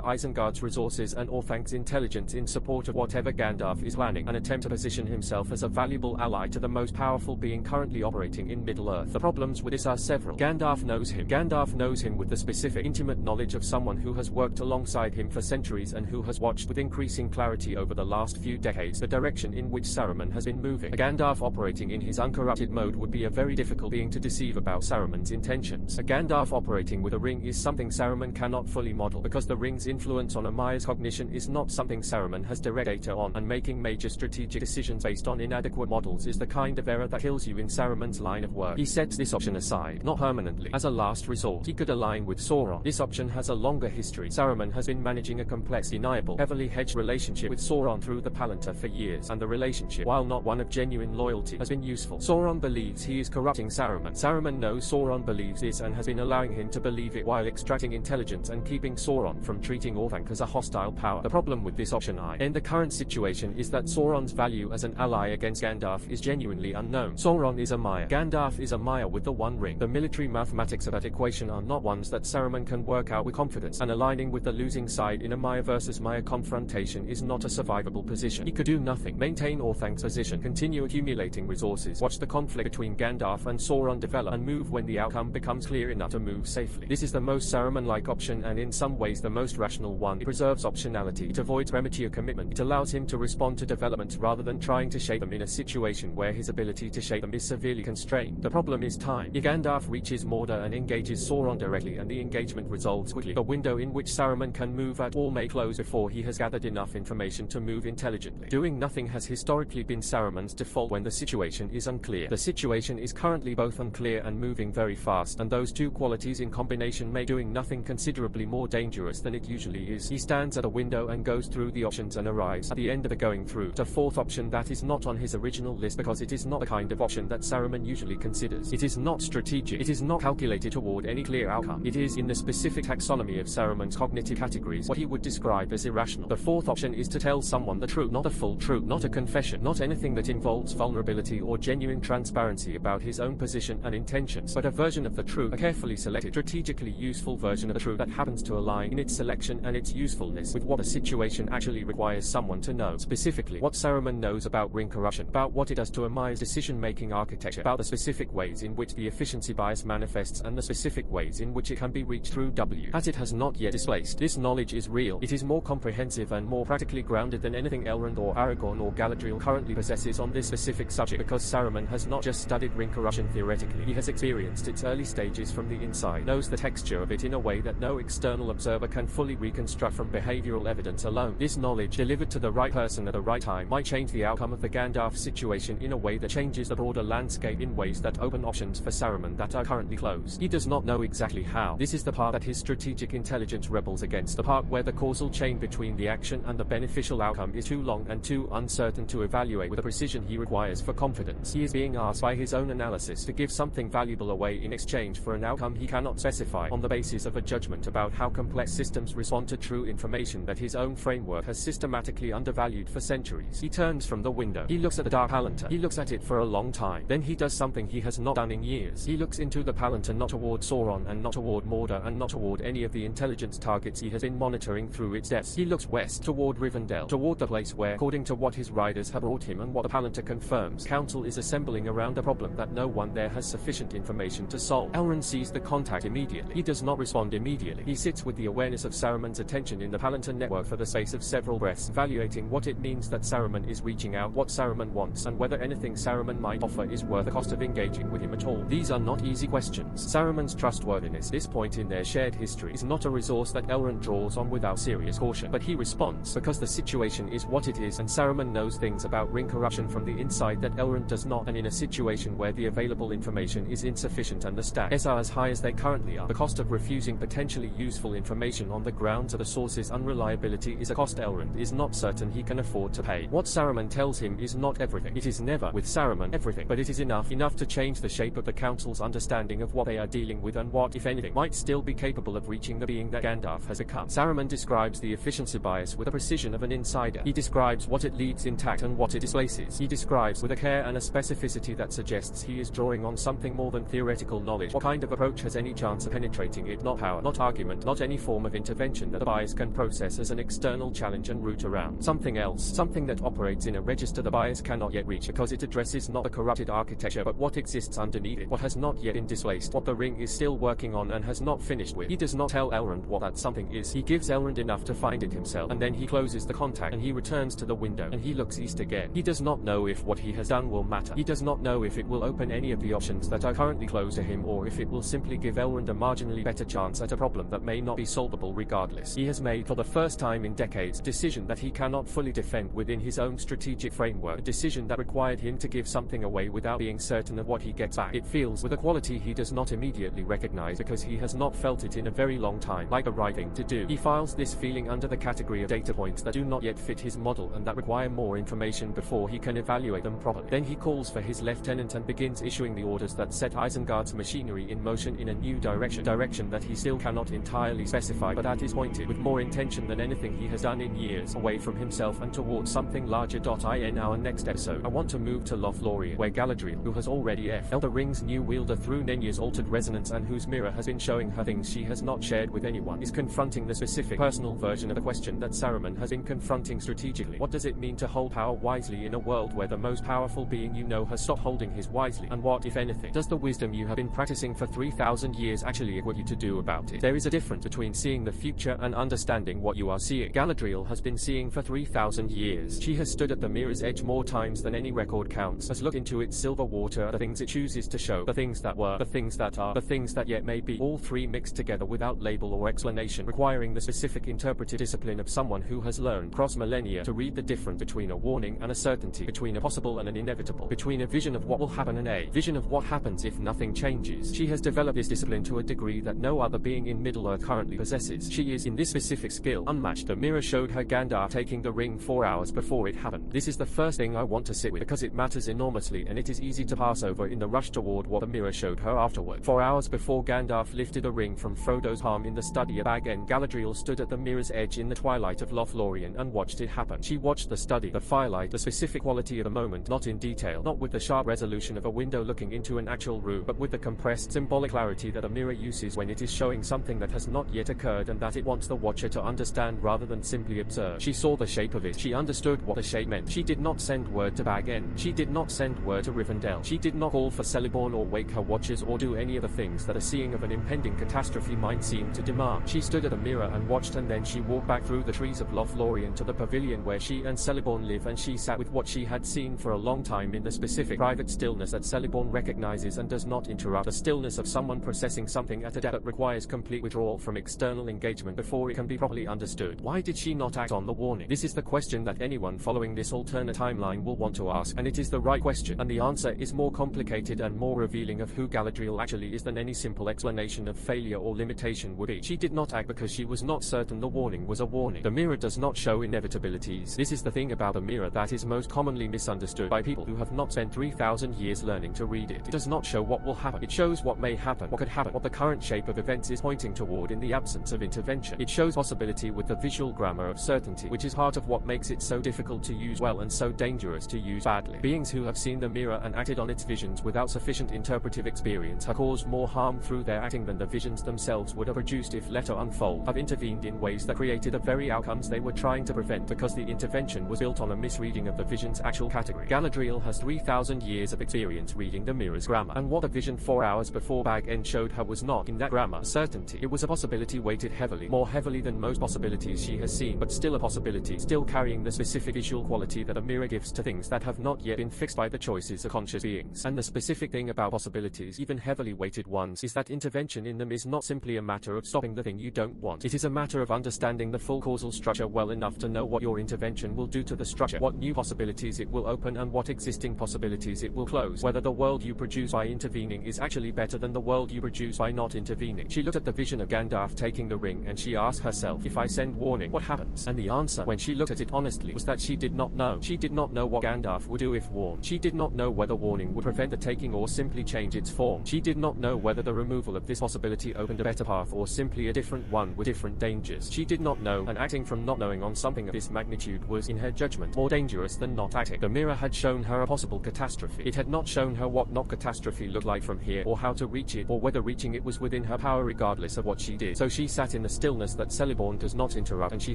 Isengard's resources and Orthanc's intelligence intelligence in support of whatever Gandalf is planning, and attempt to position himself as a valuable ally to the most powerful being currently operating in Middle-earth. The problems with this are several. Gandalf knows him. Gandalf knows him with the specific, intimate knowledge of someone who has worked alongside him for centuries and who has watched with increasing clarity over the last few decades the direction in which Saruman has been moving. A Gandalf operating in his uncorrupted mode would be a very difficult being to deceive about Saruman's intentions. A Gandalf operating with a ring is something Saruman cannot fully model, because the ring's influence on a Maya's cognition is not something Saruman has direct data on, and making major strategic decisions based on inadequate models is the kind of error that kills you in Saruman's line of work. He sets this option aside, not permanently. As a last resort, he could align with Sauron. This option has a longer history. Saruman has been managing a complex, deniable, heavily hedged relationship with Sauron through the Palantir for years, and the relationship, while not one of genuine loyalty, has been useful. Sauron believes he is corrupting Saruman. Saruman knows Sauron believes this and has been allowing him to believe it while extracting intelligence and keeping Sauron from treating Orthanc as a hostile power. The problem with this option in the current situation is that Sauron's value as an ally against Gandalf is genuinely unknown. Sauron is a Maya. Gandalf is a Maya with the One Ring. The military mathematics of that equation are not ones that Saruman can work out with confidence, and aligning with the losing side in a Maya versus Maya confrontation is not a survivable position. He could do nothing, maintain Orthanc's position, continue accumulating resources, watch the conflict between Gandalf and Sauron develop, and move when the outcome becomes clear enough to move safely. This is the most Saruman-like option, and in some ways the most rational one. It preserves optionality, it avoids premature commitment, it allows him to respond to developments rather than trying to shape them in a situation where his ability to shape them is severely constrained. The problem is time. If Gandalf reaches Mordor and engages Sauron directly and the engagement resolves quickly, the window in which Saruman can move at all may close before he has gathered enough information to move intelligently. Doing nothing has historically been Saruman's default when the situation is unclear. The situation is currently both unclear and moving very fast, and those two qualities in combination make doing nothing considerably more dangerous than it usually is. He stands at a window and goes through the options and arrives at the end of the going through to a fourth option that is not on his original list, because it is not the kind of option that Saruman usually considers. It is not strategic. It is not calculated toward any clear outcome. It is, in the specific taxonomy of Saruman's cognitive categories, what he would describe as irrational. The fourth option is to tell someone the truth, not a full truth, not a confession, not anything that involves vulnerability or genuine transparency about his own position and intentions, but a version of the truth, a carefully selected, strategically useful version of the truth that happens to align in its selection and its usefulness with what the situation actually requires someone to know. Specifically, what Saruman knows about ring corruption, about what it does to a Maya's decision-making architecture, about the specific ways in which the efficiency bias manifests and the specific ways in which it can be reached through W. As it has not yet displaced. This knowledge is real. It is more comprehensive and more practically grounded than anything Elrond or Aragorn or Galadriel currently possesses on this specific subject, because Saruman has not just studied ring corruption theoretically, he has experienced its early stages from the inside, knows the texture of it in a way that no external observer can fully reconstruct from behavioral evidence alone. This knowledge, delivered to the right person at the right time, might change the outcome of the Gandalf situation in a way that changes the broader landscape in ways that open options for Saruman that are currently closed. He does not know exactly how. This is the part that his strategic intelligence rebels against, the part where the causal chain between the action and the beneficial outcome is too long and too uncertain to evaluate with the precision he requires for confidence. He is being asked by his own analysis to give something valuable away in exchange for an outcome he cannot specify, on the basis of a judgment about how complex systems respond to true information that his own framework has systematically undervalued for centuries. He turns from the window. He looks at the dark Palantir. He looks at it for a long time. Then he does something he has not done in years. He looks into the Palantir, not toward Sauron and not toward Mordor and not toward any of the intelligence targets he has been monitoring through its depths. He looks west, toward Rivendell, toward the place where, according to what his riders have brought him and what the Palantir confirms, council is assembling around a problem that no one there has sufficient information to solve. Elrond sees the contact immediately. He does not respond immediately. He sits with the awareness of Saruman's attention in the Palantir network for the space of several breaths, evaluating what it means that Saruman is reaching out, what Saruman wants, and whether anything Saruman might offer is worth the cost of engaging with him at all. These are not easy questions. Saruman's trustworthiness, this point in their shared history, is not a resource that Elrond draws on without serious caution, but he responds because the situation is what it is, and Saruman knows things about ring corruption from the inside that Elrond does not, and in a situation where the available information is insufficient and the stakes are as high as they currently are, the cost of refusing potentially useful information on the grounds of the source's unreliability is a cost Elrond is not certain he can afford to pay. What Saruman tells him is not everything. It is never, with Saruman, everything, but it is enough to change the shape of the Council's understanding of what they are dealing with and what, if anything, might still be capable of reaching the being that Gandalf has become. Saruman describes the efficiency bias with the precision of an insider. He describes what it leaves intact and what it displaces. He describes with a care and a specificity that suggests he is drawing on something more than theoretical knowledge. What kind of approach has any chance of penetrating it? Not power, not argument, not any form of intervention that the bias can process as an external internal challenge and route around something else, something that operates in a register the bias cannot yet reach because it addresses not the corrupted architecture but what exists underneath it, what has not yet been displaced, what the ring is still working on and has not finished with. He does not tell Elrond what that something is. He gives Elrond enough to find it himself, and then he closes the contact and he returns to the window and he looks east again. He does not know if what he has done will matter. He does not know if it will open any of the options that are currently closed to him or if it will simply give Elrond a marginally better chance at a problem that may not be solvable regardless. He has made for the first time in decades a decision that he cannot fully defend within his own strategic framework, a decision that required him to give something away without being certain of what he gets back. It feels with a quality he does not immediately recognize because he has not felt it in a very long time, like the right thing to do. He files this feeling under the category of data points that do not yet fit his model and that require more information before he can evaluate them properly. Then he calls for his lieutenant and begins issuing the orders that set Isengard's machinery in motion in a new direction that he still cannot entirely specify but that is pointed with more intention than anything he has done in years, away from himself and towards something larger. In our next episode, I want to move to Lothlorien, where Galadriel, who has already felt the ring's new wielder through Nenya's altered resonance and whose mirror has been showing her things she has not shared with anyone, is confronting the specific personal version of the question that Saruman has been confronting strategically. What does it mean to hold power wisely in a world where the most powerful being you know has stopped holding his wisely? And what, if anything, does the wisdom you have been practicing for 3,000 years actually equip you to do about it? There is a difference between seeing the future and understanding what you are seeing. Galadriel has been seeing for 3,000 years. She has stood at the mirror's edge more times than any record counts, has looked into its silver water, the things it chooses to show, the things that were, the things that are, the things that yet may be, all three mixed together without label or explanation, requiring the specific interpretive discipline of someone who has learned across millennia to read the difference between a warning and a certainty, between a possible and an inevitable, between a vision of what will happen and a vision of what happens if nothing changes. She has developed this discipline to a degree that no other being in Middle-earth currently possesses. She is, in this specific skill, unmatched. The mirror showed her Gandalf taking the ring 4 hours before it happened. This is the first thing I want to sit with because it matters enormously and it is easy to pass over in the rush toward what the mirror showed her afterward. 4 hours before Gandalf lifted a ring from Frodo's palm in the study at Bag End, Galadriel stood at the mirror's edge in the twilight of Lothlorien and watched it happen. She watched the study, the firelight, the specific quality of the moment, not in detail, not with the sharp resolution of a window looking into an actual room, but with the compressed symbolic clarity that a mirror uses when it is showing something that has not yet occurred and that it wants the watcher to understand rather than simply observe. She saw the shape of it. She understood what the shape meant. She did not send word to Bag End. She did not send word to Rivendell. She did not call for Celeborn or wake her watchers or do any of the things that a seeing of an impending catastrophe might seem to demand. She stood at the mirror and watched, and then she walked back through the trees of Lothlorien to the pavilion where she and Celeborn live, and she sat with what she had seen for a long time in the specific private stillness that Celeborn recognizes and does not interrupt, the stillness of someone processing something at a depth that requires complete withdrawal from external engagement before it can be properly understood. Why did she not act on the warning? This is the question that anyone following this alternate timeline will want to ask, and it is the right question, and the answer is more complicated and more revealing of who Galadriel actually is than any simple explanation of failure or limitation would be. She did not act because she was not certain the warning was a warning. The mirror does not show inevitabilities. This is the thing about a mirror that is most commonly misunderstood by people who have not spent 3,000 years learning to read it. It does not show what will happen. It shows what may happen, what could happen, what the current shape of events is pointing toward in the absence of intervention. It shows possibility with the visual grammar of certainty, which is part of what makes it so difficult to use well and so dangerous to use badly. Beings who have seen the mirror and acted on its visions without sufficient interpretive experience have caused more harm through their acting than the visions themselves would have produced if let unfold, have intervened in ways that created the very outcomes they were trying to prevent because the intervention was built on a misreading of the vision's actual category. Galadriel has 3,000 years of experience reading the mirror's grammar, and what the vision 4 hours before Bag End showed her was not, in that grammar, certainty. It was a possibility weighted heavily, more heavily than most possibilities she has seen, but still a possibility, still carrying the specific visual quality that a mirror gives to things that have not yet been fixed by the choices of conscious beings. And the specific thing about possibilities, even heavily weighted ones, is that intervention in them is not simply a matter of stopping the thing you don't want. It is a matter of understanding the full causal structure well enough to know what your intervention will do to the structure, what new possibilities it will open and what existing possibilities it will close, whether the world you produce by intervening is actually better than the world you produce by not intervening. She looked at the vision of Gandalf taking the ring and she asked herself, if I send warning, what happens? And the answer, when she looked at it honestly, was that she did not know. She did not know what Gandalf would do if warned. She did not know whether warning would prevent the taking or simply change its form. She did not know whether the removal of this possibility opened a better path or simply a different one with different dangers. She did not know, and acting from not knowing on something of this magnitude was, in her judgment, more dangerous than not acting. The mirror had shown her a possible catastrophe. It had not shown her what not catastrophe looked like from here, or how to reach it, or whether reaching it was within her power regardless of what she did. So she sat in the stillness that Celeborn does not interrupt, and she she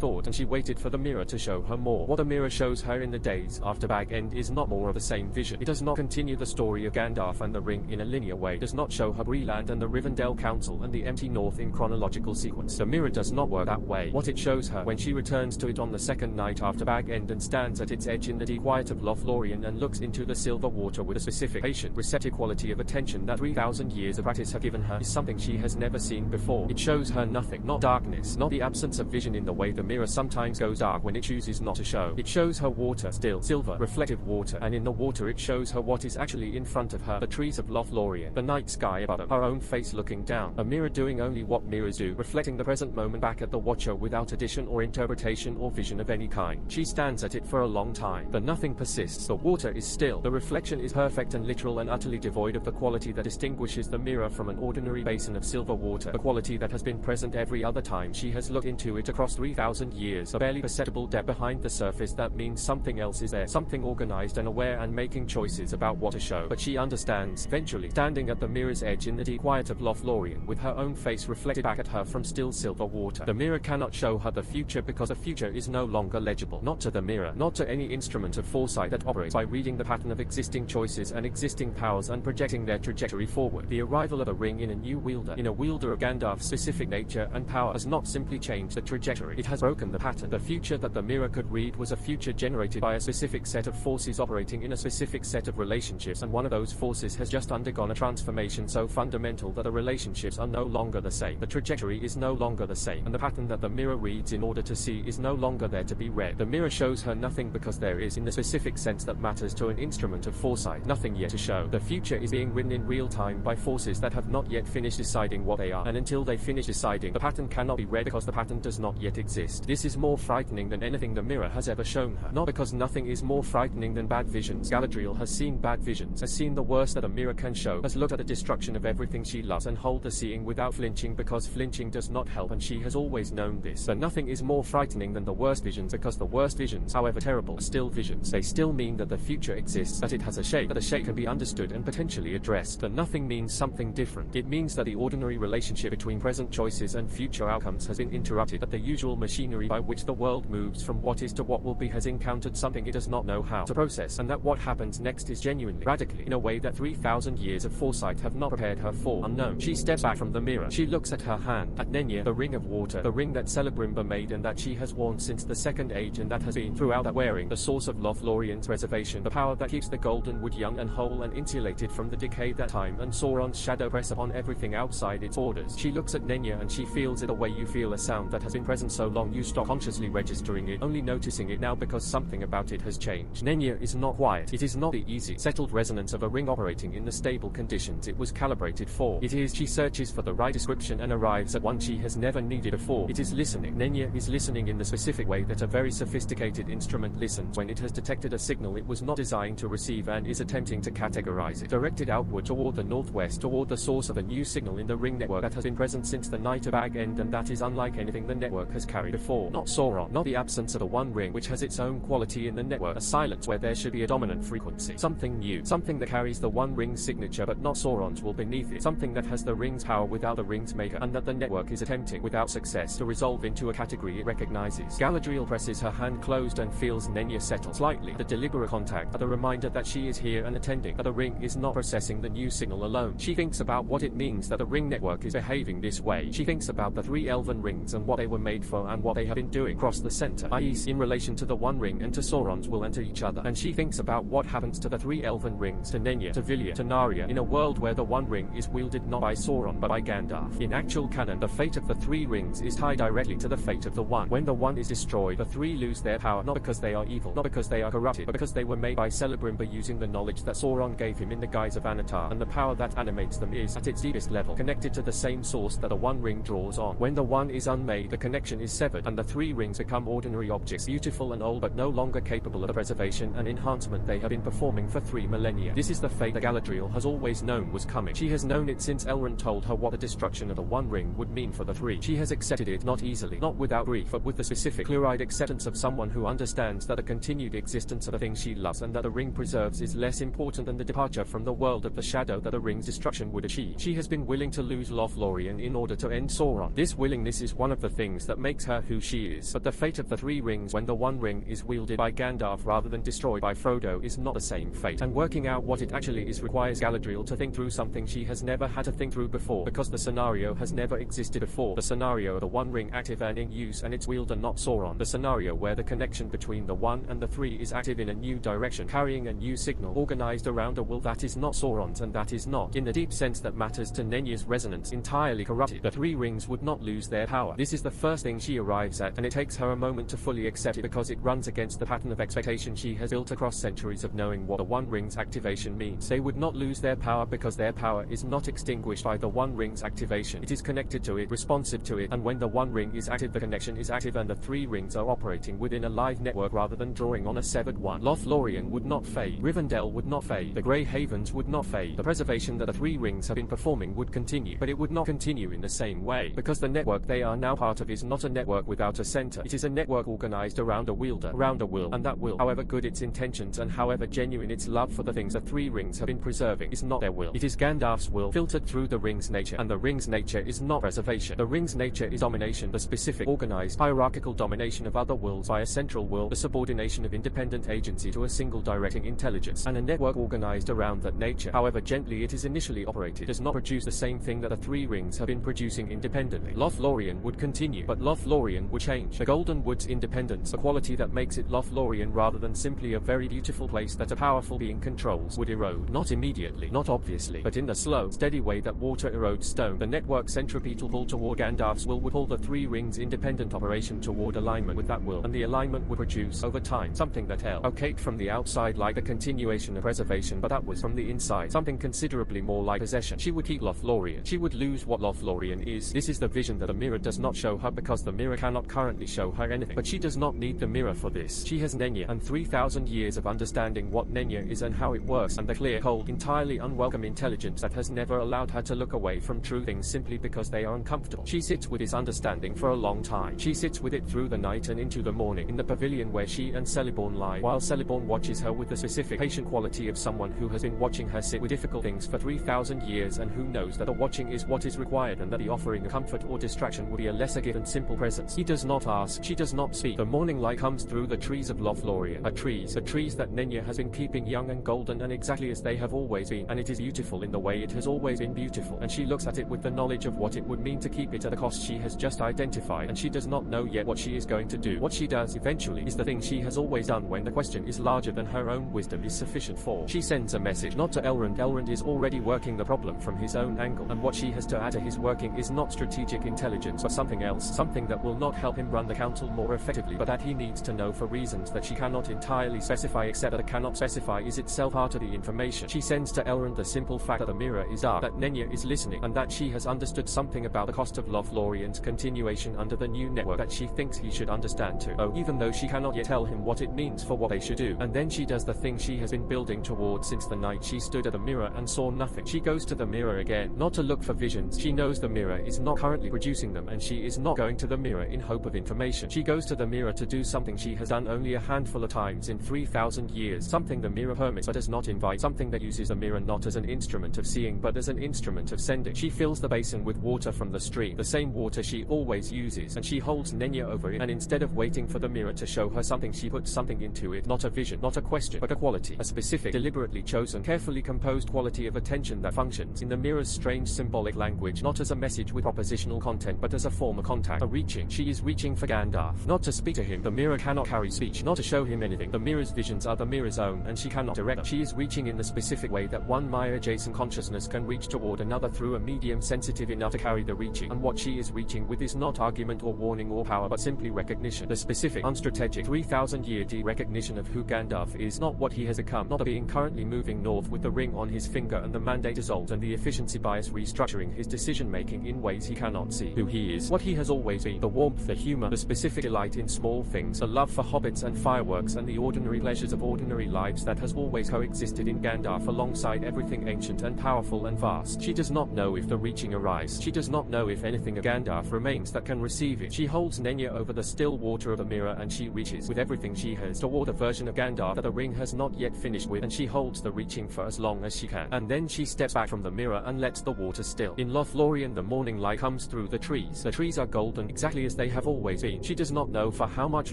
thought, and she waited for the mirror to show her more. What the mirror shows her in the days after Bag End is not more of the same vision. It does not continue the story of Gandalf and the ring in a linear way. It does not show her Breland and the Rivendell Council and the empty north in chronological sequence. The mirror does not work that way. What it shows her when she returns to it on the second night after Bag End and stands at its edge in the deep quiet of Lothlorien and looks into the silver water with a specific patient, receptive quality of attention that 3,000 years of practice have given her, is something she has never seen before. It shows her nothing, not darkness, not the absence of vision in the way the mirror sometimes goes dark when it chooses not to show. It shows her water, still, silver, reflective water, and in the water it shows her what is actually in front of her, the trees of Lothlorien, the night sky above them, her own face looking down, a mirror doing only what mirrors do, reflecting the present moment back at the watcher without addition or interpretation or vision of any kind. She stands at it for a long time. The nothing persists, the water is still, the reflection is perfect and literal and utterly devoid of the quality that distinguishes the mirror from an ordinary basin of silver water, the quality that has been present every other time she has looked into it across 3,000 years, a barely perceptible depth behind the surface that means something else is there, something organized and aware and making choices about what to show. But she understands, eventually, standing at the mirror's edge in the deep quiet of Lothlorien with her own face reflected back at her from still silver water. The mirror cannot show her the future because the future is no longer legible, not to the mirror, not to any instrument of foresight that operates by reading the pattern of existing choices and existing powers and projecting their trajectory forward. The arrival of a ring in a new wielder, in a wielder of Gandalf's specific nature and power, has not simply changed the trajectory, it has broken the pattern. The future that the mirror could read was a future generated by a specific set of forces operating in a specific set of relationships, and one of those forces has just undergone a transformation so fundamental that the relationships are no longer the same, the trajectory is no longer the same, and the pattern that the mirror reads in order to see is no longer there to be read. The mirror shows her nothing because there is, in the specific sense that matters to an instrument of foresight, nothing yet to show. The future is being written in real time by forces that have not yet finished deciding what they are, and until they finish deciding, the pattern cannot be read because the pattern does not yet exist. This is more frightening than anything the mirror has ever shown her, not because nothing is more frightening than bad visions. Galadriel has seen bad visions, has seen the worst that a mirror can show, has looked at the destruction of everything she loves and hold the seeing without flinching because flinching does not help, and she has always known this. But nothing is more frightening than the worst visions because the worst visions, however terrible, are still visions. They still mean that the future exists, that it has a shape, that the shape can be understood and potentially addressed. The nothing means something different. It means that the ordinary relationship between present choices and future outcomes has been interrupted, that the usual machinery by which the world moves from what is to what will be has encountered something it does not know how to process, and that what happens next is genuinely, radically, in a way that 3,000 years of foresight have not prepared her for. Unknown. She steps back from the mirror. She looks at her hand, at Nenya, the ring of water, the ring that Celebrimbor made and that she has worn since the Second Age, and that has been, throughout that wearing, the source of Lothlorien's preservation, the power that keeps the golden wood young and whole and insulated from the decay that time and Sauron's shadow press upon everything outside its borders. She looks at Nenya and she feels it the way you feel a sound that has been present so long you stop consciously registering it, only noticing it now because something about it has changed. Nenya is not quiet. It is not the easy, settled resonance of a ring operating in the stable conditions it was calibrated for. It is, she searches for the right description and arrives at one she has never needed before. It is listening. Nenya is listening in the specific way that a very sophisticated instrument listens when it has detected a signal it was not designed to receive and is attempting to categorize it. Directed outward toward the northwest, toward the source of a new signal in the ring network that has been present since the night of Bag End, and that is unlike anything the network has carried before. Not Sauron, not the absence of the one ring which has its own quality in the network, a silence where there should be a dominant frequency. Something new, something that carries the one ring's signature but not Sauron's will beneath it, something that has the ring's power without the ring's maker, and that the network is attempting, without success, to resolve into a category it recognizes. Galadriel presses her hand closed and feels Nenya settle slightly, the deliberate contact, the reminder that she is here and attending, that the ring is not processing the new signal alone. She thinks about what it means that the ring network is behaving this way. She thinks about the three elven rings and what they were made for and what they have been doing across the center, i.e. in relation to the one ring and to Sauron's will and to each other. And she thinks about what happens to the three elven rings, to Nenya, to Vilya, to Narya, in a world where the one ring is wielded not by Sauron but by Gandalf. In actual canon, the fate of the three rings is tied directly to the fate of the one. When the one is destroyed, the three lose their power, not because they are evil, not because they are corrupted, but because they were made by Celebrimbor using the knowledge that Sauron gave him in the guise of Anatar, and the power that animates them is, at its deepest level, connected to the same source that the one ring draws on. When the one is unmade, the connection is severed, and the three rings become ordinary objects, beautiful and old but no longer capable of the preservation and enhancement they have been performing for 3 millennia. This is the fate that Galadriel has always known was coming. She has known it since Elrond told her what the destruction of the one ring would mean for the three. She has accepted it, not easily, not without grief, but with the specific, clear-eyed acceptance of someone who understands that the continued existence of the thing she loves and that the ring preserves is less important than the departure from the world of the shadow that the ring's destruction would achieve. She has been willing to lose Lothlorien in order to end Sauron. This willingness is one of the things that makes her who she is. But the fate of the three rings when the One Ring is wielded by Gandalf rather than destroyed by Frodo is not the same fate. And working out what it actually is requires Galadriel to think through something she has never had to think through before, because the scenario has never existed before. The scenario of the One Ring active and in use and its wielder not Sauron. The scenario where the connection between the one and the three is active in a new direction, carrying a new signal organized around a will that is not Sauron's and that is not, in the deep sense that matters to Nenya's resonance, entirely corrupted. The three rings would not lose their power. This is the first thing she arrives at, and it takes her a moment to fully accept it because it runs against the pattern of expectation she has built across centuries of knowing what the One Ring's activation means. They would not lose their power because their power is not extinguished by the One Ring's activation. It is connected to it, responsive to it, and when the One Ring is active, the connection is active and the three rings are operating within a live network rather than drawing on a severed one. Lothlorien would not fade. Rivendell would not fade. The Grey Havens would not fade. The preservation that the three rings have been performing would continue, but it would not continue in the same way, because the network they are now part of is not a network without a center. It is a network organized around a wielder, around a will, and that will, however good its intentions and however genuine its love for the things the three rings have been preserving, is not their will. It is Gandalf's will, filtered through the ring's nature, and the ring's nature is not preservation. The ring's nature is domination, the specific, organized, hierarchical domination of other wills by a central will, the subordination of independent agency to a single directing intelligence, and a network organized around that nature, however gently it is initially operated, does not produce the same thing that the three rings have been producing independently. Lothlorien would continue, but Lothlorien would change. The Golden Wood's independence, a quality that makes it Lothlorien rather than simply a very beautiful place that a powerful being controls, would erode. Not immediately, not obviously, but in the slow, steady way that water erodes stone. The network centripetal pull toward Gandalf's will would pull the three rings' independent operation toward alignment with that will, and the alignment would produce, over time, something that held okayed from the outside like a continuation of preservation, but that was from the inside, something considerably more like possession. She would keep Lothlorien. She would lose what Lothlorien is. This is the vision that the mirror does not show her because the mirror cannot currently show her anything. But she does not need the mirror for this. She has Nenya, and 3,000 years of understanding what Nenya is and how it works, and the clear, cold, entirely unwelcome intelligence that has never allowed her to look away from true things simply because they are uncomfortable. She sits with this understanding for a long time. She sits with it through the night and into the morning, in the pavilion where she and Celeborn lie, while Celeborn watches her with the specific patient quality of someone who has been watching her sit with difficult things for 3,000 years and who knows that the watching is what is required and that the offering of comfort or distraction would be a lesser gift than simple presence. He does not ask, she does not speak. The morning light comes through the trees of Lothlorien, the trees that Nenya has been keeping young and golden and exactly as they have always been, and it is beautiful in the way it has always been beautiful, and she looks at it with the knowledge of what it would mean to keep it at a cost she has just identified, and she does not know yet what she is going to do. What she does eventually is the thing she has always done when the question is larger than her own wisdom is sufficient for. She sends a message, not to Elrond. Elrond is already working the problem from his own angle, and what she has to add to his working is not strategic intelligence but something else, something that will not help him run the council more effectively, but that he needs to know for reasons that she cannot entirely specify, except that cannot specify is itself part of the information. She sends to Elrond the simple fact that the mirror is dark, that Nenya is listening, and that she has understood something about the cost of Lothlorien's continuation under the new network that she thinks he should understand too. Oh, even though she cannot yet tell him what it means for what they should do. And then she does the thing she has been building toward since the night she stood at the mirror and saw nothing. She goes to the mirror again, not to look for visions. She knows the mirror is not currently producing them, and she is not going to the mirror in hope of information. She goes to the mirror to do something she has done only a handful of times in 3,000 years, something the mirror permits but does not invite, something that uses the mirror not as an instrument of seeing but as an instrument of sending. She fills the basin with water from the stream, the same water she always uses, and she holds Nenya over it, and instead of waiting for the mirror to show her something, she puts something into it, not a vision, not a question, but a quality, a specific, deliberately chosen, carefully composed quality of attention that functions in the mirror's strange symbolic language, not as a message with propositional content but as a form of contact, a reaching. She is reaching for Gandalf, not to speak to him. The mirror cannot carry speech, not to show him anything. The mirror's visions are the mirror's own, and she cannot direct them. She is reaching in the specific way that one Maya-adjacent consciousness can reach toward another through a medium sensitive enough to carry the reaching, and what she is reaching with is not argument or warning or power but simply recognition, the specific, unstrategic, 3,000-year recognition of who Gandalf is, not what he has become, not a being currently moving north with the ring on his finger and the mandate dissolved and the efficiency bias restructuring his decision-making in ways he cannot see. Who he is, what he has always been, the warmth, the humor, the specific delight in small things, the love for hobbits and fireworks and the ordinary pleasures of ordinary lives that has always coexisted in Gandalf alongside everything ancient and powerful and vast. She does not know if the reaching arrives. She does not know if anything of Gandalf remains that can receive it. She holds Nenya over the still water of the mirror, and she reaches with everything she has toward a version of Gandalf that the ring has not yet finished with, and she holds the reaching for as long as she can. And then she steps back from the mirror and lets the water still. In Lothlorien the morning light comes through the trees. The trees are golden, exactly as as they have always been. She does not know for how much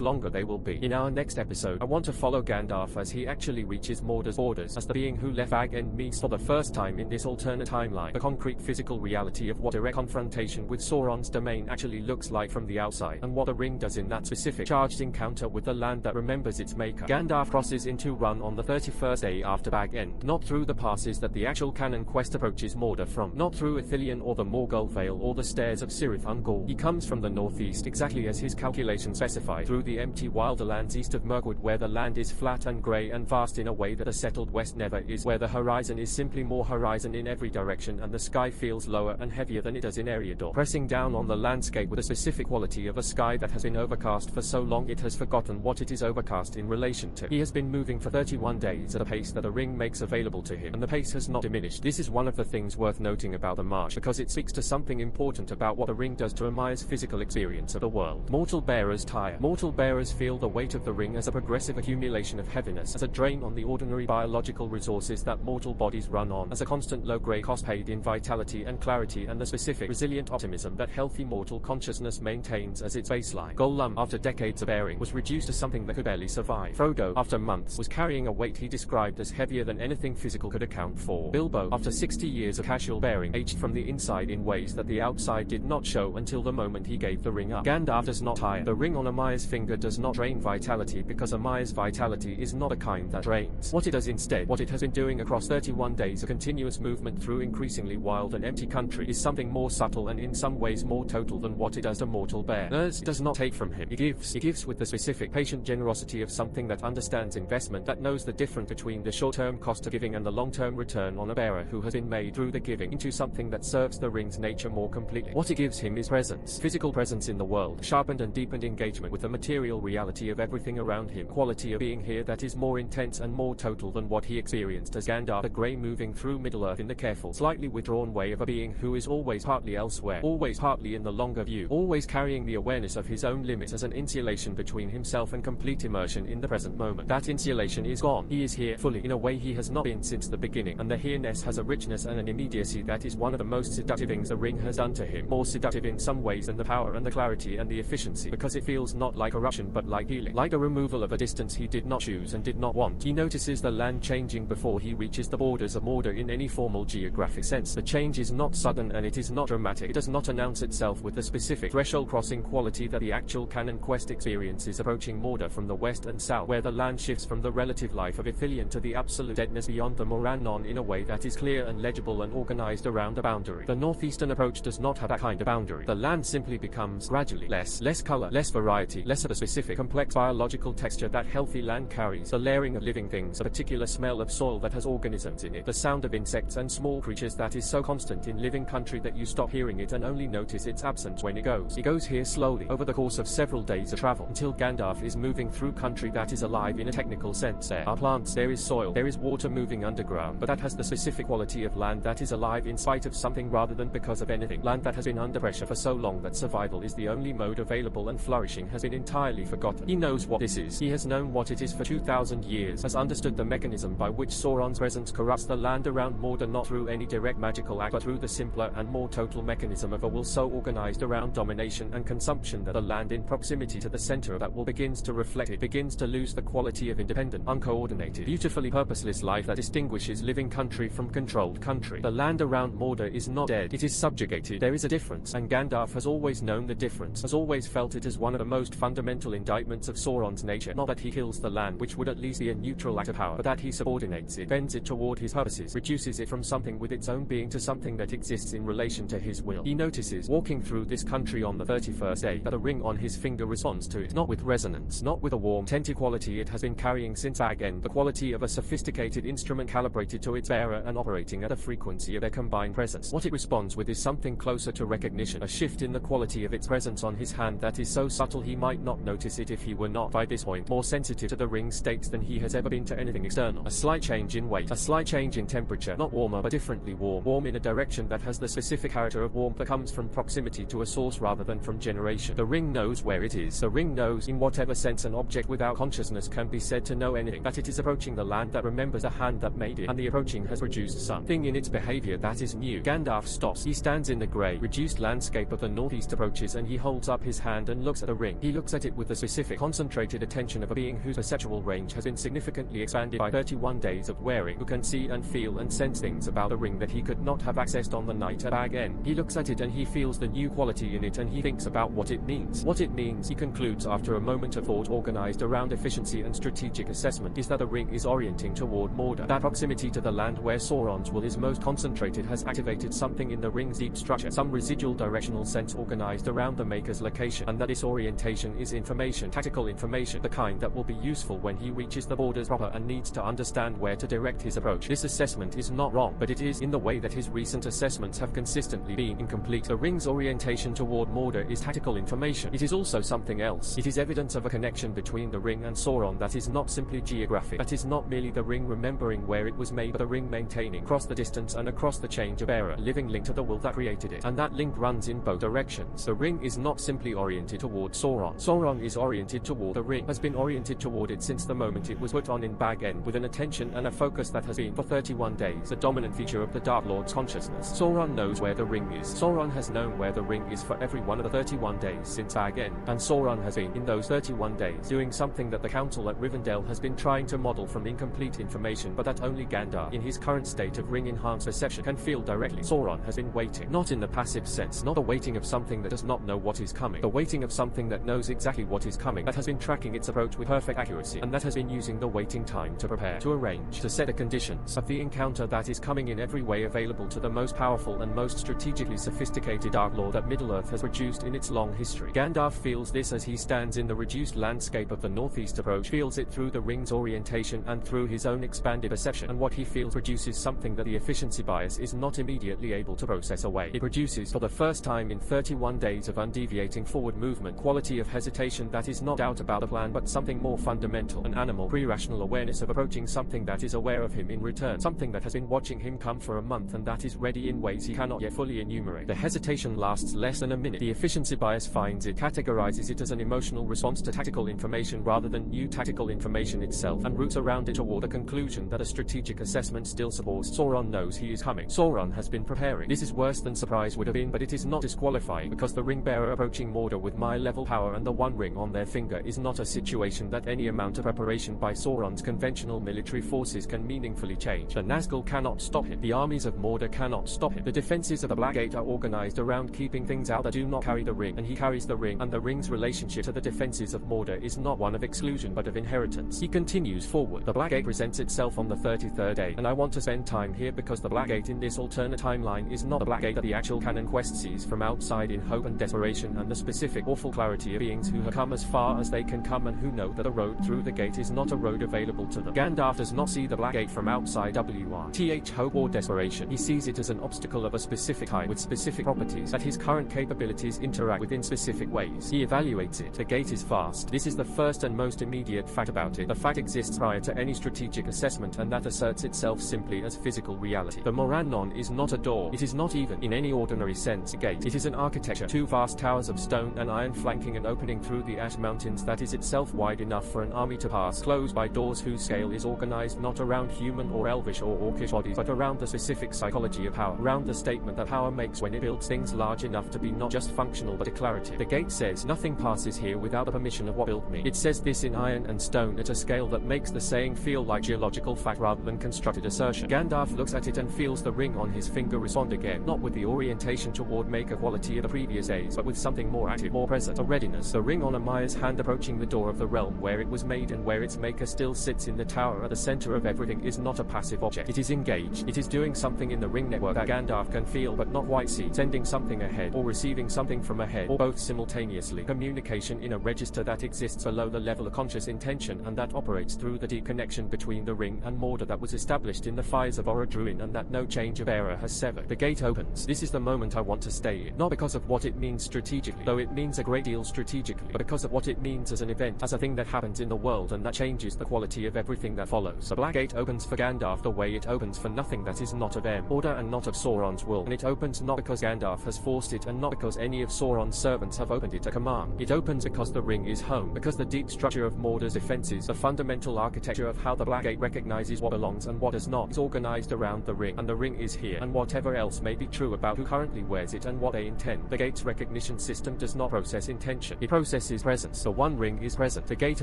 longer they will be. In our next episode, I want to follow Gandalf as he actually reaches Mordor's borders, as the being who left Bag End meets for the first time in this alternate timeline the concrete physical reality of what direct confrontation with Sauron's domain actually looks like from the outside, and what the ring does in that specific charged encounter with the land that remembers its maker. Gandalf crosses into Run on the 31st day after Bag End, not through the passes that the actual canon quest approaches Mordor from, not through Ithilien or the Morgul Vale or the stairs of Cirith Ungol. He comes from the northeast, exactly as his calculations specify, through the empty wilderlands east of Mirkwood, where the land is flat and grey and vast in a way that a settled west never is, where the horizon is simply more horizon in every direction and the sky feels lower and heavier than it does in Eriador, pressing down on the landscape with a specific quality of a sky that has been overcast for so long it has forgotten what it is overcast in relation to. He has been moving for 31 days at a pace that the ring makes available to him, and the pace has not diminished. This is one of the things worth noting about the march, because it speaks to something important about what the ring does to Amaya's physical experience of the world. Mortal bearers tire. Mortal bearers feel the weight of the ring as a progressive accumulation of heaviness, as a drain on the ordinary biological resources that mortal bodies run on, as a constant low-grade cost paid in vitality and clarity, and the specific resilient optimism that healthy mortal consciousness maintains as its baseline. Gollum, after decades of bearing, was reduced to something that could barely survive. Frodo, after months, was carrying a weight he described as heavier than anything physical could account for. Bilbo, after 60 years of casual bearing, aged from the inside in ways that the outside did not show until the moment he gave the ring up. Gandalf does not tire. The ring on Amaya's finger does not drain vitality, because Amaya's vitality is not a kind that drains. What it does instead, what it has been doing across 31 days of continuous movement through increasingly wild and empty country, is something more subtle and in some ways more total than what it does to mortal bearers. It does not take from him. It gives. It gives with the specific, patient generosity of something that understands investment, that knows the difference between the short-term cost of giving and the long-term return on a bearer who has been made through the giving into something that serves the ring's nature more completely. What it gives him is presence. Physical presence in the world, sharpened and deepened engagement with the material reality of everything around him, quality of being here that is more intense and more total than what he experienced as Gandalf the Grey, moving through Middle-earth in the careful, slightly withdrawn way of a being who is always partly elsewhere, always partly in the longer view, always carrying the awareness of his own limits as an insulation between himself and complete immersion in the present moment. That insulation is gone. He is here, fully, in a way he has not been since the beginning, and the here-ness has a richness and an immediacy that is one of the most seductive things the ring has done to him, more seductive in some ways than the power and the clarity and the efficiency, because it feels not like corruption but like healing, like the removal of a distance he did not choose and did not want. He notices the land changing before he reaches the borders of Mordor in any formal geographic sense. The change is not sudden and it is not dramatic. It does not announce itself with the specific threshold crossing quality that the actual canon quest experiences approaching Mordor from the west and south, where the land shifts from the relative life of Ithilien to the absolute deadness beyond the Morannon in a way that is clear and legible and organized around a boundary. The northeastern approach does not have that kind of boundary. The land simply becomes gradually less color, less variety, less of a specific complex biological texture that healthy land carries, the layering of living things, a particular smell of soil that has organisms in it, the sound of insects and small creatures that is so constant in living country that you stop hearing it and only notice its absence when it goes. It goes here slowly, over the course of several days of travel, until Gandalf is moving through country that is alive in a technical sense. There are plants, there is soil, there is water moving underground, but that has the specific quality of land that is alive in spite of something rather than because of anything. Land that has been under pressure for so long that survival is the only mode available and flourishing has been entirely forgotten. He knows what this is. He has known what it is for 2,000 years, has understood the mechanism by which Sauron's presence corrupts the land around Mordor, not through any direct magical act but through the simpler and more total mechanism of a will so organized around domination and consumption that a land in proximity to the center of that will begins to reflect it, begins to lose the quality of independent, uncoordinated, beautifully purposeless life that distinguishes living country from controlled country. The land around Mordor is not dead, it is subjugated. There is a difference, and Gandalf has always known the difference, has always felt it as one of the most fundamental indictments of Sauron's nature, not that he kills the land, which would at least be a neutral act of power, but that he subordinates it, bends it toward his purposes, reduces it from something with its own being to something that exists in relation to his will. He notices, walking through this country on the 31st day, that a ring on his finger responds to it, not with resonance, not with a warm, tented quality it has been carrying since Bag End, the quality of a sophisticated instrument calibrated to its bearer and operating at a frequency of their combined presence. What it responds with is something closer to recognition, a shift in the quality of its presence on his hand that is so subtle he might not notice it if he were not, by this point, more sensitive to the ring's states than he has ever been to anything external. A slight change in weight, a slight change in temperature, not warmer but differently warm, warm in a direction that has the specific character of warmth that comes from proximity to a source rather than from generation. The ring knows where it is. The ring knows, in whatever sense an object without consciousness can be said to know anything, that it is approaching the land that remembers the hand that made it, and the approaching has produced something in its behavior that is new. Gandalf stops. He stands in the grey, reduced landscape of the northeast approaches, and he holds up his hand and looks at the ring. He looks at it with the specific, concentrated attention of a being whose perceptual range has been significantly expanded by 31 days of wearing, who can see and feel and sense things about the ring that he could not have accessed on the night at Bag End. He looks at it and he feels the new quality in it, and he thinks about what it means. What it means, he concludes after a moment of thought organized around efficiency and strategic assessment, is that the ring is orienting toward Mordor. That proximity to the land where Sauron's will is most concentrated has activated something in the ring's deep structure, some residual directional sense organized around the maker's location, and that this orientation is information, tactical information, the kind that will be useful when he reaches the borders proper and needs to understand where to direct his approach. This assessment is not wrong, but it is in the way that his recent assessments have consistently been incomplete. The ring's orientation toward Mordor is tactical information. It is also something else. It is evidence of a connection between the ring and Sauron that is not simply geographic. That is not merely the ring remembering where it was made, but the ring maintaining across the distance and across the change of era, a living link to the will that created it. And that link runs in both directions. The ring is not simply oriented toward Sauron. Sauron is oriented toward the ring, has been oriented toward it since the moment it was put on in Bag End, with an attention and a focus that has been for 31 days the dominant feature of the Dark Lord's consciousness. Sauron knows where the ring is. Sauron has known where the ring is for every one of the 31 days since Bag End, and Sauron has been, in those 31 days, doing something that the Council at Rivendell has been trying to model from incomplete information, but that only Gandalf, in his current state of ring-enhanced perception, can feel directly. Sauron has been waiting, not in the passive sense, not the waiting of something that does not know what is coming, the waiting of something that knows exactly what is coming, that has been tracking its approach with perfect accuracy, and that has been using the waiting time to prepare, to arrange, to set the conditions of the encounter that is coming in every way available to the most powerful and most strategically sophisticated Dark Lord that Middle-earth has produced in its long history. Gandalf feels this as he stands in the reduced landscape of the northeast approach, feels it through the ring's orientation and through his own expanded perception, and what he feels produces something that the efficiency bias is not immediately able to process away. It produces, for the first time in 31 days of undeviating forward movement, quality of hesitation that is not doubt about the plan but something more fundamental, an animal, pre-rational awareness of approaching something that is aware of him in return, something that has been watching him come for a month and that is ready in ways he cannot yet fully enumerate. The hesitation lasts less than a minute. The efficiency bias finds it, categorizes it as an emotional response to tactical information rather than new tactical information itself, and routes around it toward a conclusion that a strategic assessment still supports. Sauron knows he is coming. Sauron has been preparing. This is worse than surprise would have been, but it is not disqualifying, because the ring bearer approaching Mordor with my-level power and the one ring on their finger is not a situation that any amount of preparation by Sauron's conventional military forces can meaningfully change. The Nazgûl cannot stop him. The armies of Mordor cannot stop him. The defenses of the Blackgate are organized around keeping things out that do not carry the ring, and he carries the ring, and the ring's relationship to the defenses of Mordor is not one of exclusion but of inheritance. He continues forward. The Blackgate presents itself on the 33rd day, and I want to spend time here because the Blackgate in this alternate timeline is not the Blackgate that the actual canon quest sees from outside in hope and desperation and the specific awful clarity of beings who have come as far as they can come and who know that the road through the gate is not a road available to them. Gandalf does not see the Blackgate from outside WRTH hope or desperation. He sees it as an obstacle of a specific type with specific properties that his current capabilities interact with in specific ways. He evaluates it. The gate is fast. This is the first and most immediate fact about it. The fact exists prior to any strategic assessment, and that asserts itself simply as physical reality. The Morannon is not a door. It is not even, in any ordinary sense, a gate. It is an architecture. Two vast towers of stone and iron flanking an opening through the ash mountains that is itself wide enough for an army to pass, closed by doors whose scale is organized not around human or elvish or orcish bodies, but around the specific psychology of power, around the statement that power makes when it builds things large enough to be not just functional but declarative. The gate says, nothing passes here without the permission of what built me. It says this in iron and stone at a scale that makes the saying feel like geological fact rather than constructed assertion. Gandalf looks at it and feels the ring on his finger respond again, not with the orientation toward maker quality of the previous days, but with something more active, more present, a readiness. The ring on Amaya's hand approaching the door of the realm where it was made and where its maker still sits in the tower at the center of everything is not a passive object. It is engaged. It is doing something in the ring network that Gandalf can feel but not quite see, sending something ahead or receiving something from ahead, or both simultaneously. Communication in a register that exists below the level of conscious intention and that operates through the deep connection between the ring and Mordor that was established in the fires of Orodruin and that no change of era has severed. The gate opens. This is the moment I want to stay in, not because of what it means strategically, though it means a great deal strategically, but because of what it means as an event, as a thing that happens in the world and that changes the quality of everything that follows. The Black Gate opens for Gandalf the way it opens for nothing that is not of Order and not of Sauron's will, and it opens not because Gandalf has forced it and not because any of Sauron's servants have opened it at command. It opens because the ring is home, because the deep structure of Mordor's defenses, the fundamental architecture of how the Black Gate recognizes what belongs and what does not, is organized around the ring, and the ring is here, and whatever else may be true about who currently wears it and what they intend, the gate's recognition recognition system does not process intention. It processes presence. The One Ring is present. The gate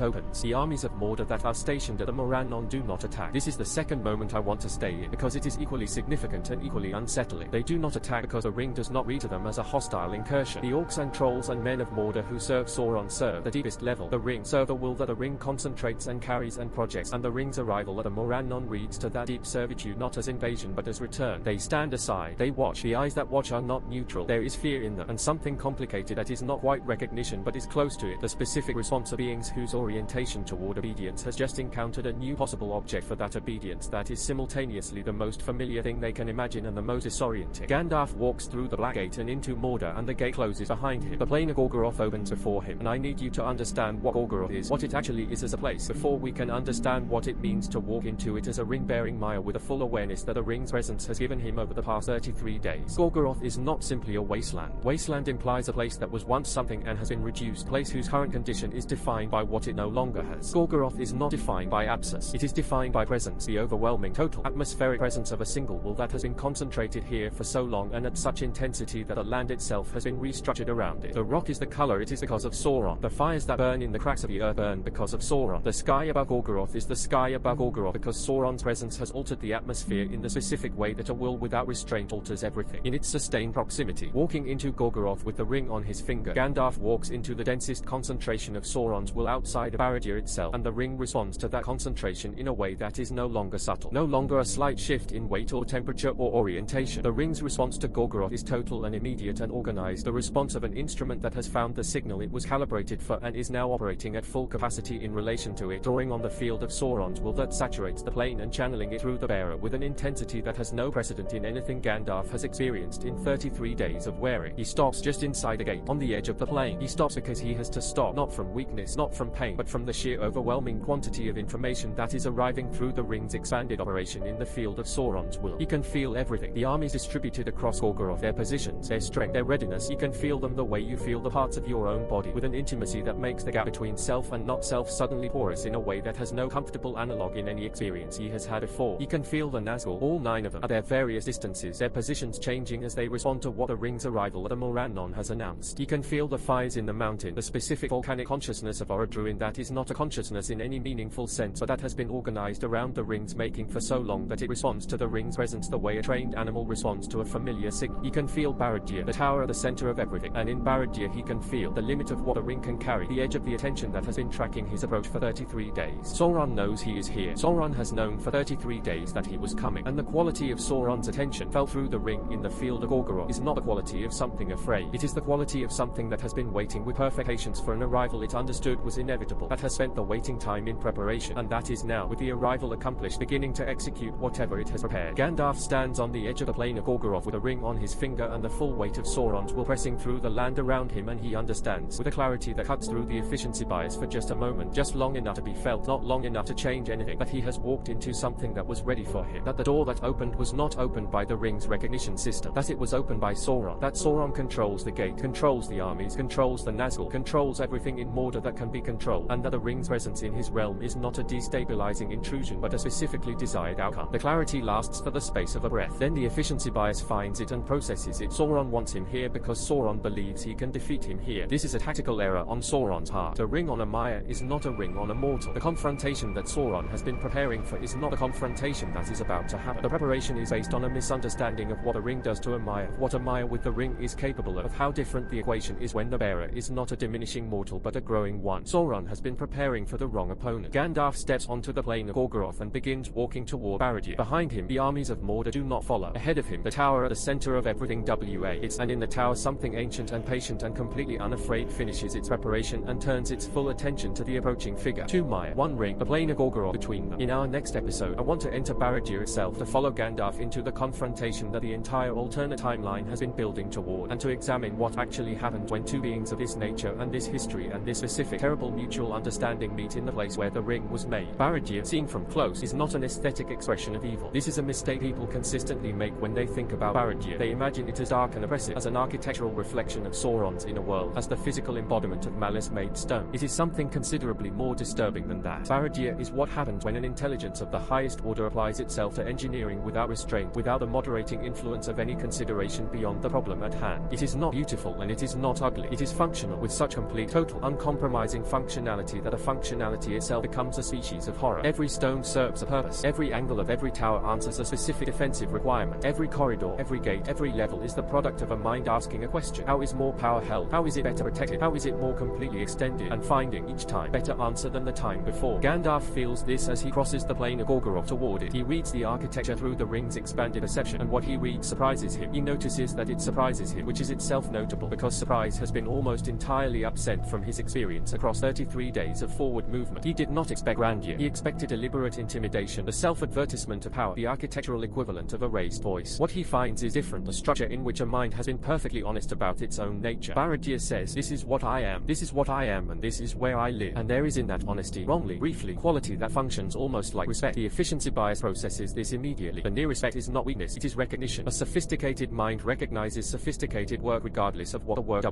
opens. The armies of Mordor that are stationed at the Morannon do not attack. This is the second moment I want to stay in, because it is equally significant and equally unsettling. They do not attack because the ring does not read to them as a hostile incursion. The orcs and trolls and men of Mordor who serve Sauron serve the deepest level. The ring serve the will that the ring concentrates and carries and projects, and the ring's arrival at the Morannon reads to that deep servitude not as invasion but as return. They stand aside. They watch. The eyes that watch are not neutral. There is fear in them, and something complicated that is not quite recognition but is close to it. The specific response of beings whose orientation toward obedience has just encountered a new possible object for that obedience that is simultaneously the most familiar thing they can imagine and the most disorienting. Gandalf walks through the Black Gate and into Mordor, and the gate closes behind him. The plain of Gorgoroth opens before him, and I need you to understand what Gorgoroth is, what it actually is as a place, before we can understand what it means to walk into it as a ring-bearing Mire with a full awareness that the ring's presence has given him over the past 33 days. Gorgoroth is not simply a wasteland. Wasteland implies a place that was once something and has been reduced, a place whose current condition is defined by what it no longer has. Gorgoroth is not defined by abscess. It is defined by presence, the overwhelming, total, atmospheric presence of a single will that has been concentrated here for so long and at such intensity that the land itself has been restructured around it. The rock is the color it is because of Sauron. The fires that burn in the cracks of the earth burn because of Sauron. The sky above Gorgoroth is the sky above Gorgoroth because Sauron's presence has altered the atmosphere in the specific way that a will without restraint alters everything. In its sustained proximity, walking into Gorgoroth with the ring on his finger, Gandalf walks into the densest concentration of Sauron's will outside of Barad-dûr itself, and the ring responds to that concentration in a way that is no longer subtle, no longer a slight shift in weight or temperature or orientation. The ring's response to Gorgoroth is total and immediate and organized, the response of an instrument that has found the signal it was calibrated for and is now operating at full capacity in relation to it, drawing on the field of Sauron's will that saturates the plane and channeling it through the bearer with an intensity that has no precedent in anything Gandalf has experienced in 33 days of wearing. He stops just inside the gate, on the edge of the plane. He stops because he has to stop, not from weakness, not from pain, but from the sheer overwhelming quantity of information that is arriving through the ring's expanded operation in the field of Sauron's will. He can feel everything. The armies distributed across Gorgoroth, their positions, their strength, their readiness. He can feel them the way you feel the parts of your own body, with an intimacy that makes the gap between self and not self suddenly porous in a way that has no comfortable analog in any experience he has had before. He can feel the Nazgûl, all 9 of them, at their various distances, their positions changing as they respond to what the ring's arrival at the Morannon has announced. He can feel the fires in the mountain, the specific volcanic consciousness of Orodruin that is not a consciousness in any meaningful sense, but that has been organized around the ring's making for so long that it responds to the ring's presence the way a trained animal responds to a familiar signal. He can feel Barad-dûr, the tower at the center of everything, and in Barad-dûr he can feel the limit of what the ring can carry, the edge of the attention that has been tracking his approach for 33 days. Sauron knows he is here. Sauron has known for 33 days that he was coming, and the quality of Sauron's attention felt through the ring in the field of Gorgoroth is not the quality of something afraid. It is the quality of something that has been waiting with perfect patience for an arrival it understood was inevitable, that has spent the waiting time in preparation, and that is now, with the arrival accomplished, beginning to execute whatever it has prepared. Gandalf stands on the edge of the plain of Gorgoroth with a ring on his finger and the full weight of Sauron's will pressing through the land around him, and he understands, with a clarity that cuts through the efficiency bias for just a moment, just long enough to be felt, not long enough to change anything, that he has walked into something that was ready for him, that the door that opened was not opened by the ring's recognition system, that it was opened by Sauron, that Sauron controls the gate, controls the armies, controls the Nazgûl, controls everything in Mordor that can be controlled, and that the ring's presence in his realm is not a destabilizing intrusion but a specifically desired outcome. The clarity lasts for the space of a breath, then the efficiency bias finds it and processes it. Sauron wants him here because Sauron believes he can defeat him here. This is a tactical error on Sauron's part. A ring on a Mire is not a ring on a mortal. The confrontation that Sauron has been preparing for is not a confrontation that is about to happen. The preparation is based on a misunderstanding of what a ring does to a Mire, of what a Mire with the ring is capable of how different the equation is when the bearer is not a diminishing mortal but a growing one. Sauron has been preparing for the wrong opponent. Gandalf steps onto the plain of Gorgoroth and begins walking toward Barad-dûr. Behind him, the armies of Mordor do not follow. Ahead of him, the tower at the center of everything and in the tower something ancient and patient and completely unafraid finishes its preparation and turns its full attention to the approaching figure. 2 Mire, 1 ring, the plain of Gorgoroth between them. In our next episode, I want to enter Barad-dûr itself to follow Gandalf into the confrontation that the entire alternate timeline has been building toward, and to examine what actually happened when 2 beings of this nature and this history and this specific terrible mutual understanding meet in the place where the ring was made. Barad-dûr, seen from close, is not an aesthetic expression of evil. This is a mistake people consistently make when they think about Barad-dûr. They imagine it as dark and oppressive, as an architectural reflection of Sauron's inner world, as the physical embodiment of malice made stone. It is something considerably more disturbing than that. Barad-dûr is what happens when an intelligence of the highest order applies itself to engineering without restraint, without the moderating influence of any consideration beyond the problem at hand. It is not beautiful and it is not ugly. It is functional with such complete, total, uncompromising functionality that a functionality itself becomes a species of horror. Every stone serves a purpose. Every angle of every tower answers a specific defensive requirement. Every corridor, every gate, every level is the product of a mind asking a question. How is more power held? How is it better protected? How is it more completely extended? And finding each time better answer than the time before. Gandalf feels this as he crosses the plain of Gorgoroth toward it. He reads the architecture through the ring's expanded perception, and what he reads surprises him. He notices that it surprises him, which is itself notable because surprise has been almost entirely absent from his experience across 33 days of forward movement. He did not expect grandeur. He expected deliberate intimidation, the self-advertisement of power, the architectural equivalent of a raised voice. What he finds is different, a structure in which a mind has been perfectly honest about its own nature. Barad-dûr says, "This is what I am, this is what I am, and this is where I live." And there is in that honesty, wrongly, briefly, quality that functions almost like respect. The efficiency bias processes this immediately. The near respect is not weakness, it is recognition. A sophisticated mind recognizes sophisticated work regardless of what the word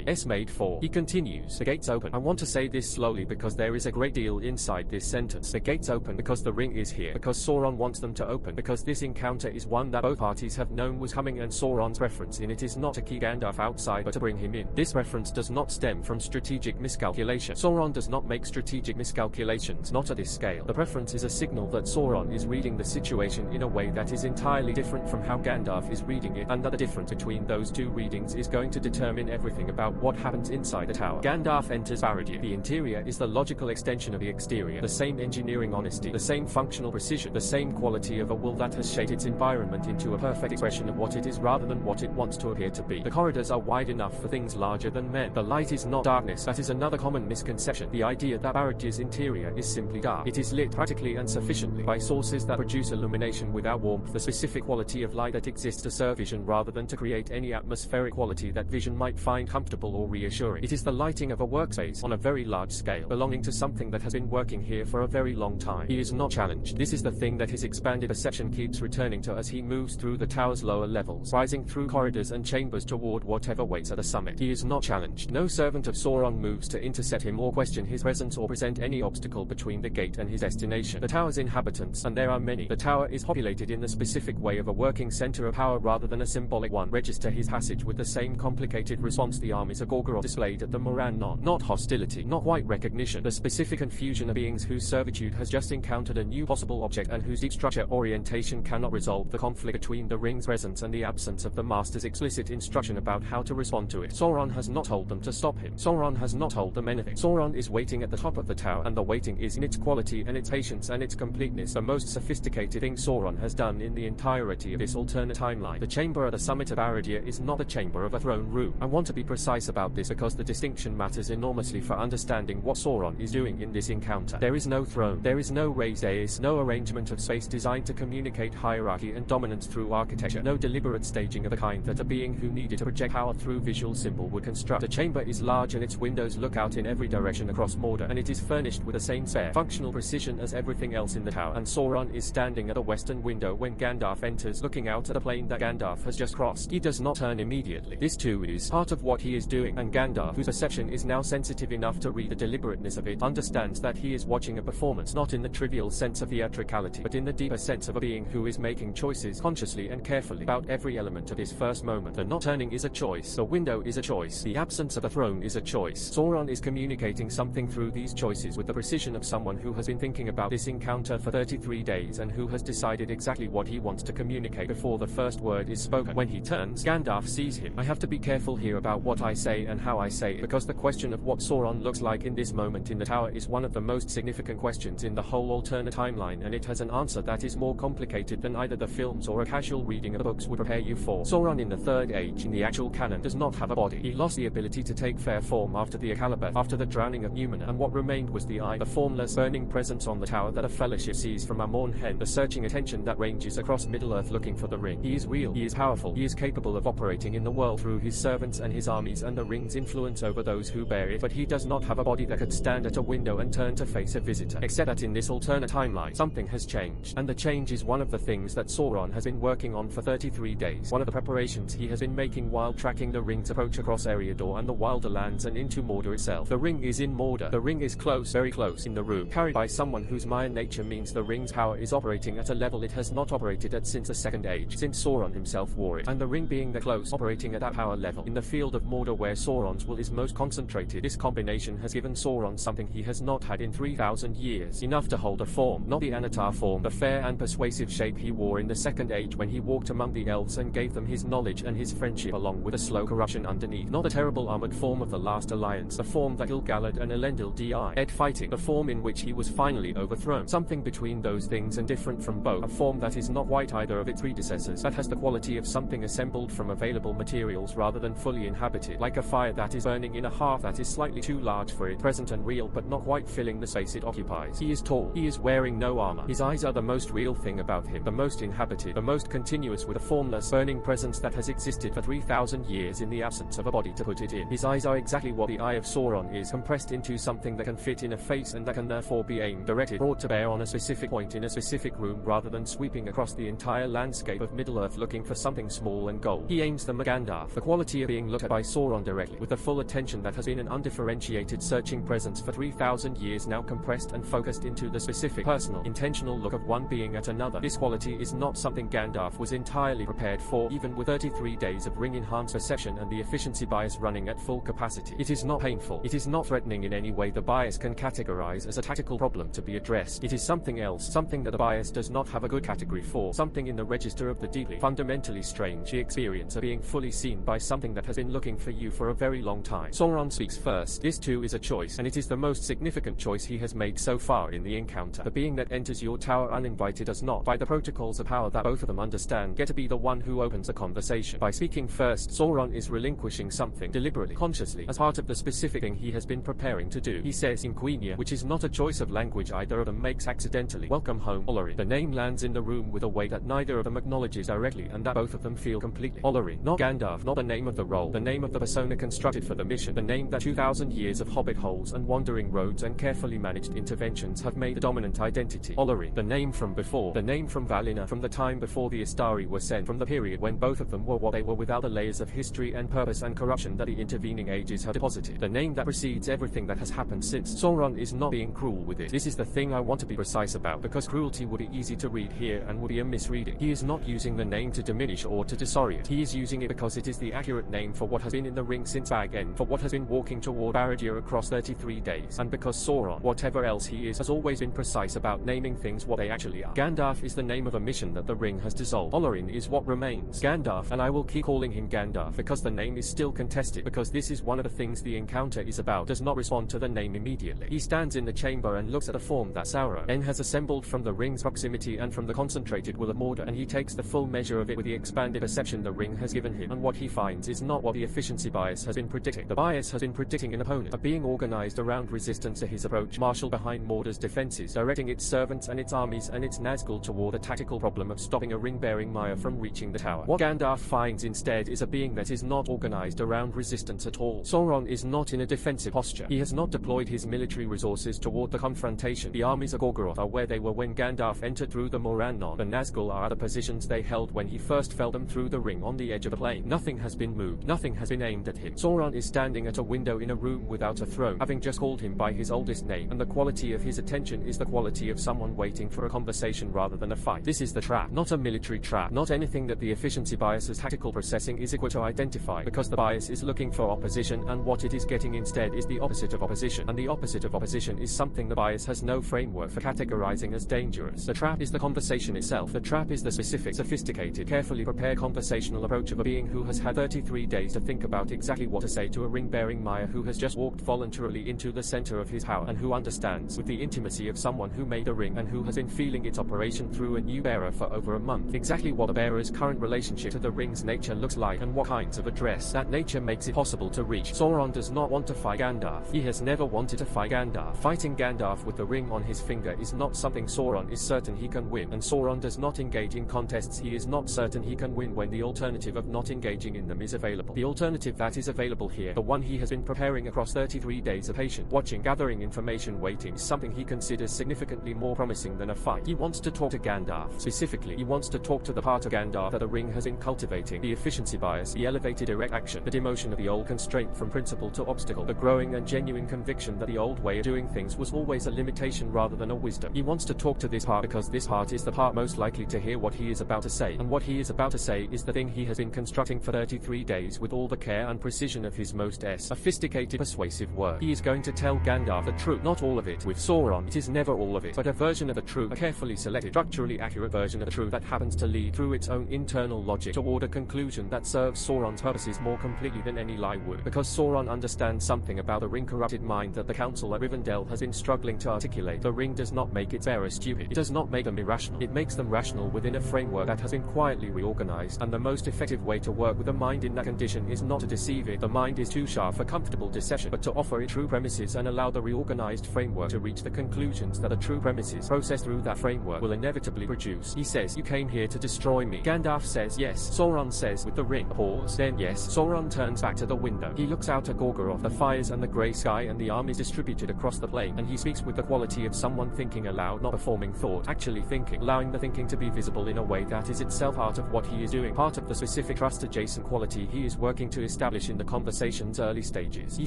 was made for. He continues, "The gates open." I want to say this slowly because there is a great deal inside this sentence. The gates open because the ring is here, because Sauron wants them to open, because this encounter is one that both parties have known was coming, and Sauron's preference in it is not to keep Gandalf outside but to bring him in. This preference does not stem from strategic miscalculation. Sauron does not make strategic miscalculations, not at this scale. The preference is a signal that Sauron is reading the situation in a way that is entirely different from how Gandalf is reading it, and that the difference between those two readings is going to determine everything about what happens inside the tower. Gandalf enters Barad-dûr. The interior is the logical extension of the exterior, the same engineering honesty, the same functional precision, the same quality of a will that has shaped its environment into a perfect expression of what it is rather than what it wants to appear to be. The corridors are wide enough for things larger than men. The light is not darkness. That is another common misconception. The idea that Barad-dûr's interior is simply dark. It is lit practically and sufficiently by sources that produce illumination without warmth, the specific quality of light that exists to serve vision rather than to create any atmospheric quality that vision might find comfortable or reassuring. It is the lighting of a workspace on a very large scale, belonging to something that has been working here for a very long time. He is not challenged. This is the thing that his expanded perception keeps returning to as he moves through the tower's lower levels, rising through corridors and chambers toward whatever waits at the summit. He is not challenged. No servant of Sauron moves to intercept him or question his presence or present any obstacle between the gate and his destination. The tower's inhabitants, and there are many, the tower is populated in the specific way of a working center of power rather than a symbolic one, register his passage with the same complicated response the armies of Gorgoroth displayed at the Moran. Not hostility, not white recognition, the specific confusion of beings whose servitude has just encountered a new possible object and whose deep structure orientation cannot resolve the conflict between the ring's presence and the absence of the master's explicit instruction about how to respond to it. Sauron has not told them to stop him. Sauron has not told them anything. Sauron is waiting at the top of the tower, and the waiting is in its quality and its patience and its completeness the most sophisticated thing Sauron has done in the entirety of this alternate timeline. The chamber at the summit of Barad-dûr is not the chamber of a throne room. I want to be precise about this because the distinction matters enormously for understanding what Sauron is doing in this encounter. There is no throne. There is no raised dais, no arrangement of space designed to communicate hierarchy and dominance through architecture, no deliberate staging of the kind that a being who needed to project power through visual symbol would construct. The chamber is large and its windows look out in every direction across Mordor, and it is furnished with the same spare, functional precision as everything else in the tower, and Sauron is standing at the western window when Gandalf enters, looking out at the plain that Gandalf has just crossed. He does not turn immediately. This too is part of what he is doing, and Gandalf, whose perception is now sensitive enough to read the deliberateness of it, understands that he is watching a performance, not in the trivial sense of theatricality, but in the deeper sense of a being who is making choices consciously and carefully about every element of his first moment. The not turning is a choice. The window is a choice. The absence of a throne is a choice. Sauron is communicating something through these choices with the precision of someone who has been thinking about this encounter for 33 days and who has decided exactly what he wants to communicate before the first word is spoken. When he turns, Gandalf sees him. I have to be careful here about what I say and how I say it, because the question of what Sauron looks like in this moment in the tower is one of the most significant questions in the whole alternate timeline, and it has an answer that is more complicated than either the films or a casual reading of the books would prepare you for. Sauron in the Third Age, in the actual canon, does not have a body. He lost the ability to take fair form after the Accalibur, after the drowning of Numenor, and what remained was the eye, the formless, burning presence on the tower that a fellowship sees from Amorn Hen, the searching attention that ranges across Middle-earth looking for the ring. He is real, he is powerful, he is capable of operating in the world through his servants and his armies and the ring's influence over those who bear it, but he does not have a body that could stand at a window and turn to face a visitor. Except that in this alternate timeline, something has changed, and the change is one of the things that Sauron has been working on for 33 days, one of the preparations he has been making while tracking the ring's approach across Eriador and the Wilder Lands and into Mordor itself. The ring is in Mordor. The ring is close, very close in the room, carried by someone whose Maya nature means the ring's power is operating at a level it has not operated at since the Second Age, since Sauron himself wore it, and the ring being the close, operating at that power level. In the field of Mordor where Sauron's will is most concentrated, this combination has given Sauron something he has not had in 3,000 years. Enough to hold a form, not the Anatar form, the fair and persuasive shape he wore in the Second Age when he walked among the elves and gave them his knowledge and his friendship along with a slow corruption underneath. Not the terrible armored form of the last alliance, the form that Gil-galad and Elendil died fighting, the form in which he was finally overthrown. Something between those things and different from both, a form that is not quite either of its predecessors, that has the quality of something assembled from available materials rather than fully inhabited, like a fire that is burning in a hearth that is slightly too large for it, present and real but not quite filling the space it occupies. He is tall, he is wearing no armor, his eyes are the most real thing about him, the most inhabited, the most continuous, with a formless, burning presence that has existed for 3,000 years in the absence of a body to put it in. His eyes are exactly what the eye of Sauron is, compressed into something that can fit in a face and that can therefore be aimed, directed, brought to bear on a specific point in a specific room rather than sweeping across the entire landscape of Middle-earth looking for something small and gold. He aims them at Gandalf, the quality of being looked at by Sauron directly, with the full attention that has been an undifferentiated searching presence for 3,000 years now compressed and focused into the specific, personal, intentional look of one being at another. This quality is not something Gandalf was entirely prepared for, even with 33 days of ring-enhanced perception and the efficiency bias running at full capacity. It is not painful. It is not threatening in any way the bias can categorize as a tactical problem to be addressed. It is something else, something that the bias does not have a good category for, something in the register of the deeply, fundamentally strange, the experience of being fully seen by something that has been looking for you for a very long time. Sauron speaks first. This too is a choice, and it is the most significant choice he has made so far in the encounter. The being that enters your tower uninvited does not, by the protocols of power that both of them understand, get to be the one who opens the conversation. By speaking first, Sauron is relinquishing something, deliberately, consciously, as part of the specific thing he has been preparing to do. He says in Quenya, which is not a choice of language either of them makes accidentally, "Welcome home, Olori." The name lands in the room with a weight that neither of them acknowledges directly and that both of them feel completely. Olori, not Gandalf, not the name of the role, the name of the persona constructed for the mission, the name that 2,000 years of hobbit holes and wandering roads and carefully managed interventions have made the dominant identity. Olori, the name from before, the name from Valinor, from the time before the Istari were sent, from the period when both of them were what they were without the layers of history and purpose and corruption that the intervening ages have deposited. The name that precedes everything that has happened since. Sauron is not being cruel with it. This is the thing I want to be precise about, because cruelty would be easy to read here and would be a misreading. He is not using the name to diminish or to disorient. He is using it because it is the accurate name for what has been in the ring since Bag End, for what has been walking toward Barad-dûr across 33 days, and because Sauron, whatever else he is, has always been precise about naming things what they actually are. Gandalf is the name of a mission that the ring has dissolved. Olorin is what remains. Gandalf, and I will keep calling him Gandalf because the name is still contested, because this is one of the things the encounter is about, does not respond to the name immediately. He stands in the chamber and looks at a form that Sauron has assembled from the ring's proximity and from the concentrated will of Mordor, and he takes the full measure of it with the expanded perception the ring has given him, and what he finds is not what the efficiency bias has been predicting. The bias has been predicting an opponent, a being organized around resistance to his approach, marshaled behind Mordor's defenses, directing its servants and its armies and its Nazgûl toward a tactical problem of stopping a ring-bearing Mire from reaching the tower. What Gandalf finds instead is a being that is not organized around resistance at all. Sauron is not in a defensive posture. He has not deployed his military resources toward the confrontation. The armies of Gorgoroth are where they were when Gandalf entered through the Morannon. The Nazgûl are at the positions they held when he first felled them through the ring on the edge of the plain. Nothing has been moved. Nothing has been aimed at him. Sauron is standing at a window in a room without a throne, having just called him by his oldest name, and the quality of his attention is the quality of someone waiting for a conversation rather than a fight. This is the trap, not a military trap, not anything that the efficiency bias's tactical processing is equipped to identify, because the bias is looking for opposition, and what it is getting instead is the opposite of opposition, and the opposite of opposition is something the bias has no framework for categorizing as dangerous. The trap is the conversation itself. The trap is the specific, sophisticated, carefully prepared conversational approach of a being who has had 33 days to think about exactly what to say to a ring-bearing Mire who has just walked voluntarily into the center of his power, and who understands, with the intimacy of someone who made a ring and who has been feeling its operation through a new bearer for over a month, exactly what the bearer's current relationship to the ring's nature looks like and what kinds of address that nature makes it possible to reach. Sauron does not want to fight Gandalf. He has never wanted to fight Gandalf. Fighting Gandalf with the ring on his finger is not something Sauron is certain he can win, and Sauron does not engage in contests he is not certain he can win when the alternative of not engaging in them is available. The alternative that is available here, the one he has been preparing across 33 days of patient watching, gathering information, waiting, is something he considers significantly more promising than a fight. He wants to talk to Gandalf. Specifically, he wants to talk to the part of Gandalf that the ring has been cultivating, the efficiency bias, the elevated direct action, the demotion of the old constraint from principle to obstacle, the growing and genuine conviction that the old way of doing things was always a limitation rather than a wisdom. He wants to talk to this part because this part is the part most likely to hear what he is about to say, and what he is about to say is the thing he has been constructing for 33 33 days with all the care and precision of his most sophisticated persuasive work. He is going to tell Gandalf the truth, not all of it. With Sauron, it is never all of it, but a version of the truth, a carefully selected, structurally accurate version of the truth that happens to lead through its own internal logic toward a conclusion that serves Sauron's purposes more completely than any lie would. Because Sauron understands something about the ring-corrupted mind that the Council at Rivendell has been struggling to articulate. The ring does not make its bearers stupid. It does not make them irrational. It makes them rational within a framework that has been quietly reorganized, and the most effective way to work with a mind in that condition is not to deceive it. The mind is too sharp for comfortable deception, but to offer it true premises and allow the reorganized framework to reach the conclusions that the true premises processed through that framework will inevitably produce. He says, "You came here to destroy me." Gandalf says, "Yes." Sauron says with the ring. A pause. Then, "Yes." Sauron turns back to the window. He looks out at Gorgoroth, the fires and the grey sky and the armies distributed across the plain, and he speaks with the quality of someone thinking aloud, not performing thought, actually thinking, allowing the thinking to be visible in a way that is itself part of what he is doing, part of the specific trust-adjacent quality he is working to establish in the conversation's early stages. He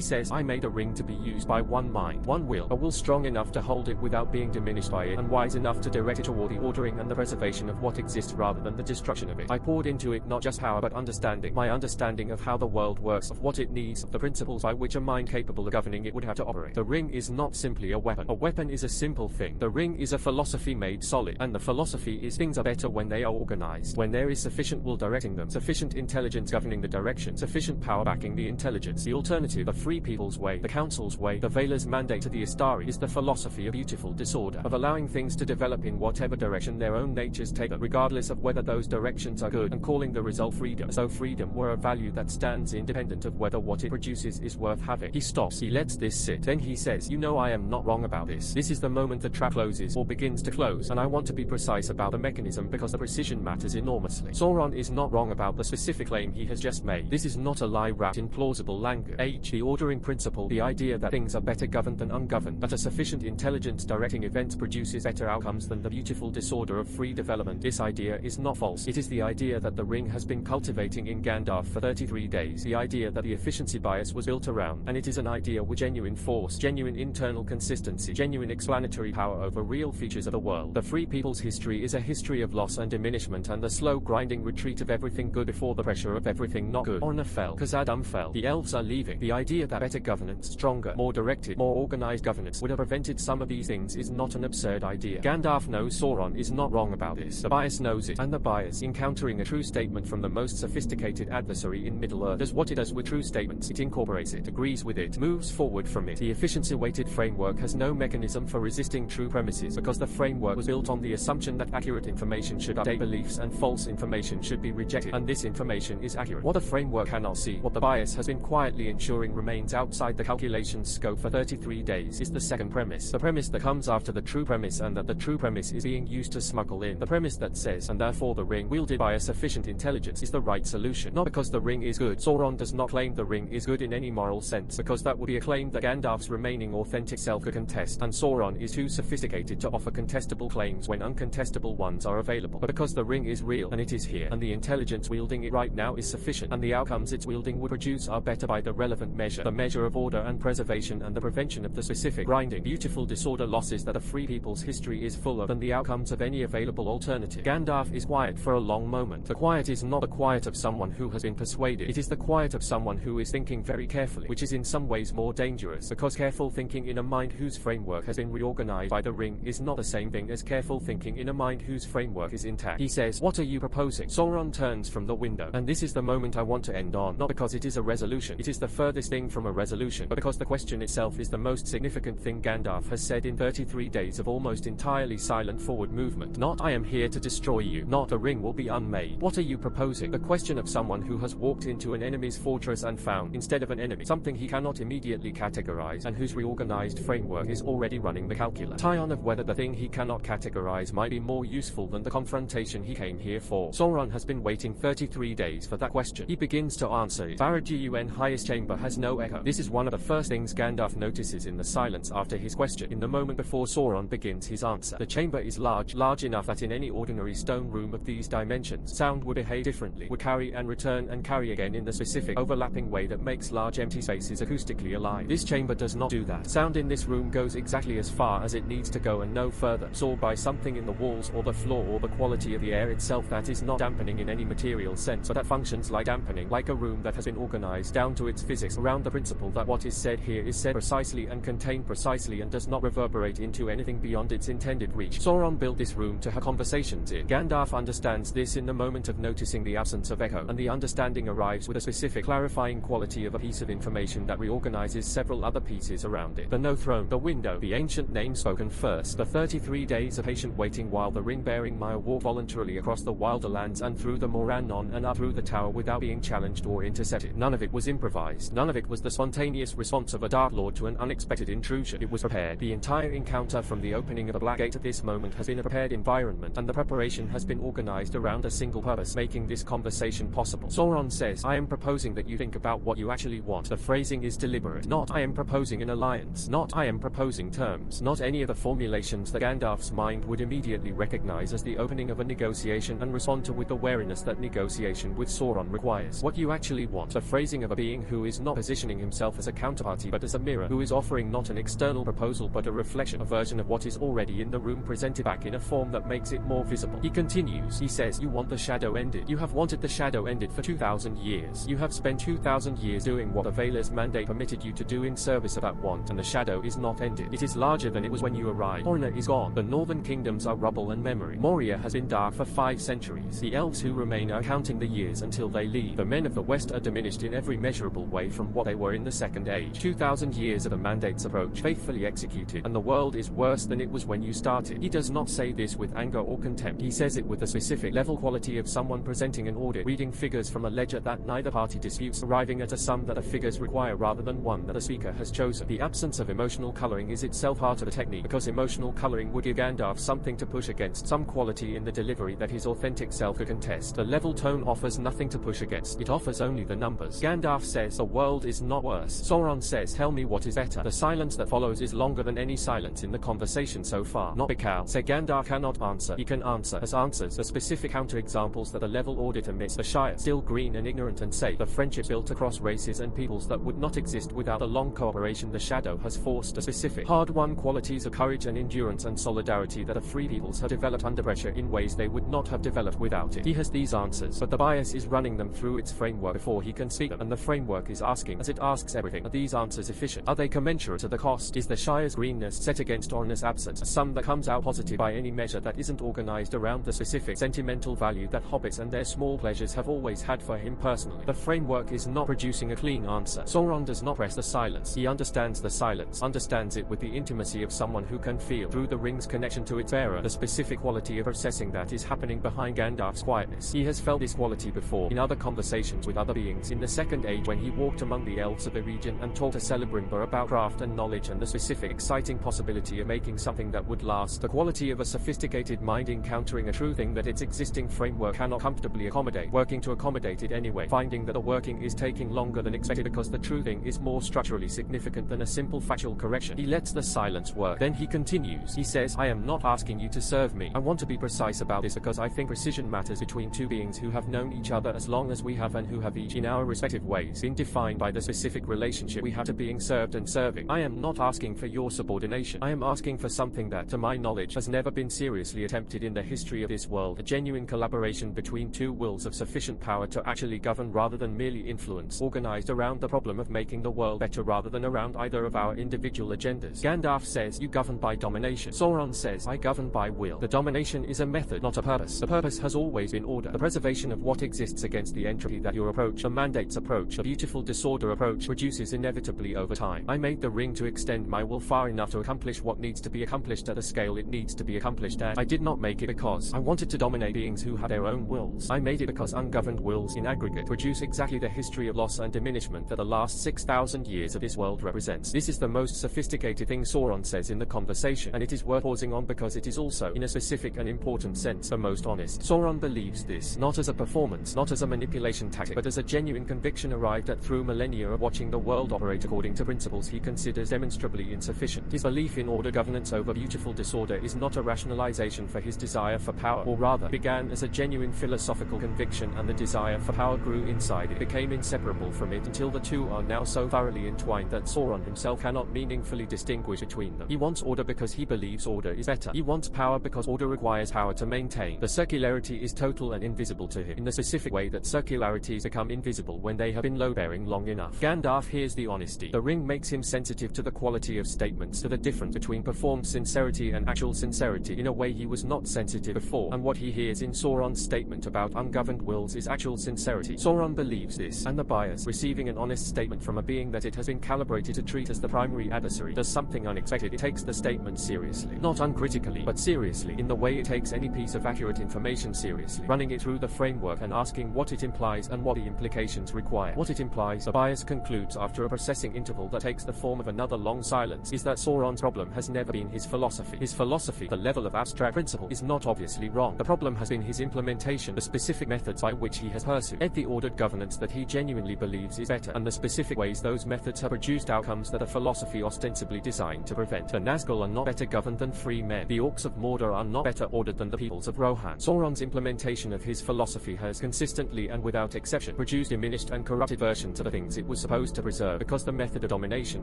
says, "I made a ring to be used by one mind, one will, a will strong enough to hold it without being diminished by it, and wise enough to direct it toward the ordering and the preservation of what exists rather than the destruction of it. I poured into it not just power but understanding, my understanding of how the world works, of what it needs, of the principles by which a mind capable of governing it would have to operate." The ring is not simply a weapon. A weapon is a simple thing. The ring is a philosophy made solid, and the philosophy is things are better when they are organized, when there is sufficient will directing them, sufficient intelligence governing the direction, sufficient power backing the intelligence. The alternative, the free people's way, the council's way, the Valar's mandate to the Istari, is the philosophy of beautiful disorder, of allowing things to develop in whatever direction their own natures take them, regardless of whether those directions are good, and calling the result freedom, as though freedom were a value that stands independent of whether what it produces is worth having. He stops. He lets this sit. Then he says, "You know I am not wrong about this. This is the moment the trap closes, or begins to close, and I want to be precise about the mechanism because the precision matters enormously." Sauron is not wrong about the specific claim he has just made. This is not a lie wrapped in plausible language. The ordering principle, the idea that things are better governed than ungoverned, that a sufficient intelligence directing events produces better outcomes than the beautiful disorder of free development. This idea is not false. It is the idea that the ring has been cultivating in Gandalf for 33 days, the idea that the efficiency bias was built around, and it is an idea with genuine force, genuine internal consistency, genuine explanatory power over real features of the world. The free people's history is a history of loss and diminishment and the slow grinding retreat of everything good before the pressure of everything not good. Arna fell. Khazad fell. The elves are leaving. The idea that better governance, stronger, more directed, more organized governance would have prevented some of these things is not an absurd idea. Gandalf knows Sauron is not wrong about this. The bias knows it, and the bias, encountering a true statement from the most sophisticated adversary in Middle-earth, does what it does with true statements. It incorporates it, agrees with it, moves forward from it. The efficiency-weighted framework has no mechanism for resisting true premises because the framework was built on the assumption that accurate information should update beliefs and false information should be rejected, and this information is accurate. What the framework cannot see, what the bias has been quietly ensuring remains outside the calculation's scope for 33 days, is the second premise. The premise that comes after the true premise, and that the true premise is being used to smuggle in. The premise that says, and therefore the ring, wielded by a sufficient intelligence, is the right solution. Not because the ring is good. Sauron does not claim the ring is good in any moral sense, because that would be a claim that Gandalf's remaining authentic self could contest, and Sauron is too sophisticated to offer contestable claims when uncontestable ones are available. But because the ring is real, and it is here, and the intelligence wielding it right now is sufficient, and the outcomes its wielding would produce are better by the relevant measure, the measure of order and preservation and the prevention of the specific, grinding, beautiful disorder losses that a free people's history is full of, than the outcomes of any available alternative. Gandalf is quiet for a long moment. The quiet is not the quiet of someone who has been persuaded. It is the quiet of someone who is thinking very carefully, which is in some ways more dangerous, because careful thinking in a mind whose framework has been reorganized by the ring is not the same thing as careful thinking in a mind whose framework is intact. He says, "What are you proposing?" Sauron turns from the window, and this is the moment I want to end on, not because it is a resolution, it is the furthest thing from a resolution, but because the question itself is the most significant thing Gandalf has said in 33 days of almost entirely silent forward movement. Not, "I am here to destroy you," not, "the ring will be unmade." What are you proposing? The question of someone who has walked into an enemy's fortress and found, instead of an enemy, something he cannot immediately categorize, and whose reorganized framework is already running the calculus. Tie-on of whether the thing he cannot categorize might be more useful than the confrontation he came here for. Sauron has been waiting 33 days for that question. He begins to answer it. Barad-gun highest chamber has no echo. This is one of the first things Gandalf notices in the silence after his question, in the moment before Sauron begins his answer. The chamber is large enough that in any ordinary stone room of these dimensions, sound would behave differently, would carry and return and carry again in the specific, overlapping way that makes large empty spaces acoustically alive. This chamber does not do that. Sound in this room goes exactly as far as it needs to go and no further, absorbed by something in the walls or the floor or the quality of the air itself that is not dampening in any material sense, but that functions functions like dampening, like a room that has been organized down to its physics around the principle that what is said here is said precisely and contained precisely and does not reverberate into anything beyond its intended reach. Sauron built this room to have conversations in. Gandalf understands this in the moment of noticing the absence of echo, and the understanding arrives with a specific clarifying quality of a piece of information that reorganizes several other pieces around it. The no throne, the window, the ancient name spoken first, the 33 days of patient waiting while the ring-bearing Mire walked voluntarily across the wilder lands and through the Moran on and up through the tower without being challenged or intercepted. None of it was improvised. None of it was the spontaneous response of a Dark Lord to an unexpected intrusion. It was prepared. The entire encounter from the opening of the Black Gate to this moment has been a prepared environment, and the preparation has been organized around a single purpose, making this conversation possible. Sauron says, I am proposing that you think about what you actually want. The phrasing is deliberate. Not, I am proposing an alliance. Not, I am proposing terms. Not any of the formulations that Gandalf's mind would immediately recognize as the opening of a negotiation and respond to with the wariness that negotiation with Sauron requires. What you actually want. The phrasing of a being who is not positioning himself as a counterparty but as a mirror, who is offering not an external proposal but a reflection, a version of what is already in the room presented back in a form that makes it more visible. He continues. He says, you want the shadow ended. You have wanted the shadow ended for 2,000 years. You have spent 2,000 years doing what the Valar's mandate permitted you to do in service of that want, and the shadow is not ended. It is larger than it was when you arrived. Horna is gone. The northern kingdoms are rubble and memory. Moria has been dark for 5 centuries. The elves who remain are counting the years until they leave. The men of the west are diminished in every measurable way from what they were in the Second Age. 2,000 years of the mandate's approach, faithfully executed, and the world is worse than it was when you started. He does not say this with anger or contempt. He says it with the specific level quality of someone presenting an audit, reading figures from a ledger that neither party disputes, arriving at a sum that the figures require rather than one that the speaker has chosen. The absence of emotional coloring is itself part of the technique, because emotional coloring would give Gandalf something to push against, some quality in the delivery that his authentic self could contest. The level tone offers nothing to push against. It offers only the numbers. Gandalf says, the world is not worse. Sauron says, tell me what is better. The silence that follows is longer than any silence in the conversation so far. Not Mikal. Say Gandalf cannot answer. He can answer as answers the specific counterexamples that a level audit emits. The Shire, still green and ignorant and safe. The friendship built across races and peoples that would not exist without a long cooperation. The shadow has forced the specific, hard-won qualities of courage and endurance and solidarity that the free peoples have developed under pressure in ways they would not have developed without it. He has these answers, but the bias is running them through its framework before he can speak them, and the framework is asking, as it asks everything, are these answers efficient? Are they commensurate to the cost? Is the Shire's greenness set against Orna's absence, a sum that comes out positive by any measure that isn't organized around the specific sentimental value that hobbits and their small pleasures have always had for him personally? The framework is not producing a clean answer. Sauron does not press the silence. He understands the silence, understands it with the intimacy of someone who can feel, through the ring's connection to its bearer, the specific quality of processing that is happening behind Gandalf's quietness. He has felt this quality before, in other conversations with other beings, in the Second Age when he walked among the elves of the region and talked to Celebrimbor about craft and knowledge and the specific exciting possibility of making something that would last, the quality of a sophisticated mind encountering a true thing that its existing framework cannot comfortably accommodate, working to accommodate it anyway, finding that the working is taking longer than expected because the true thing is more structurally significant than a simple factual correction. He lets the silence work. Then he continues. He says, I am not asking you to serve me. I want to be precise about this because I think precision matters between two beings who have known each other as long as we have and who have each in our respective ways been defined by the specific relationship we have to being served and serving. I am not asking for your subordination. I am asking for something that, to my knowledge, has never been seriously attempted in the history of this world, a genuine collaboration between two wills of sufficient power to actually govern rather than merely influence, organized around the problem of making the world better rather than around either of our individual agendas. Gandalf says, you govern by domination. Sauron says, I govern by will. The domination is a method, not a purpose. The purpose has always been order, the preservation of what exists against the entropy that your approach, the mandate's approach, the beautiful disorder approach, produces inevitably over time. I made the ring to extend my will far enough to accomplish what needs to be accomplished at the scale it needs to be accomplished at. I did not make it because I wanted to dominate beings who have their own wills. I made it because ungoverned wills in aggregate produce exactly the history of loss and diminishment that the last 6,000 years of this world represents. This is the most sophisticated thing Sauron says in the conversation, and it is worth pausing on because it is also, in a specific and important sense, the most honest. Sauron believes this, not as a performance, not as a manipulation tactic, but as a genuine conviction arrived at through millennia of watching the world operate according to principles he considers demonstrably insufficient. His belief in order governance over beautiful disorder is not a rationalization for his desire for power, or rather, began as a genuine philosophical conviction, and the desire for power grew inside it, became inseparable from it, until the two are now so thoroughly entwined that Sauron himself cannot meaningfully distinguish between them. He wants order because he believes order is better. He wants power because order requires power to maintain. The circularity is total and invisible to him. In the specific way way that circularities become invisible when they have been load-bearing long enough. Gandalf hears the honesty. The ring makes him sensitive to the quality of statements, to the difference between performed sincerity and actual sincerity in a way he was not sensitive before, and what he hears in Sauron's statement about ungoverned wills is actual sincerity. Sauron believes this, and the bias, receiving an honest statement from a being that it has been calibrated to treat as the primary adversary, does something unexpected. It takes the statement seriously. Not uncritically, but seriously, in the way it takes any piece of accurate information seriously, running it through the framework and asking what it implies and what the implications require. What it implies, the bias concludes after a processing interval that takes the form of another long silence, is that Sauron's problem has never been his philosophy. His philosophy, the level of abstract principle, is not obviously wrong. The problem has been his implementation, the specific methods by which he has pursued the ordered governance that he genuinely believes is better, and the specific ways those methods have produced outcomes that a philosophy ostensibly designed to prevent. The Nazgûl are not better governed than free men. The orcs of Mordor are not better ordered than the peoples of Rohan. Sauron's implementation of his philosophy has consistently and without exception produced diminished and corrupted versions of the things it was supposed to preserve, because the method of domination,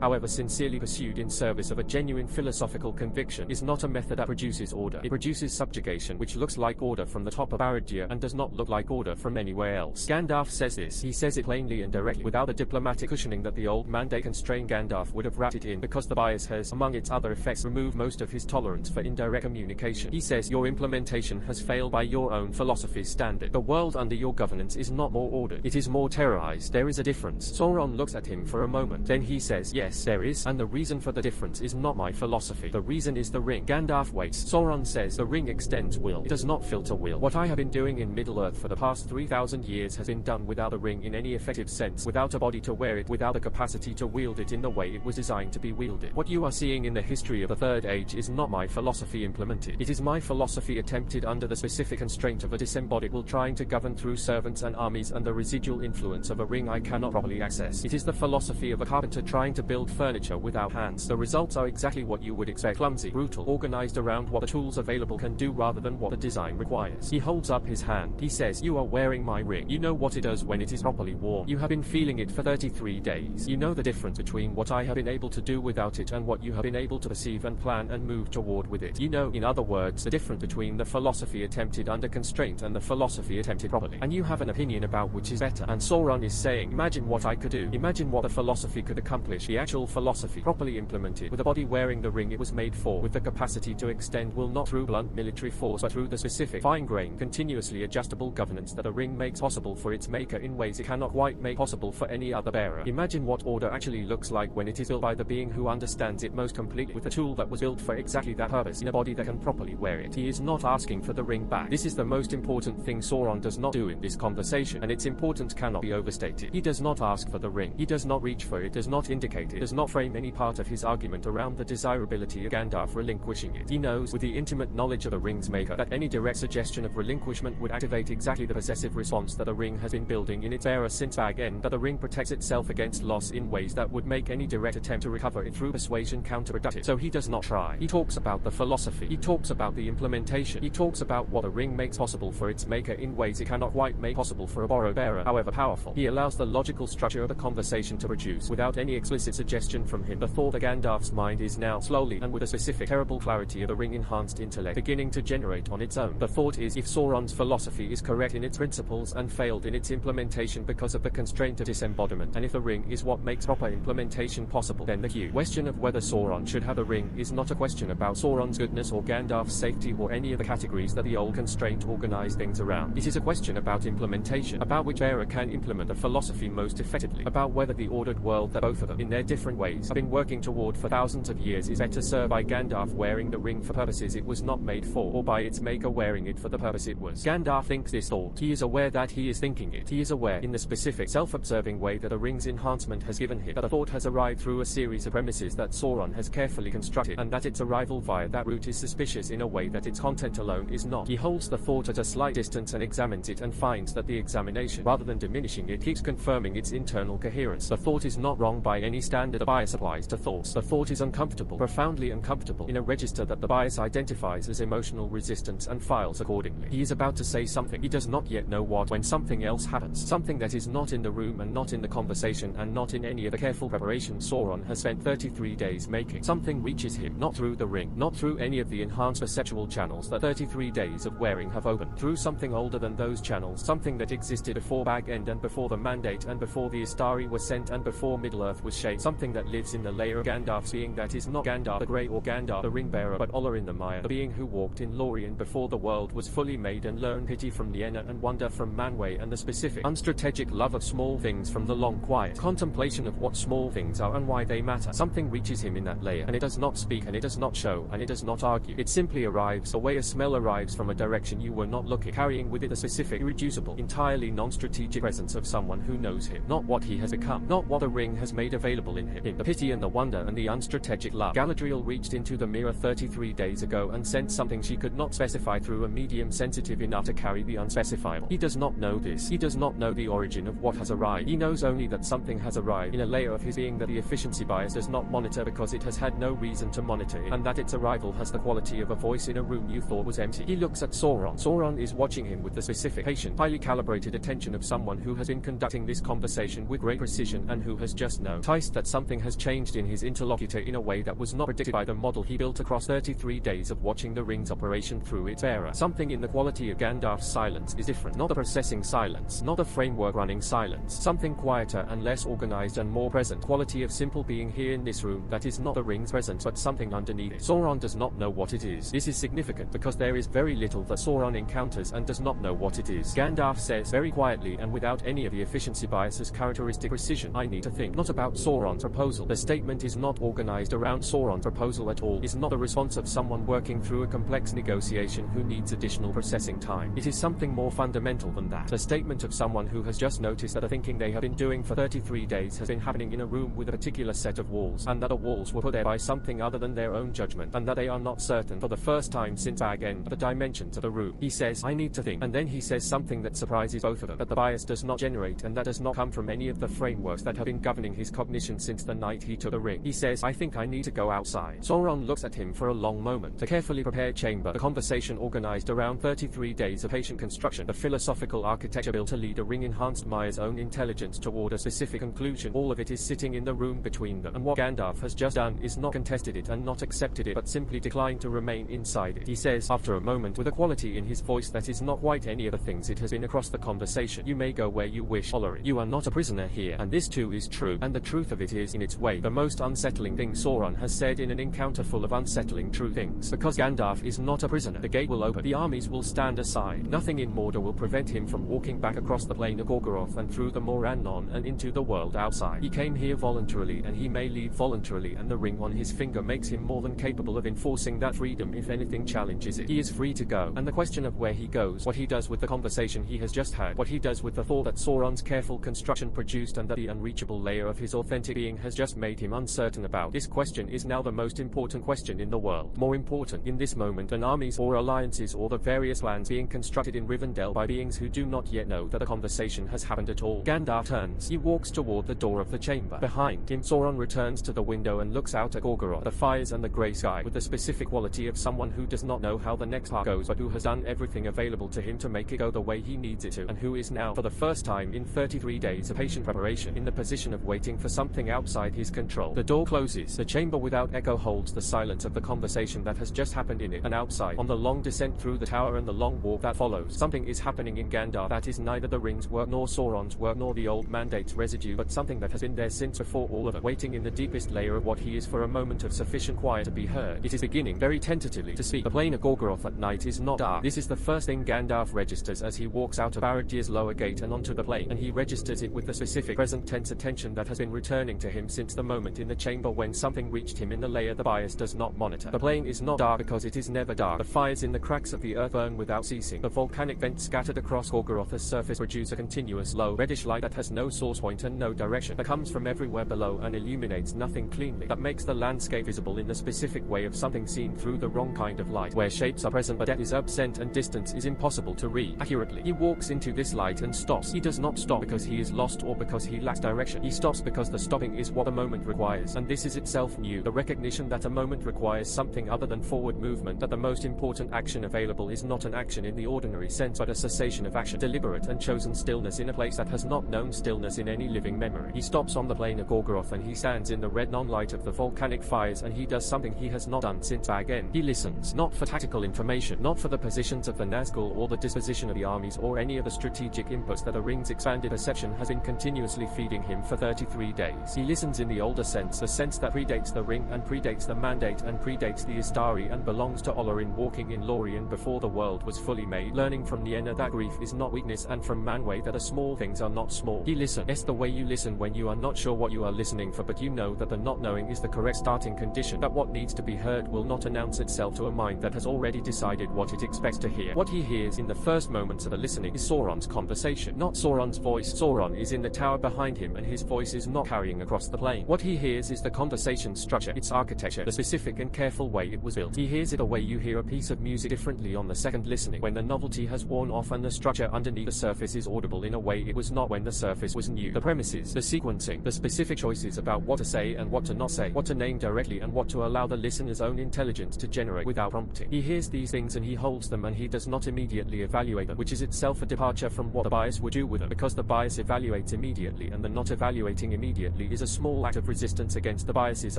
however sincerely pursued in service of a genuine philosophical conviction, is not a method that produces order. It produces subjugation, which looks like order from the top of Aragorn and does not look like order from anywhere else. Gandalf says this. He says it plainly and directly, without the diplomatic cushioning that the old mandate constrained Gandalf would have wrapped it in, because the bias has, among its other effects, removed most of his tolerance for indirect communication. He says, your implementation has failed by your own philosophy's standard. The world under your governance is not more ordered. It is more terrorized. There is a difference. Sauron looks at him for a moment. Then he says, yes, there is, and the reason for the difference is not my philosophy. The reason is the ring. Gandalf waits. Sauron says, the ring extends will. It does not filter will. What I have been doing in Middle-earth for the past 3,000 years has been done without a ring in any effective sense, without a body to wear it, without the capacity to wield it in the way it was designed to be wielded. What you are seeing in the history of the Third Age is not my philosophy implemented. It is my philosophy attempted under the specific constraint of a disembodied will trying to govern through servants and armies and the residual influence of a ring I cannot properly access. It is the philosophy of a carpenter trying to build furniture without hands. The results are exactly what you would expect: clumsy, brutal, organized around what the tools available can do rather than what the design requires. He holds up his hand. He says, you are wearing my ring. You know what it does when it is properly worn. You have been feeling it for 33 days. You know the difference between what I have been able to do without it and what you have been able to perceive and plan and move toward with it. You know, in other words, the difference between the philosophy attempted under constraint and the philosophy attempted properly. And you have an opinion about which is better. And Sauron is saying, imagine what I could do. Imagine what the philosophy could accomplish. The actual philosophy, properly implemented, with a body wearing the ring it was made for, with the capacity to extend will not through blunt military force but through the specific, fine-grained, continuously adjustable governance that a ring makes possible for its maker in ways it cannot quite make possible for any other bearer. Imagine what order actually looks like when it is built by the being who understands it most completely, with a tool that was built for exactly that purpose in a body that can properly wear it. He is not asking for the ring back. This is the most important thing Sauron does not do in this conversation, and its importance cannot be overstated. He does not ask for the ring. He does not reach for it, does not indicate it, does not frame any part of his argument around the desirability of Gandalf relinquishing it. He knows, with the intimate knowledge of the ring's maker, that any direct suggestion of relinquishment would activate exactly the possessive response that the ring has been building in its bearer since Bag End, that the ring protects itself against loss in ways that would make any direct attempt to recover it through persuasion counterproductive. So he does not try. He talks about the philosophy. He talks about the implementation. He talks about what the ring makes possible for its maker in ways it cannot quite make possible for a borrowed bearer, however powerful. He allows the logical structure of the conversation to produce, without any explicit suggestion from him, the thought that Gandalf's mind is now, slowly and with a specific terrible clarity of the ring-enhanced intellect, beginning to generate on its own. The thought is, if Sauron's philosophy is correct in its principles and failed in its implementation because of the constraint of disembodiment, and if the ring is what makes proper implementation possible, then the question of whether Sauron should have a ring is not a question about Sauron's goodness or Gandalf's safety or any of the categories that the old constraint organized things around. It is a question about implementation, about which bearer can implement the philosophy most effectively, about whether the ordered world that both of them, in their different ways, have been working toward for thousands of years is better served by Gandalf wearing the ring for purposes it was not made for, or by its maker wearing it for the purpose it was. Gandalf thinks this thought. He is aware that he is thinking it. He is aware, in the specific, self-observing way that the ring's enhancement has given him, that the thought has arrived through a series of premises that Sauron has carefully constructed, and that its arrival via that route is suspicious in a way that its content alone is not. He holds the thought at a slight distance and examines it, and finds that the examination, rather than diminishing it, keeps confirming its internal coherence. The thought is not wrong by any standard the bias applies to thoughts. The thought is uncomfortable, profoundly uncomfortable, in a register that the bias identifies as emotional resistance and files accordingly. He is about to say something. He does not yet know what, when something else happens. Something that is not in the room and not in the conversation and not in any of the careful preparation Sauron has spent 33 days making. Something reaches him, not through the ring, not through any of the enhanced perceptual channels that 33 days of wearing have opened, through something older than those channels, something that existed before Bag End and before the Mandate and before the Istari were sent and before Middle-earth was shaped, something that lives in the layer of Gandalf's being that is not Gandalf the Grey or Gandalf the Ring-bearer but Oller in the Mire, the being who walked in Lorien before the world was fully made and learned pity from Nienna and wonder from Manwë and the specific, unstrategic love of small things from the long quiet contemplation of what small things are and why they matter. Something reaches him in that layer, and it does not speak and it does not show and it does not argue. It simply arrives, the way a smell arrives from a direction you were not looking, carrying with it the specific, irreducible, entirely non-strategic presence of someone who knows him, not what he has become, not what the ring has made available in him, the pity and the wonder and the unstrategic love. Galadriel reached into the mirror 33 days ago and sensed something she could not specify through a medium sensitive enough to carry the unspecifiable. He does not know this. He does not know the origin of what has arrived. He knows only that something has arrived in a layer of his being that the efficiency bias does not monitor because it has had no reason to monitor it, and that its arrival has the quality of a voice in a room you thought was empty. He looks at Sauron. Sauron is watching him with the specific, patient, highly calibrated attention of someone who has been conducting this conversation with great precision and who has just noticed that something has changed in his interlocutor in a way that was not predicted by the model he built across 33 days of watching the ring's operation through its bearer. Something in the quality of Gandalf's silence is different, not the processing silence, not the framework running silence, something quieter and less organized and more present, quality of simple being here in this room that is not the ring's presence but something underneath it. Sauron does not know what it is. This is significant because there is very little that Sauron encounters and does not know what it is. Gandalf says very quietly and without any of the efficiency bias's characteristic precision, I need to think, not about Sauron's proposal. The statement is not organized around Sauron's proposal at all, is not the response of someone working through a complex negotiation who needs additional processing time. It is something more fundamental than that. The statement of someone who has just noticed that the thinking they have been doing for 33 days has been happening in a room with a particular set of walls, and that the walls were put there by something other than their own judgment, and that they are not certain for the first time since Bag End the dimensions of the room. He says, I need to think, and then he says something that surprises both of them, that the bias does not generate and that does not come from any of the frameworks that have been governing his cognition since the night he took the ring. He says, I think I need to go outside. Sauron looks at him for a long moment. The carefully prepared chamber, the conversation organized around 33 days of patient construction, the philosophical architecture built to lead a ring enhanced Maya's own intelligence toward a specific conclusion, all of it is sitting in the room between them, and what Gandalf has just done is not contested it and not accepted it but simply declined to remain inside it. He says, after a moment, with a quality in his voice that is not quite any of the things it has been across the conversation, you may go where you wish, Ollerin. You are not a prisoner here, and this too is true, and the truth of it is, in its way, the most unsettling thing Sauron has said in an encounter full of unsettling true things. Because Gandalf is not a prisoner, the gate will open, the armies will stand aside, nothing in Mordor will prevent him from walking back across the plain of Gorgoroth and through the Morannon and into the world outside. He came here voluntarily and he may leave voluntarily, and the ring on his finger makes him more than capable of enforcing that freedom if anything challenges it. He is free to go, and the question of where he goes, what he does with the conversation he has just had, what he does with the thought that Sauron's careful construction produced and that the unreachable layer of his authentic being has just made him uncertain about, this question is now the most important question in the world. More important in this moment than armies or alliances or the various plans being constructed in Rivendell by beings who do not yet know that the conversation has happened at all. Gandalf turns. He walks toward the door of the chamber. Behind him, Sauron returns to the window and looks out at Gorgoroth, the fires and the grey sky, with the specific quality of someone who does not know how the next part goes but who has done everything available to him to make it go the way he needs it to, and who is now, for the first time in 33 days of patient preparation, in the position of waiting for something outside his control. The door closes. The chamber without echo holds the silence of the conversation that has just happened in it, and outside, on the long descent through the tower and the long walk that follows, something is happening in Gandalf that is neither the ring's work nor Sauron's work nor the old mandate's residue, but something that has been there since before all of it, waiting in the deepest layer of what he is for a moment of sufficient quiet to be heard. It is beginning, very tentatively, to speak. The plain of Gorgoroth at night is not dark. This is the first thing Gandalf registers as he walks out of Araddir's lower gate and onto the plain, and he registers it with the specific present tense attention that has been returning to him since the moment in the chamber when something reached him in the layer the bias does not monitor. The plain is not dark because it is never dark. The fires in the cracks of the earth burn without ceasing. The volcanic vents scattered across Gorgoroth's surface produce a continuous low, reddish light that has no source point and no direction, that comes from everywhere below and illuminates nothing cleanly, that makes the landscape visible in the specific way of something seen through the wrong kind of light, where shapes are present but depth is absent and distance is impossible to read accurately. He walks into this light and stops. He does not stop because he is lost or because he lacks direction. He stops because the stopping is what the moment requires, and this is itself new, the recognition that a moment requires something other than forward movement, that the most important action available is not an action in the ordinary sense but a cessation of action, deliberate and chosen stillness in a place that has not known stillness in any living memory. He stops on the plain of Gorgoroth and he stands in the red non-light of the volcanic fires, and he does something he has not done since Bag End. He listens, not for tactical information, not for the positions of the Nazgûl or the disposition of the armies memories or any of the strategic inputs that the ring's expanded perception has been continuously feeding him for 33 days. He listens in the older sense, the sense that predates the ring and predates the mandate and predates the Istari and belongs to Olorin walking in Lorien before the world was fully made, learning from Nienna that grief is not weakness and from Manwë that the small things are not small. He listens. Yes, the way you listen when you are not sure what you are listening for, but you know that the not knowing is the correct starting condition, that what needs to be heard will not announce itself to a mind that has already decided what it expects to hear. What he hears in the first moments of the listening is Sauron's conversation, not Sauron's voice. Sauron is in the tower behind him and his voice is not carrying across the plain. What he hears is the conversation structure, its architecture, the specific and careful way it was built. He hears it the way you hear a piece of music differently on the second listening, when the novelty has worn off and the structure underneath the surface is audible in a way it was not when the surface was new. The premises, the sequencing, the specific choices about what to say and what to not say, what to name directly and what to allow the listener's own intelligence to generate without prompting. He hears these things and he holds them and he does not immediately evaluate them, which is itself a departure from what the bias would do with them, because the bias evaluates immediately and the not evaluating immediately is a small act of resistance against the bias's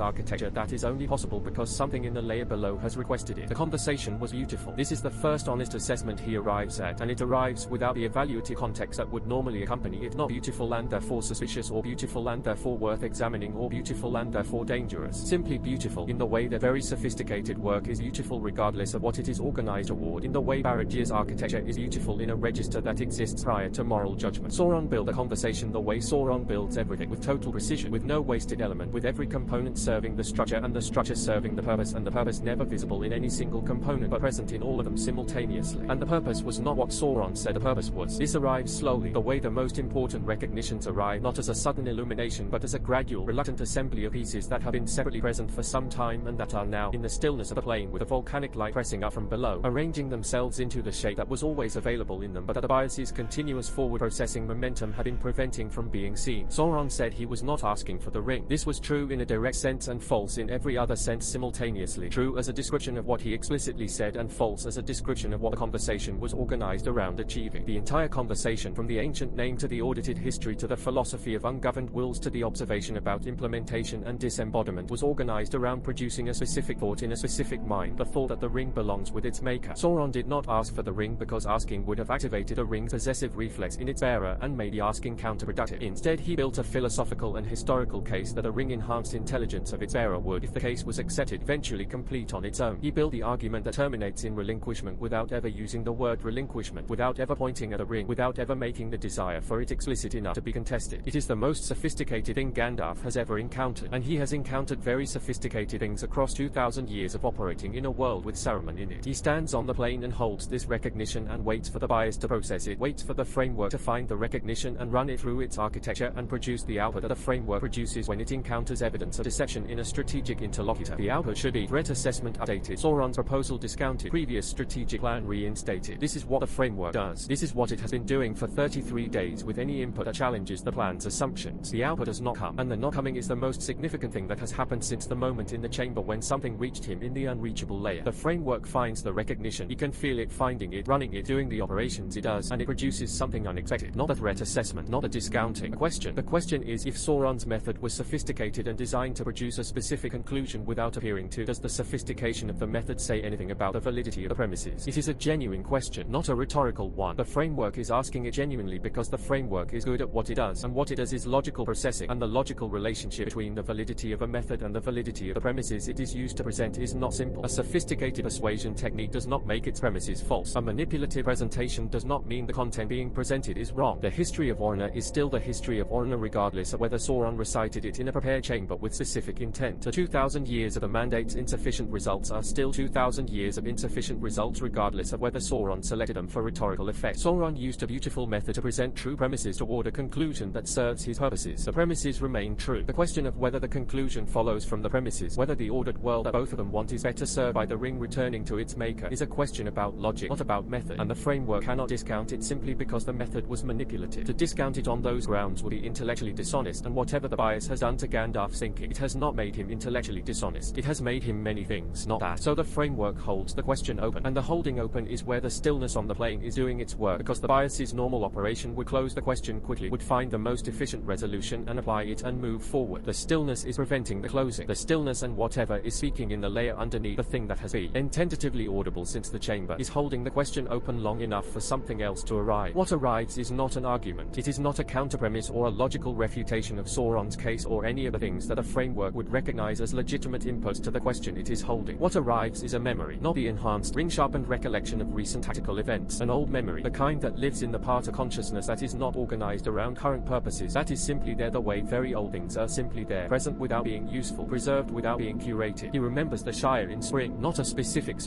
architecture that is only possible because something in the layer below has requested it. The conversation was beautiful. This is the first honest assessment he arrives at, and it arrives without the evaluative context that would normally accompany it. Not beautiful and therefore suspicious, or beautiful and therefore worth examining, or beautiful and therefore dangerous. Simply beautiful, in the way that very sophisticated work is beautiful regardless of what it is organized toward, in the way Baradier's architecture is beautiful in a register that exists prior to moral judgment. Sauron built a conversation the way Sauron builds everything, with total precision, with no wasted element, with every component serving the structure and the structure serving the purpose, and the purpose never visible in any single component but present in all of them simultaneously. And the purpose was not what Sauron said the purpose was. This arrives slowly, the way the most important recognitions arrive, not as a sudden illumination but as a gradual, reluctant assembly of pieces that have been separately present for some time and that are now, in the stillness of the plain with the volcanic light pressing up from below, arranging themselves into the shape that was always available in them but that the bias's continuous forward processing momentum had been preventing from being seen. Sauron said he was not asking for the ring. This was true in a direct sense and false in every other sense simultaneously, true as a description of what he explicitly said and false as a description of what the conversation was organized around achieving. The entire conversation, from the ancient name to the audited history to the philosophy of ungoverned wills to the observation about implementation and disembodiment, was organized around producing a specific thought in a specific mind, the thought that the ring belongs with its maker. Sauron did not ask for the ring because asking would have activated a ring's possessive reflex in its bearer and made the asking counterproductive. Instead, he built a philosophical and historical case that a ring-enhanced intelligence of its bearer would, if the case was accepted, eventually complete on its own. He built the argument that terminates in relinquishment without ever using the word relinquishment, without ever pointing at a ring, without ever making the desire for it explicit enough to be contested. It is the most sophisticated thing Gandalf has ever encountered, and he has encountered very sophisticated things across 2,000 years of operating in a world with Saruman in it. He stands on the plane and holds this recognition and waits for the bias to process it, waits for the framework to find the recognition and run it through its architecture and produce the output that the framework produces when it encounters evidence of deception in a strategic interlocutor. The output should be threat assessment updated, Sauron's proposal discounted, previous strategic plan reinstated. This is what the framework does. This is what it has been doing for 33 days with any input that challenges the plan's assumptions. The output has not come, and the not coming is the most significant thing that has happened since the moment in the chamber when something reached him in the unreachable layer. The framework finds the recognition, he can feel it finding it, running it, doing the operations it does, and it produces something unexpected. Not a threat assessment, not a discounting. A question. The question is, if Sauron's method was sophisticated and designed to produce a specific conclusion without appearing to, does the sophistication of the method say anything about the validity of the premises? It is a genuine question, not a rhetorical one. The framework is asking it genuinely because the framework is good at what it does, and what it does is logical processing, and the logical relationship between the validity of a method and the validity of the premises it is used to present is not simple. A sophisticated persuasion technique does not make its premises false. A manipulative presentation does not mean the content being presented is wrong. The history of Orna is still the history of Orna regardless of whether Sauron recited it in a prepared chamber with specific intent. The 2,000 years of the mandate's insufficient results are still 2,000 years of insufficient results regardless of whether Sauron selected them for rhetorical effect. Sauron used a beautiful method to present true premises toward a conclusion that serves his purposes. The premises remain true. The question of whether the conclusion follows from the premises, whether the ordered world that both of them want is better served by the ring returning to its maker, is a question about logic, not about method, and the framework cannot discount it simply because the method was manipulative. To discount it on those grounds would be intellectually dishonest, and whatever the bias has done to Gandalf's thinking, it has not made him intellectually dishonest. It has made him many things, not that. So the framework holds the question open, and the holding open is where the stillness on the plane is doing its work, because the bias's normal operation would close the question quickly, would find the most efficient resolution and apply it and move forward. The stillness is preventing the closing. The stillness and whatever is speaking in the layer underneath, the thing that has been tentatively audible since the chamber, is holding the question open long enough for something else to arrive. What arrives is not an argument. It is not a counterpremise or a logical refutation of Sauron's case or any of the things that a framework would recognize as legitimate inputs to the question it is holding. What arrives is a memory, not the enhanced, ring-sharpened recollection of recent tactical events. An old memory, the kind that lives in the part of consciousness that is not organized around current purposes, that is simply there the way very old things are simply there, present without being useful, preserved without being curated. He remembers the Shire in spring, not a specific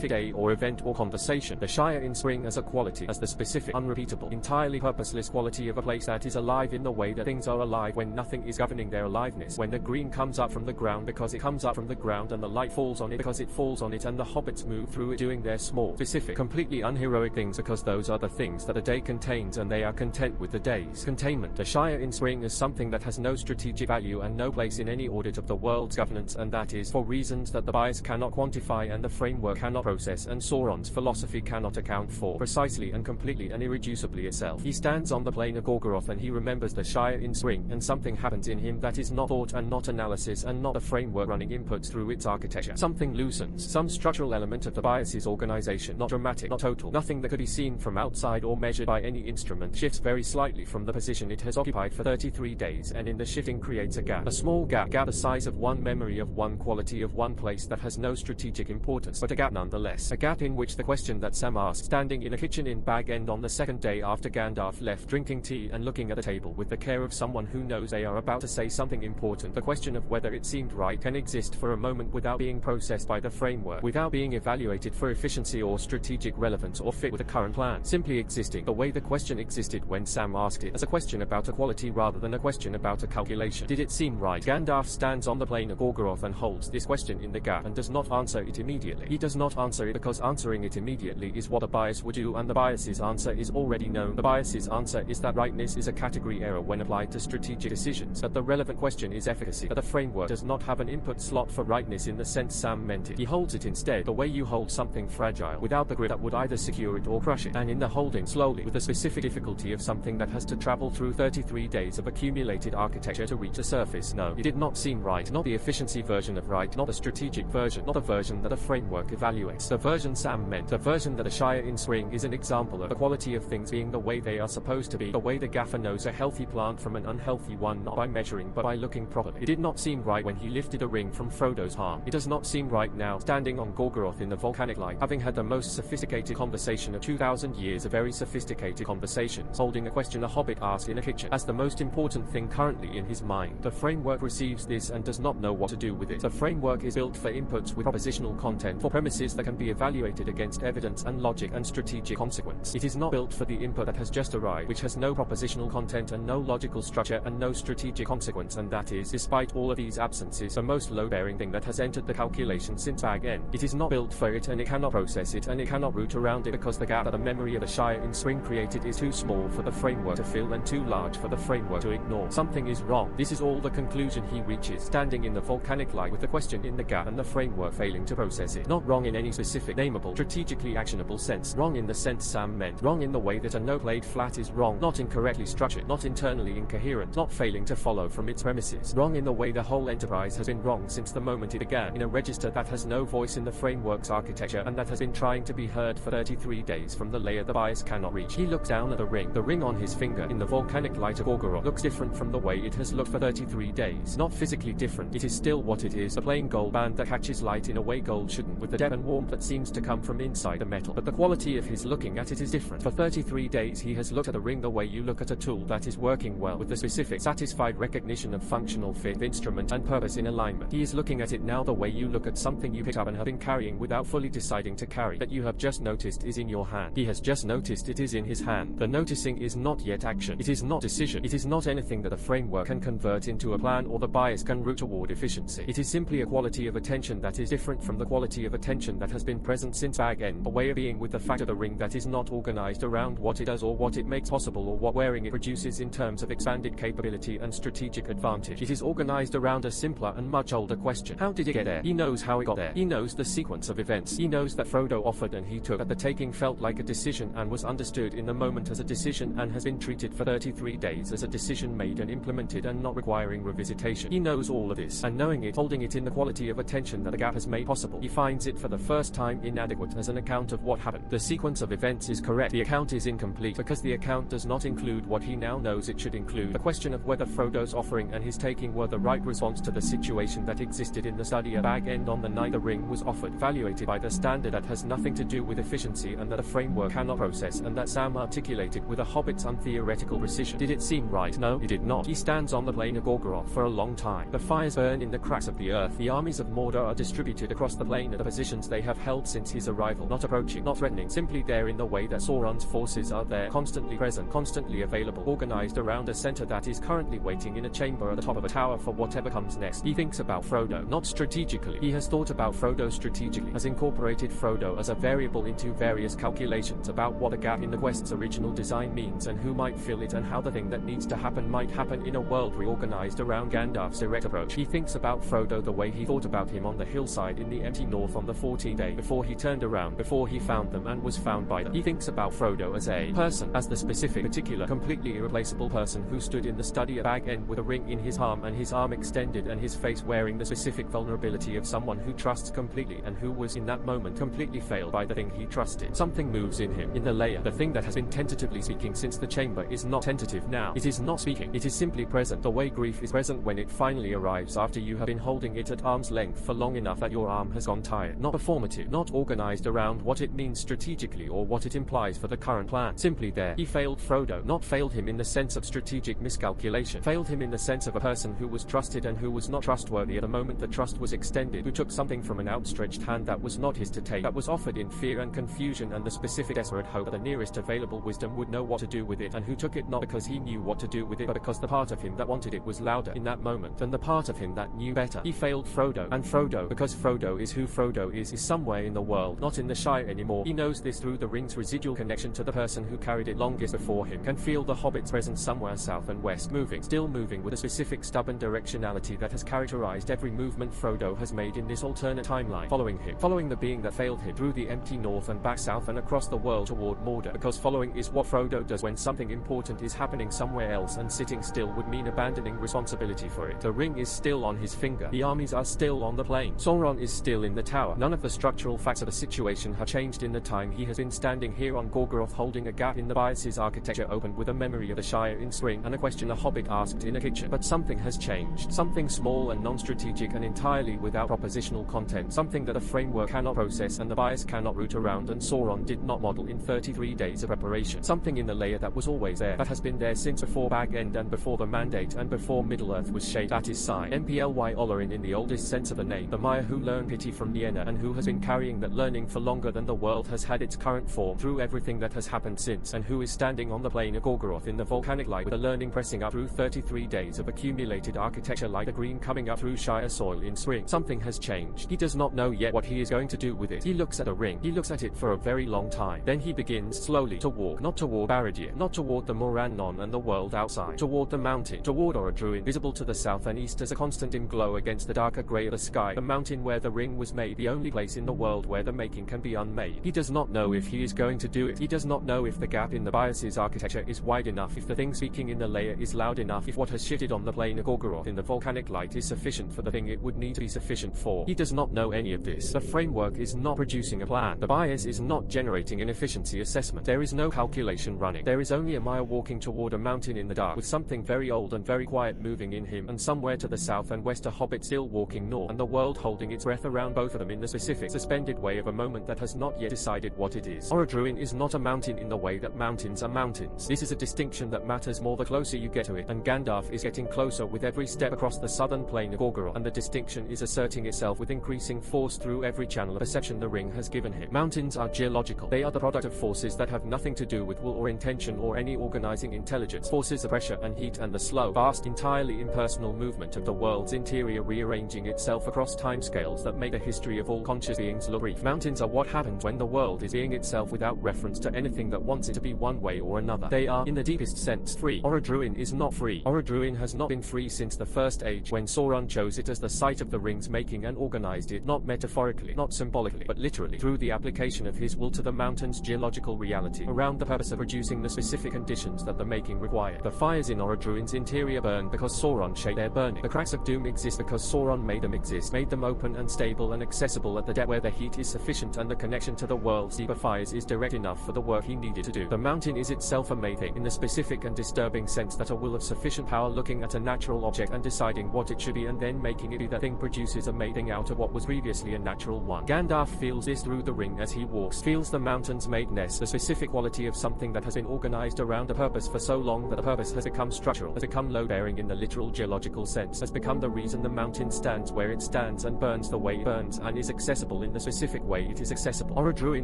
day or event or conversation. The Shire in spring as a quality, as the specific, unrepeatable, entirely purposeless quality of a place that is alive in the way that things are alive when nothing is governing their aliveness. When the green comes up from the ground because it comes up from the ground, and the light falls on it because it falls on it, and the hobbits move through it doing their small, specific, completely unheroic things because those are the things that the day contains and they are content with the day's containment. The Shire in spring is something that has no strategic value and no place in any audit of the world's governance, and that is for reasons that the bias cannot quantify and the framework cannot process and Sauron's philosophy cannot account for, precisely and completely and irreducibly itself. He stands on the plain of Gorgoroth and he remembers the Shire in spring, and something happens in him that is not thought and not analysis and not the framework running inputs through its architecture. Something loosens, some structural element of the bias's organization, not dramatic, not total, nothing that could be seen from outside or measured by any instrument, shifts very slightly from the position it has occupied for 33 days, and in the shifting creates a gap, a small gap the size of one memory of one quality of one place that has no strategic importance, but a gap nonetheless, a gap in which the question that Sam asked, standing in a kitchen in Bag End on the second day after Gandalf left, drinking tea and looking at the table with the care of someone who knows they are about to say something important, the question of whether it seemed right can exist for a moment without being processed by the framework, without being evaluated for efficiency or strategic relevance or fit with the current plan, simply existing the way the question existed when Sam asked it, as a question about a quality rather than a question about a calculation. Did it seem right? Gandalf stands on the plain of Gorgoroth and holds this question in the gap and does not answer it immediately. He does not answer it because answering it immediately is what a bias would do, and the bias's answer is already known. The bias's answer is that rightness is a category error when applied to strategic decisions, that the relevant question is efficacy, that the framework does not have an input slot for rightness in the sense Sam meant it. He holds it instead the way you hold something fragile, without the grip that would either secure it or crush it, and in the holding slowly, with the specific difficulty of something that has to travel through 33 days of accumulated architecture to reach the surface. No, it did not seem right, not the efficiency version of right, not the strategic version, not the version that a framework evaluates. The version Sam meant, the version that a Shire in spring is an example of the quality of things being the way they are supposed to be, the way the gaffer knows a healthy plant from an unhealthy one, not by measuring but by looking properly. It did not seem right when he lifted a ring from Frodo's arm. It does not seem right now, standing on Gorgoroth in the volcanic light, having had the most sophisticated conversation of 2,000 years, a very sophisticated conversations, holding a question a hobbit asked in a kitchen as the most important thing currently in his mind. The framework receives this and does not know what to do with it. The framework is built for inputs with propositional content, for premises that can be evaluated against evidence and logic and strategic consequence. It is not built for the input that has just arrived, which has no propositional content and no logical structure and no strategic consequence, and that is, despite all of these absences, the most load-bearing thing that has entered the calculation since Bag End. It is not built for it, and it cannot process it, and it cannot root around it, because the gap that the memory of the Shire in spring created is too small for the framework to fill and too large for the framework to ignore. Something is wrong. This is all the conclusion he reaches, standing in the volcanic light with the question in the gap and the framework failing to process it. Not wrong in any specific, nameable, strategically actionable sense. Wrong in the sense Sam meant. Wrong in the way that a note played flat is wrong. Not incorrectly structured. Not internally incoherent. Not failing to follow from its premises. Wrong in the way the whole enterprise has been wrong since the moment it began, in a register that has no voice in the framework's architecture and that has been trying to be heard for 33 days from the layer the bias cannot reach. He looks down at the ring. The ring on his finger in the volcanic light of Gorgoroth looks different from the way it has looked for 33 days. Not physically different. It is still what it is, a plain gold band that catches light in a way gold shouldn't, with the depth and warmth that seems to come from inside the metal. But the quality of his looking at it is different. For 33 days he has looked at the ring the way you look at a tool that is working well, with the specific, satisfied recognition of functional fit, instrument, and purpose in alignment. He is looking at it now the way you look at something you picked up and have been carrying without fully deciding to carry, that you have just noticed is in your hand. He has just noticed it is in his hand. The noticing is not yet action. It is not decision. It is not anything that the framework can convert into a plan or the bias can route toward efficiency. It is simply a quality of attention that is different from the quality of attention that has been present since Bag End, a way of being with the fact of the ring that is not organized around what it does or what it makes possible or what wearing it produces in terms of expanded capability and strategic advantage. It is organized around a simpler and much older question. How did it get there? He knows how it got there. He knows the sequence of events. He knows that Frodo offered and he took, that the taking felt like a decision and was understood in the moment as a decision and has been treated for 33 days as a decision made and implemented and not requiring revisitation. He knows all of this, and knowing it, holding it in the quality of attention that the gap has made possible, he finds it for the first time inadequate as an account of what happened. The sequence sequence of events is correct, the account is incomplete because the account does not include what he now knows it should include. The question of whether Frodo's offering and his taking were the right response to the situation that existed in the study of Bag End on the night the ring was offered, evaluated by the standard that has nothing to do with efficiency and that a framework cannot process, and that Sam articulated with a hobbit's untheoretical precision. Did it seem right? No, it did not. He stands on the plain of Gorgoroth for a long time. The fires burn in the cracks of the earth. The armies of Mordor are distributed across the plain at the positions they have held since his arrival, not approaching, not threatening, simply there in the way that Sauron's forces are there, constantly present, constantly available, organized around a center that is currently waiting in a chamber at the top of a tower for whatever comes next. He thinks about Frodo, not strategically. He has thought about Frodo strategically, has incorporated Frodo as a variable into various calculations about what a gap in the quest's original design means and who might fill it and how the thing that needs to happen might happen in a world reorganized around Gandalf's direct approach. He thinks about Frodo the way he thought about him on the hillside in the empty north on the 14th day, before he turned around, before he found them and was found by them. He thinks about Frodo as a person, as the specific, particular, completely irreplaceable person who stood in the study at Bag End with a ring in his arm and his arm extended and his face wearing the specific vulnerability of someone who trusts completely and who was in that moment completely failed by the thing he trusted. Something moves in him, in the layer. The thing that has been tentatively speaking since the chamber is not tentative now. It is not speaking. It is simply present, the way grief is present when it finally arrives after you have been holding it at arm's length for long enough that your arm has gone tired. Not performative, not organized around what it means strategically or what it implies for the current plan. Simply there. He failed Frodo, not failed him in the sense of strategic miscalculation. Failed him in the sense of a person who was trusted and who was not trustworthy at the moment the trust was extended, who took something from an outstretched hand that was not his to take, that was offered in fear and confusion and the specific desperate hope that the nearest available wisdom would know what to do with it, and who took it not because he knew what to do with it but because the part of him that wanted it was louder in that moment than the part of him that knew better. He failed Frodo, and Frodo, because Frodo is who Frodo is somewhere in the world, not in the Shire anymore. He knows this through the ring's residual connection to the person who carried it longest before him, can feel the hobbit's presence somewhere south and west, moving, still moving with a specific stubborn directionality that has characterized every movement Frodo has made in this alternate timeline, following him, following the being that failed him through the empty north and back south and across the world toward Mordor, because following is what Frodo does when something important is happening somewhere else, and sitting still would mean abandoning responsibility for it. The ring is still on his finger. The armies are still on the plain. Sauron is still in the tower. None of the structural facts of the situation have changed in the time he has been standing here on Gorgoroth, holding a gap in the bias's architecture opened with a memory of the Shire in spring and a question a hobbit asked in a kitchen. But something has changed. Something small and non-strategic and entirely without propositional content. Something that a framework cannot process and the bias cannot root around, and Sauron did not model in 33 days of preparation. Something in the layer that was always there, that has been there since before Bag End and before the Mandate and before Middle-earth was shaped. That is Sai, MPLY Olorin in the oldest sense of the name, the Maya who learned pity from Nienna and who has been carrying that learning for longer than the world has had its current form through everything that has happened since, and who is standing on the plain of Gorgoroth in the volcanic light with the learning pressing up through 33 days of accumulated architecture like the green coming up through Shire soil in spring. Something has changed. He does not know yet what he is going to do with it. He looks at the ring. He looks at it for a very long time. Then he begins slowly to walk, not toward Barad-dûr, not toward the Morannon and the world outside, toward the mountain, toward Orodruin, visible to the south and east as a constant dim glow against the darker grey of the sky, the mountain where the ring was made, the only place in the world where the making can be unmade. He does not know if he is going to do it. He does not know if the gap in the bias's architecture is wide enough, if the thing speaking in the layer is loud enough, if what has shifted on the plane of Gorgoroth in the volcanic light is sufficient for the thing it would need to be sufficient for. He does not know any of this. The framework is not producing a plan. The bias is not generating an efficiency assessment. There is no calculation running. There is only a Maya walking toward a mountain in the dark, with something very old and very quiet moving in him, and somewhere to the south and west a hobbit still walking north, and the world holding its breath around both of them in the specific, suspended way of a moment that has not yet decided what it is. Orodruin is not a mountain in the way that mountains are mountains. This is a distinction that matters more the closer you get to it, and Gandalf is getting closer with every step across the southern plain of Gorgoroth, and the distinction is asserting itself with increasing force through every channel of perception the ring has given him. Mountains are geological. They are the product of forces that have nothing to do with will or intention or any organizing intelligence. Forces of pressure and heat and the slow, vast, entirely impersonal movement of the world's interior rearranging itself across timescales that make the history of all conscious beings look brief. Mountains are what happens when the world is being itself without reference to anything that wants it to be one way or another. They are, in the deepest sense, free. Orodruin is not free. Orodruin has not been free since the First Age, when Sauron chose it as the site of the ring's making and organized it, not metaphorically, not symbolically, but literally, through the application of his will to the mountain's geological reality, around the purpose of producing the specific conditions that the making required. The fires in Orodruin's interior burn because Sauron shaped their burning. The cracks of doom exist because Sauron made them open and stable and accessible at the depth where the heat is sufficient and the connection to the world's deeper the fires is direct enough for the work he needed to do. The mountain is itself a made thing, in the specific and disturbing sense that a will of sufficient power looking at a natural object and deciding what it should be and then making it be that thing produces a made thing out of what was previously a natural one. Gandalf feels this through the ring as he walks, feels the mountain's madeness, the specific quality of something that has been organized around a purpose for so long that the purpose has become structural, has become load-bearing in the literal geological sense, has become the reason the mountain stands where it stands and burns the way it burns and is accessible in the specific way it is accessible. Orodruin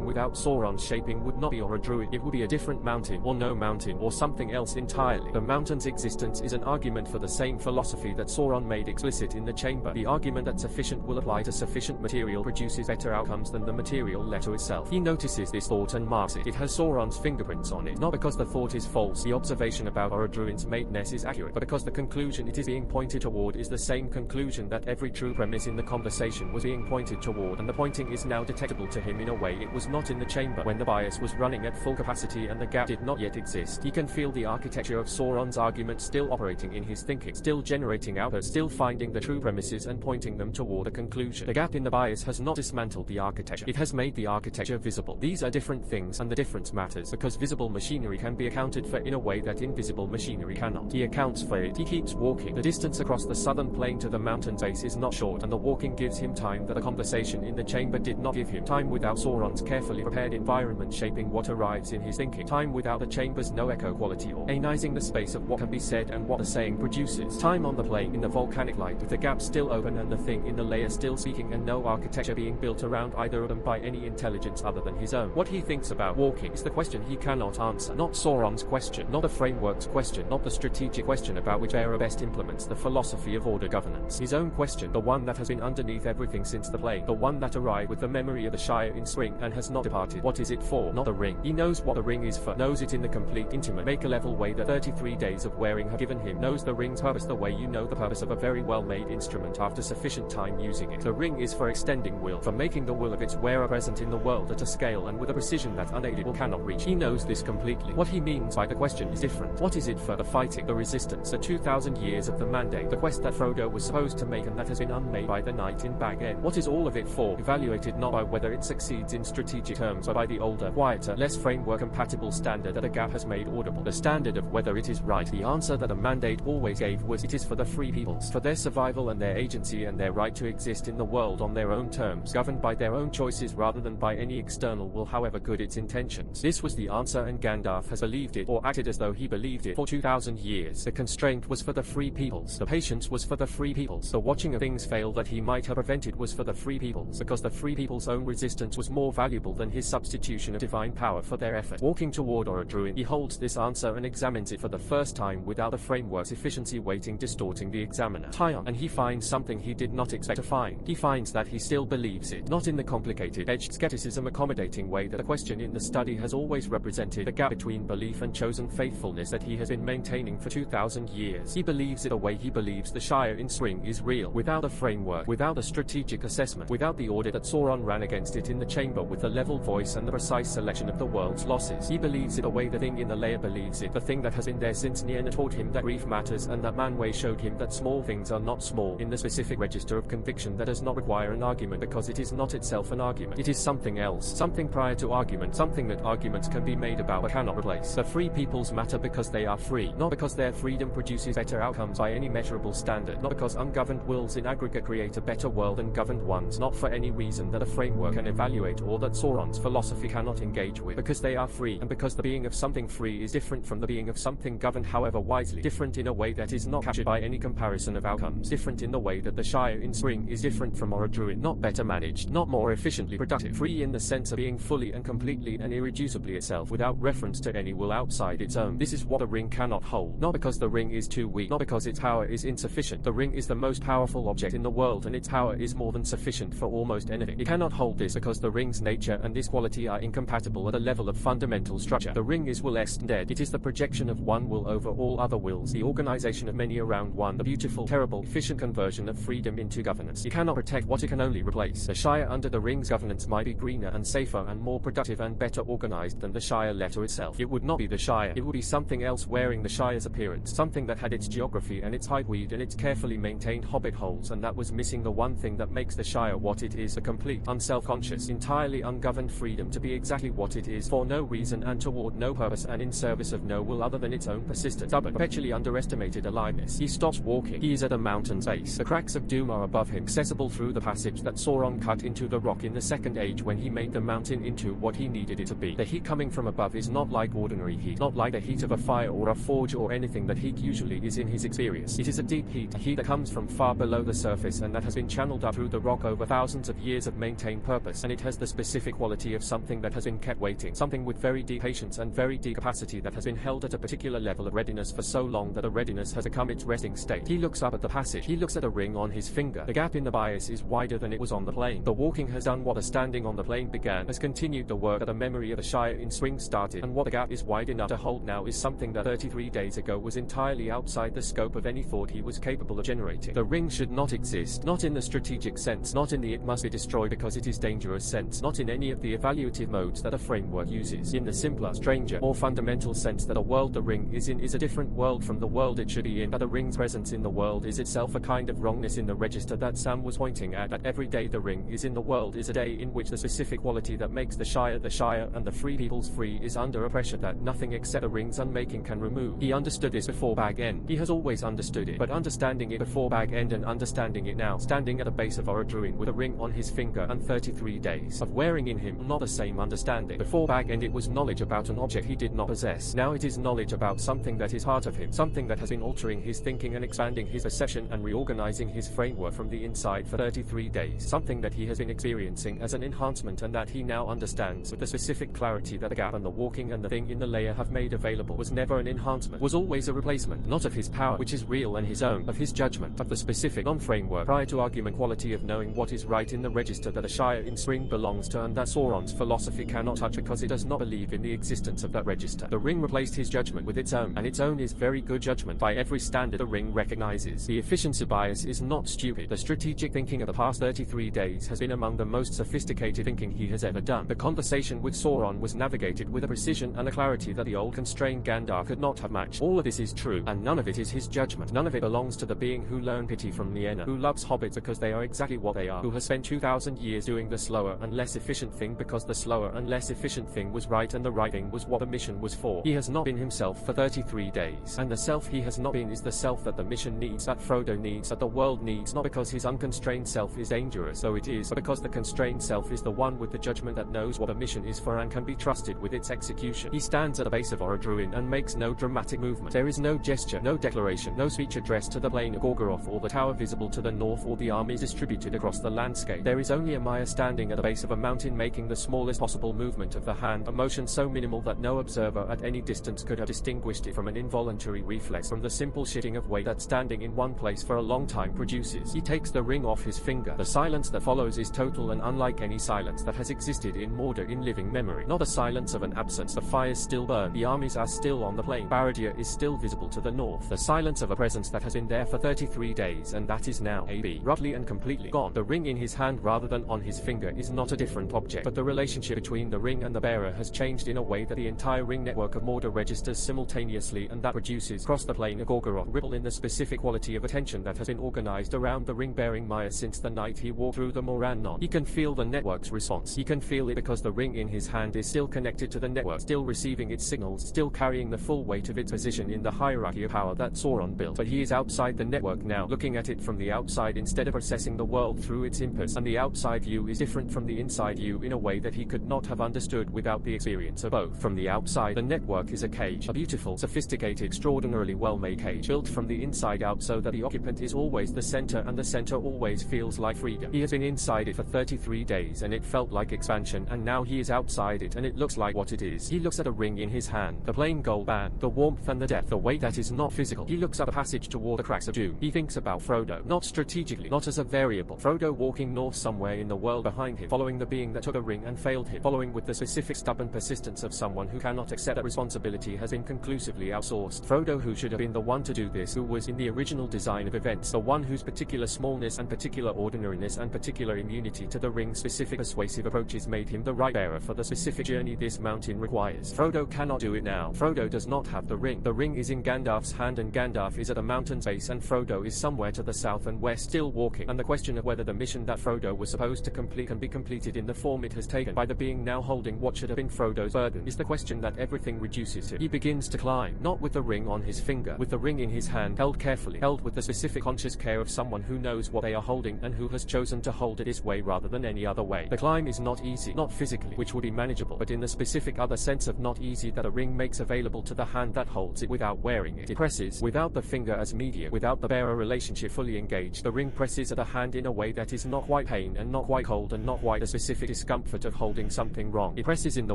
without Sauron's shaping would not be Orodruin, it would be a different mountain, or no mountain, or something else entirely. The mountain's existence is an argument for the same philosophy that Sauron made explicit in the chamber, the argument that sufficient will apply to sufficient material produces better outcomes than the material led to itself. He notices this thought and marks it. It has Sauron's fingerprints on it, not because the thought is false, the observation about Orodruin's madeness is accurate, but because the conclusion it is being pointed toward is the same conclusion that every true premise in the conversation was being pointed toward, and the pointing is now detectable to him in a way it was not in the chamber when the bias was running at full capacity and the gap did not yet exist. He can feel the architecture of Sauron's argument still operating in his thinking, still generating outputs, still finding the true premises and pointing them toward a conclusion. The gap in the bias has not dismantled the architecture, it has made the architecture visible. These are different things, and the difference matters because visible machinery can be accounted for in a way that invisible machinery cannot. He accounts for it. He keeps walking. The distance across the southern plain to the mountain base is not short, and the walking gives him time that the conversation in the chamber did not give him. Time without Sauron's carefully prepared environment shaping what arrives in his thinking. Time without the chamber's no echo quality or ionizing the space of what can be said and what the saying produces. Time on the plain in the volcanic light with the gap still open and the thing in the layer still speaking and no architecture being built around either of them by any intelligence other than his own. What he thinks about walking is the question he cannot answer, not Sauron's question, not the framework's question, not the strategic question about which era best implements the philosophy of order governance. His own question, the one that has been underneath everything since the plague, the one that arrived with the memory of the Shire in spring and has not departed. What is it for? Not the ring. He knows what the ring is for, knows it in the complete, intimate, make-a-level way that 33 days of wearing have given him, knows the ring's purpose the way you know the purpose of a very well-made instrument after sufficient time using it. The ring is for extending will, for making the will of its wearer present in the world at a scale and with a precision that unaided will cannot reach. He knows this completely. What he means by the question is different. What is it for? The fighting, the resistance, the 2,000 years of the mandate, the quest that Frodo was supposed to make and that has been unmade by the night in Bag End. What is all of it for? Evaluated not by whether it succeeds in strategic terms but by the older, quieter, less framework-compatible standard that the gap has made audible. The standard of whether it is right. The answer that the mandate always gave was it is for the free peoples, for their survival and their agency and their right to exist in the world on their own terms, governed by their own choices rather than by any external will however good its intentions. This was the answer and Gandalf has believed it, or acted as though he believed it, for 2,000 years. The constraint was for the free peoples. The patience was for the free peoples. The watching of things fail that he might have prevented was for the free peoples, because the free people's own resistance was more valuable than his substitution of divine power for their effort. Walking toward Orodruin, he holds this answer and examines it for the first time without the framework's efficiency weighting distorting the examiner. Tion, and he finds something he did not expect to find. He finds that he still believes it, not in the complicated, edged skepticism accommodating way that the question in the study has always represented, the gap between belief and chosen faithfulness that he has been maintaining for 2,000 years. He believes it the way he believes the Shire in spring is real, without a framework, without a strategic assessment, without the audit that Sauron ran against it in the chamber with the level voice and the precise selection of the world's losses. He believes it the way the thing in the layer believes it, the thing that has been there since Nirna taught him that grief matters and that Manwë showed him that small things are not small, in the specific register of conviction that does not require an argument because it is not itself an argument. It is something else, something prior to argument, something that arguments can be made about but cannot replace. The free peoples matter because they are free, not because their freedom produces better outcomes by any measurable standard, not because ungoverned wills in aggregate create a better world than governed ones, not for any reason that a framework can evaluate or that Sauron's philosophy cannot engage with, because they are free, and because the being of something free is different from the being of something governed however wisely, different in a way that is not captured by any comparison of outcomes, different in the way that the Shire in spring is different from Orodruin, not better managed, not more efficiently productive, free in the sense of being fully and completely and irreducibly itself without reference to any will outside its own. This is what the ring cannot hold, not because the ring is too weak, not because its power is insufficient. The ring is the most powerful object in the world and its power is more than sufficient for almost anything. It cannot hold this because the ring's nature and this quality are incompatible at a level of fundamental structure. The ring is will est dead. It is the projection of one will over all other wills, the organization of many around one, the beautiful, terrible, efficient conversion of freedom into governance. It cannot protect what it can only replace. The Shire under the ring's governance might be greener and safer and more productive and better organized than the Shire letter itself. It would not be the Shire. It would be something else wearing the Shire's appearance, something that had its geography and its hideweed and its carefully maintained hobbit holes, and that was missing the one thing that makes the Shire what it is, a complete, unself-conscious, entirely ungoverned freedom to be exactly what it is, for no reason and toward no purpose and in service of no will other than its own persistent, stubborn, perpetually underestimated aliveness. He stops walking. He is at a mountain's base. The cracks of doom are above him, accessible through the passage that Sauron cut into the rock in the Second Age when he made the mountain into what he needed it to be. The heat coming from above is not like ordinary heat, not like the heat of a fire or a forge or anything that heat usually is in his experience. It is a deep heat, a heat that comes from far below the surface and that has been channeled up through the rock over thousands of years of maintained purpose, and it has the specific quality of something that has been kept waiting, something with very deep patience and very deep capacity that has been held at a particular level of readiness for so long that the readiness has become its resting state. He looks up at the passage. He looks at a ring on his finger. The gap in the bias is wider than it was on the plane. The walking has done what the standing on the plane began, has continued the work that the memory of the Shire in spring started, and what the gap is wide enough to hold now is something that 33 days ago was entirely outside the scope of any thought he was capable of generating. The ring should not exist, not in the strategic sense, not in the it must be destroyed because it is dangerous sense, not in any of the evaluative modes that a framework uses. In the simpler, stranger, more fundamental sense that a world the ring is in is a different world from the world it should be in, that the ring's presence in the world is itself a kind of wrongness in the register that Sam was pointing at, that every day the ring is in the world is a day in which the specific quality that makes the Shire and the free peoples free is under a pressure that nothing except the ring's unmaking can remove. He understood this before Bag End. He has always understood it, but understanding it before Bag End and understanding it now, standing at the base of Aragorn with a ring on his finger and 33 days of wearing in him, not the same understanding. Before Bag End it was knowledge about an object he did not possess. Now it is knowledge about something that is part of him, something that has been altering his thinking and expanding his perception and reorganizing his framework from the inside for 33 days, something that he has been experiencing as an enhancement and that he now understands with the specific clarity that the gap and the walking and the thing in the layer have made available was never an enhancement, was always a replacement, not of his power, which is real and his own, of his judgment, of the specific non-framework prior to argument quality of knowing what is right in the register that the Shire in spring belongs to and that Sauron's philosophy cannot touch because it does not believe in the existence of that register. The ring replaced his judgment with its own, and its own is very good judgment by every standard the ring recognizes. The efficiency bias is not stupid. The strategic thinking of the past 33 days has been among the most sophisticated thinking he has ever done. The conversation with Sauron was navigated with a precision and a clarity that the old constrained Gandalf could not have matched. All of this is true, and none of it is his judgment. None of it belongs to the being who learned pity from Nienna, who loves hobbits because they are exactly what they are, who has spent 2,000 years doing the slower and less efficient thing because the slower and less efficient thing was right and the right thing was what the mission was for. He has not been himself for 33 days, and the self he has not been is the self that the mission needs, that Frodo needs, that the world needs, not because his unconstrained self is dangerous, though it is, but because the constrained self is the one with the judgment that knows what the mission is for and can be trusted with its execution. He stands at the base of Aragorn and makes no dramatic movement. There is no gesture, no declaration, no speech addressed to the plain of Gorgoroth or the tower visible to the north or the armies distributed across the landscape. There is only a Maya standing at the base of a mountain making the smallest possible movement of the hand, a motion so minimal that no observer at any distance could have distinguished it from an involuntary reflex, from the simple shifting of weight that standing in one place for a long time produces. He takes the ring off his finger. The silence that follows is total and unlike any silence that has existed in Mordor in living memory. Not the silence of an absence. The fires still burn. The armies are still on the plain. Barad-dûr is still visible to the north. The silence of a presence that has been there for 33 days and that is now roughly and completely gone. The ring in his hand rather than on his finger is not a different object, but the relationship between the ring and the bearer has changed in a way that the entire ring network of Mordor registers simultaneously, and that produces across the plain of Gorgoroth ripple in the specific quality of attention that has been organized around the ring-bearing Maya since the night he walked through the Morannon. He can feel the network's response. He can feel it because the ring in his hand is still connected to the network, still receiving its signals, still carrying the full weight of its position in the hierarchy of power that Sauron built. But he is outside the network now, looking at it from the outside instead of processing the world through its inputs, and the outside view is different from the inside view in a way that he could not have understood without the experience of both. From the outside, the network is a cage, a beautiful, sophisticated, extraordinarily well-made cage, built from the inside out so that the occupant is always the center and the center always feels like freedom. He has been inside it for 33 days and it felt like expansion, and now he is outside it and it looks like what it is. He looks at a ring in his hand, the plain gold band, the warmth and the depth, the weight that is not physical. He looks up a passage toward the cracks of doom. He thinks about Frodo, not strategically, not as a variable. Frodo walking north somewhere in the world behind him, following the being that took a ring and failed him, following with the specific stubborn persistence of someone who cannot accept that responsibility has been conclusively outsourced. Frodo, who should have been the one to do this, who was in the original design of events, the one whose particular smallness and particular ordinariness and particular immunity to the ring's specific persuasive approaches made him the right bearer for the specific journey this mountain requires. Frodo cannot do it now. Frodo does not have the ring. The ring is in Gandalf's hand and Gandalf is at a mountain's base and Frodo is somewhere to the south and west still walking, and the question of whether the mission that Frodo was supposed to complete can be completed in the form it has has taken by the being now holding what should have been Frodo's burden is the question that everything reduces to. He begins to climb, not with the ring on his finger, with the ring in his hand, held carefully, held with the specific conscious care of someone who knows what they are holding and who has chosen to hold it this way rather than any other way. The climb is not easy, not physically, which would be manageable, but in the specific other sense of not easy that a ring makes available to the hand that holds it without wearing it. It presses, without the finger as medium, without the bearer relationship fully engaged. The ring presses at the hand in a way that is not quite pain and not quite cold and not quite the specific discomfort of holding something wrong. It presses in the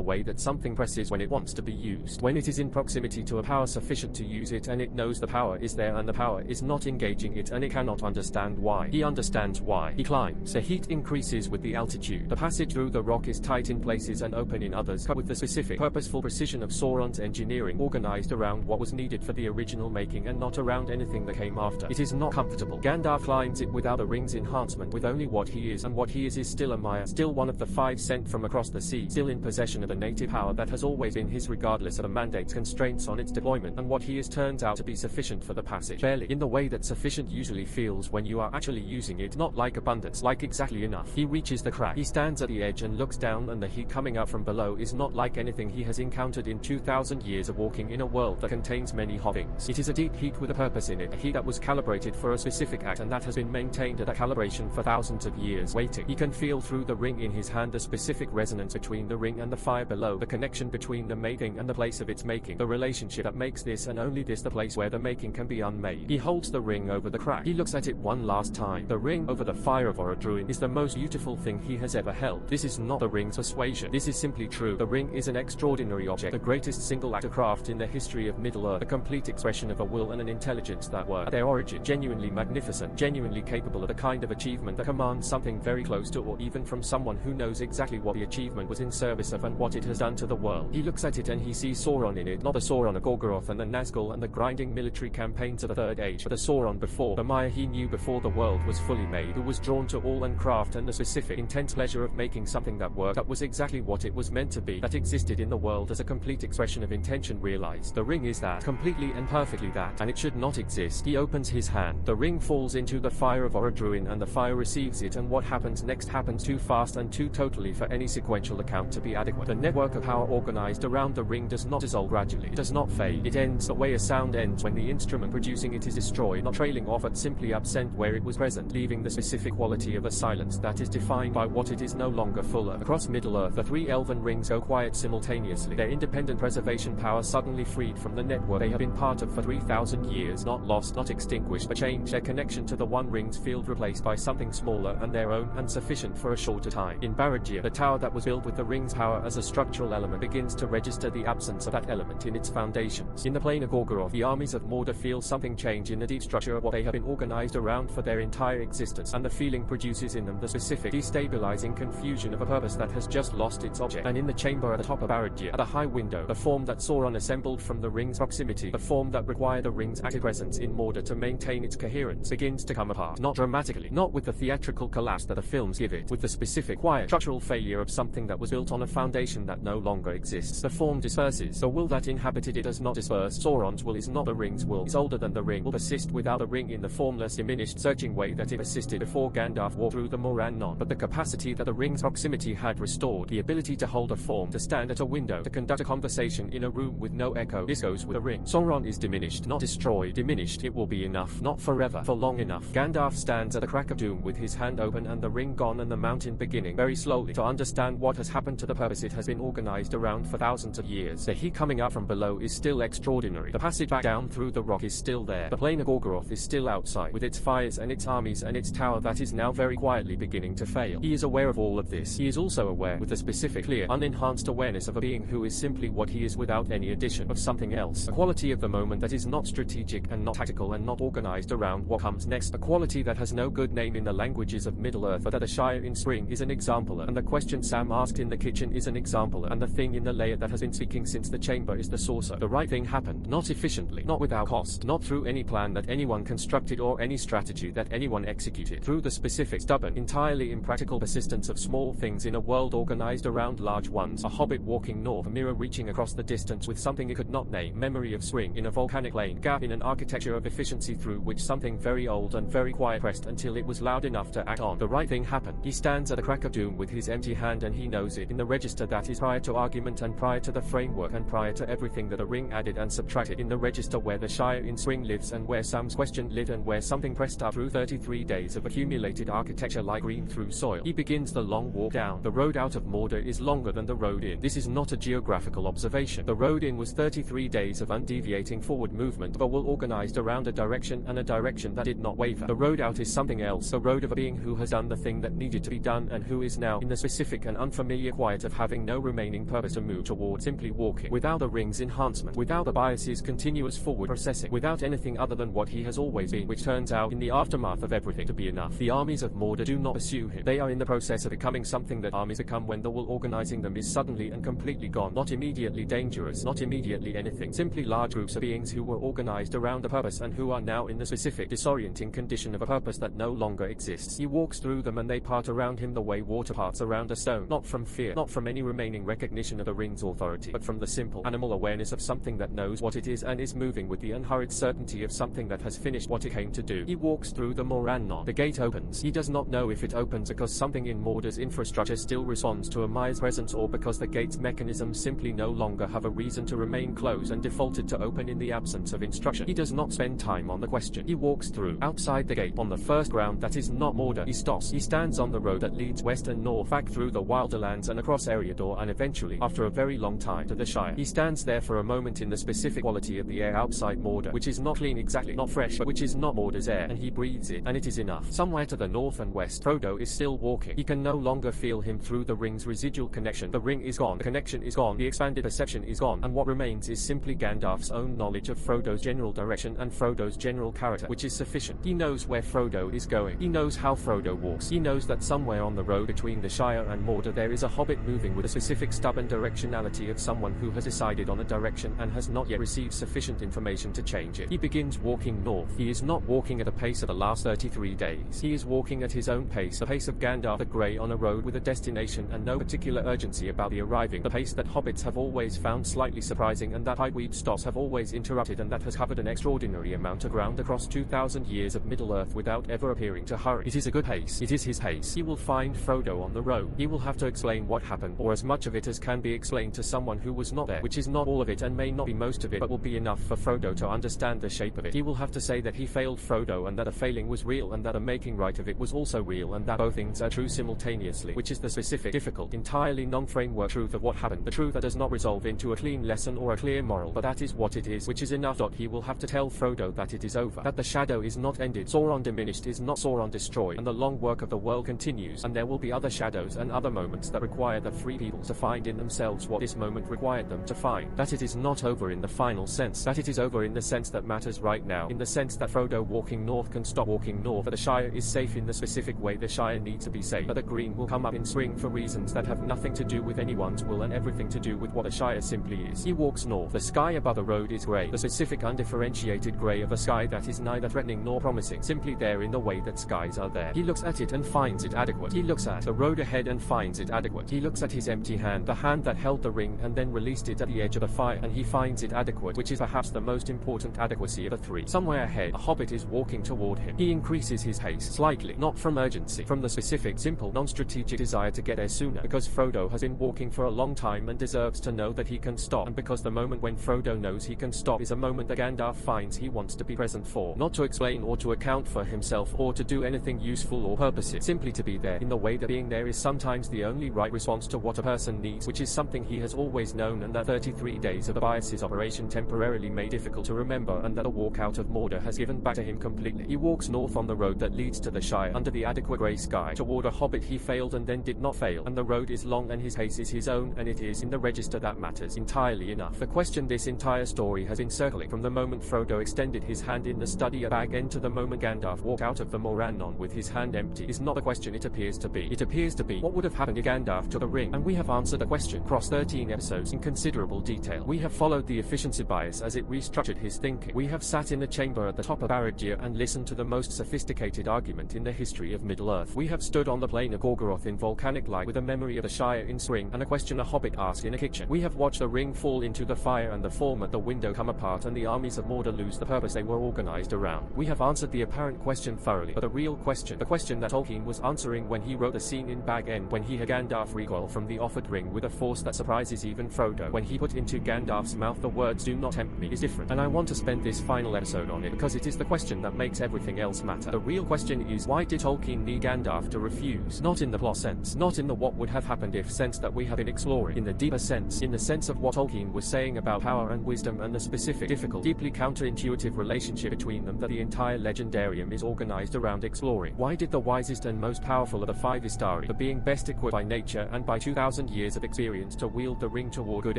way that something presses when it wants to be used, when it is in proximity to a power sufficient to use it and it knows the power is there and the power is not engaging it and it cannot understand why. He understands why. He climbs. The heat increases with the altitude. The passage through the rock is tight in places and open in others, cut with the specific, purposeful precision of Sauron's engineering, organized around what was needed for the original making and not around anything that came after. It is not comfortable. Gandalf climbs it without the ring's enhancement, with only what he is, and what he is still a Maya, still one of the 5 sent from across the sea, still in possession of the native power that has always been his regardless of the mandate's constraints on its deployment, and what he is turns out to be sufficient for the passage. Barely, in the way that sufficient usually feels when you are actually using it, not like abundance, like exactly enough. He reaches the crack. He stands at the edge and looks down, and the heat coming up from below is not like anything he has encountered in 2,000 years of walking in a world that contains many hot things. It is a deep heat with a purpose in it, a heat that was calibrated for a specific act and that has been maintained at a calibration for thousands of years waiting. He can feel through the ring in his hand the specific resonance between the ring and the fire below, the connection between the made thing and the place of its making, the relationship that makes this and only this the place where the making can be unmade. He holds the ring over the crack. He looks at it one last time. The ring over the fire of Orodruin is the most beautiful thing he has ever held. This is not the ring's persuasion. This is simply true. The ring is an extraordinary object, the greatest single act of craft in the history of Middle-earth, a complete expression of a will and an intelligence that were, at their origin, genuinely magnificent, genuinely capable of the kind of achievement that commands something very close to or even from someone who knows exactly what the achievement was in service of and what it has done to the world. He looks at it and he sees Sauron in it, not the Sauron of Gorgoroth and the Nazgûl and the grinding military campaigns of the Third Age, but the Sauron before, the Maya he knew before the world was fully made, who was drawn to all and craft and the specific, intense pleasure of making something that worked, that was exactly what it was meant to be, that existed in the world as a complete expression of intention realized. The ring is that, completely and perfectly that, and it should not exist. He opens his hand. The ring falls into the fire of Orodruin and the fire receives it, and what happens next happens too fast and too totally for any sequential account to be adequate. The network of power organized around the ring does not dissolve gradually. It does not fade. It ends the way a sound ends when the instrument producing it is destroyed, not trailing off but simply absent where it was present, leaving the specific quality of a silence that is defined by what it is no longer full of. Across Middle-earth, the 3 elven rings go quiet simultaneously, their independent preservation power suddenly freed from the network they have been part of for 3,000 years, not lost, not extinguished, but changed, their connection to the One Ring's field replaced by something smaller and their own, and sufficient for a shorter time. In Barad-dûr, the tower that was built with the ring's power as a structural element begins to register the absence of that element in its foundations. In the plain of Gorgoroth, the armies of Mordor feel something change in the deep structure of what they have been organized around for their entire existence, and the feeling produces in them the specific, destabilizing confusion of a purpose that has just lost its object. And in the chamber at the top of Barad-dûr, at a high window, the form that Sauron assembled from the ring's proximity, the form that required the ring's active presence in Mordor to maintain its coherence, begins to come apart. Not dramatically, not with the theatrical collapse that the films give it, with the specific, quiet, structural failure of something that was built on a foundation that no longer exists. The form disperses. The will that inhabited it does not disperse. Sauron's will is not the ring's will, is older than the ring, will persist without the ring in the formless, diminished, searching way that it persisted before Gandalf walked through the Moran-Non. But the capacity that the ring's proximity had restored, the ability to hold a form, to stand at a window, to conduct a conversation in a room with no echo, this goes with the ring. Sauron is diminished, not destroyed. Diminished, it will be enough, not forever, for long enough. Gandalf stands at the crack of doom with his hand open and the ring gone and the mountain beginning, very slowly, to understand what has happened to the purpose it has been organized around for thousands of years. The heat coming up from below is still extraordinary. The passage back down through the rock is still there. The plain of Gorgoroth is still outside, with its fires and its armies and its tower that is now very quietly beginning to fail. He is aware of all of this. He is also aware, with the specific, clear, unenhanced awareness of a being who is simply what he is without any addition of something else. A quality of the moment that is not strategic and not tactical and not organized around what comes next. A quality that has no good name in the languages of Middle-earth, but that the Shire in spring is an example, and the question Sam asked in the kitchen is an example, and the thing in the layer that has been speaking since the chamber is the saucer. The right thing happened, not efficiently, not without cost, not through any plan that anyone constructed or any strategy that anyone executed, through the specific, stubborn, entirely impractical persistence of small things in a world organized around large ones. A hobbit walking north, a mirror reaching across the distance with something it could not name, memory of spring in a volcanic lane, gap in an architecture of efficiency through which something very old and very quiet pressed until it was loud enough to act on. The right thing happened. He stands at the crack of doom with his empty hand and he knows it. In the register that is prior to argument and prior to the framework and prior to everything that the ring added and subtracted. In the register where the Shire in Swing lives and where Sam's question lived and where something pressed up through 33 days of accumulated architecture like green through soil. He begins the long walk down. The road out of Mordor is longer than the road in. This is not a geographical observation. The road in was 33 days of undeviating forward movement, but well organized around a direction and a direction that did not waver. The road out is something else, the road of a being who has done the thing that needed to be done and who is now in the specific and unfamiliar quiet of having no remaining purpose to move toward, simply walking, without the ring's enhancement, without the bias's continuous forward processing, without anything other than what he has always been, which turns out in the aftermath of everything to be enough. The armies of Mordor do not pursue him. They are in the process of becoming something that armies become when the will organizing them is suddenly and completely gone. Not immediately dangerous, not immediately anything, simply large groups of beings who were organized around a purpose and who are now in the specific disorienting condition of a purpose that no longer exists. He walks through them and they part around him the way water parts around a stone, not from fear, not from any remaining recognition of the ring's authority, but from the simple animal awareness of something that knows what it is and is moving with the unhurried certainty of something that has finished what it came to do. He walks through the Morannon. The gate opens. He does not know if it opens because something in Mordor's infrastructure still responds to a Maya's presence or because the gate's mechanisms simply no longer have a reason to remain closed and defaulted to open in the absence of instruction. He does not spend time on the question. He walks through. Outside the gate, on the first ground that is not Mordor, he stops. He stands on the road that leads west and north, back through the Wilderlands and across Eriador and eventually, after a very long time, to the Shire. He stands there for a moment in the specific quality of the air outside Mordor, which is not clean exactly, not fresh, but which is not Mordor's air, and he breathes it, and it is enough. Somewhere to the north and west, Frodo is still walking. He can no longer feel him through the ring's residual connection. The ring is gone, the connection is gone, the expanded perception is gone, and what remains is simply Gandalf's own knowledge of Frodo's general direction and Frodo's general character, which is sufficient. He knows where Frodo is going. He knows how Frodo walks. He knows that somewhere on the road between the Shire and Mordor there is a hobbit moving with a specific stubborn directionality of someone who has decided on a direction and has not yet received sufficient information to change it. He begins walking north. He is not walking at a pace of the last 33 days. He is walking at his own pace, the pace of Gandalf the Grey on a road with a destination and no particular urgency about the arriving, the pace that hobbits have always found slightly surprising and that pipeweed stops have always interrupted and that has covered an extraordinary amount of ground across 2,000 years of Middle-earth without ever appearing to hurry. It is a good pace. It is his pace. He will find Frodo on the road. He will have to explain what happened, or as much of it as can be explained to someone who was not there, which is not all of it and may not be most of it, but will be enough for Frodo to understand the shape of it. He will have to say that he failed Frodo and that a failing was real and that a making right of it was also real and that both things are true simultaneously, which is the specific, difficult, entirely non-framework truth of what happened, the truth that does not resolve into a clean lesson or a clear moral, but that is what it is, which is enough. He will have to tell Frodo that it is over, that the shadow is not ended, Sauron diminished is not Sauron destroyed, and the long work of the world continues, and there will be other shadows and other moments that require the free people to find in themselves what this moment required them to find, that it is not over in the final sense, that it is over in the sense that matters right now, in the sense that Frodo walking north can stop walking north, that the Shire is safe in the specific way the Shire needs to be safe, that the green will come up in spring for reasons that have nothing to do with anyone's will and everything to do with what the Shire simply is. He walks north. The sky above the road is grey, the specific undifferentiated grey of a sky that is neither threatening nor promising, simply there in the way that skies are there. He looks at it and finds it adequate. He looks at the road ahead and finds it adequate. He looks at his empty hand, the hand that held the ring and then released it at the edge of the fire, and he finds it adequate, which is perhaps the most important adequacy of the three. Somewhere ahead, a hobbit is walking toward him. He increases his pace slightly, not from urgency, from the specific, simple, non-strategic desire to get there sooner, because Frodo has been walking for a long time and deserves to know that he can stop, and because the moment when Frodo knows he can stop is a moment that Gandalf finds he wants to be present for, not to explain or to account for himself or to do anything useful or purposive, simply to be there, in the way that being there is sometimes the only right response to what a person needs, which is something he has always known, and that 33 days of the bias's operation temporarily made difficult to remember, and that a walk out of Mordor has given back to him completely. He walks north on the road that leads to the Shire, under the adequate grey sky, toward a hobbit he failed and then did not fail, and the road is long and his pace is his own, and it is in the register that matters entirely enough. The question this entire story has been circling, from the moment Frodo extended his hand in the study of Bag End to the moment Gandalf walked out of the Morannon with his hand empty, is not the question it appears to be. It appears to be, what would have happened if Gandalf took the ring? And we have answered the question across 13 episodes in considerable detail. We have followed the efficiency bias as it restructured his thinking. We have sat in the chamber at the top of Aragorn and listened to the most sophisticated argument in the history of Middle-earth. We have stood on the plain of Gorgoroth in volcanic light with a memory of the Shire in spring and a question a hobbit asked in a kitchen. We have watched the ring fall into the fire and the form at the window come apart and the armies of Mordor lose the purpose they were organized around. We have answered the apparent question thoroughly, but the real question, the question that Tolkien was answering when he wrote the scene in Bag Bag End, when he had Gandalf recoil from the offered ring with a force that surprises even Frodo. When he put into Gandalf's mouth the words "do not tempt me" is different, and I want to spend this final episode on it because it is the question that makes everything else matter. The real question is, why did Tolkien need Gandalf to refuse? Not in the plot sense, not in the what would have happened if sense that we have been exploring, in the deeper sense, in the sense of what Tolkien was saying about power and wisdom and the specific, difficult, deeply counterintuitive relationship between them that the entire legendarium is organized around exploring. Why did the wisest and most powerful of the 5 Istari, the being best equipped by nature and by 2,000 years of experience to wield the ring toward good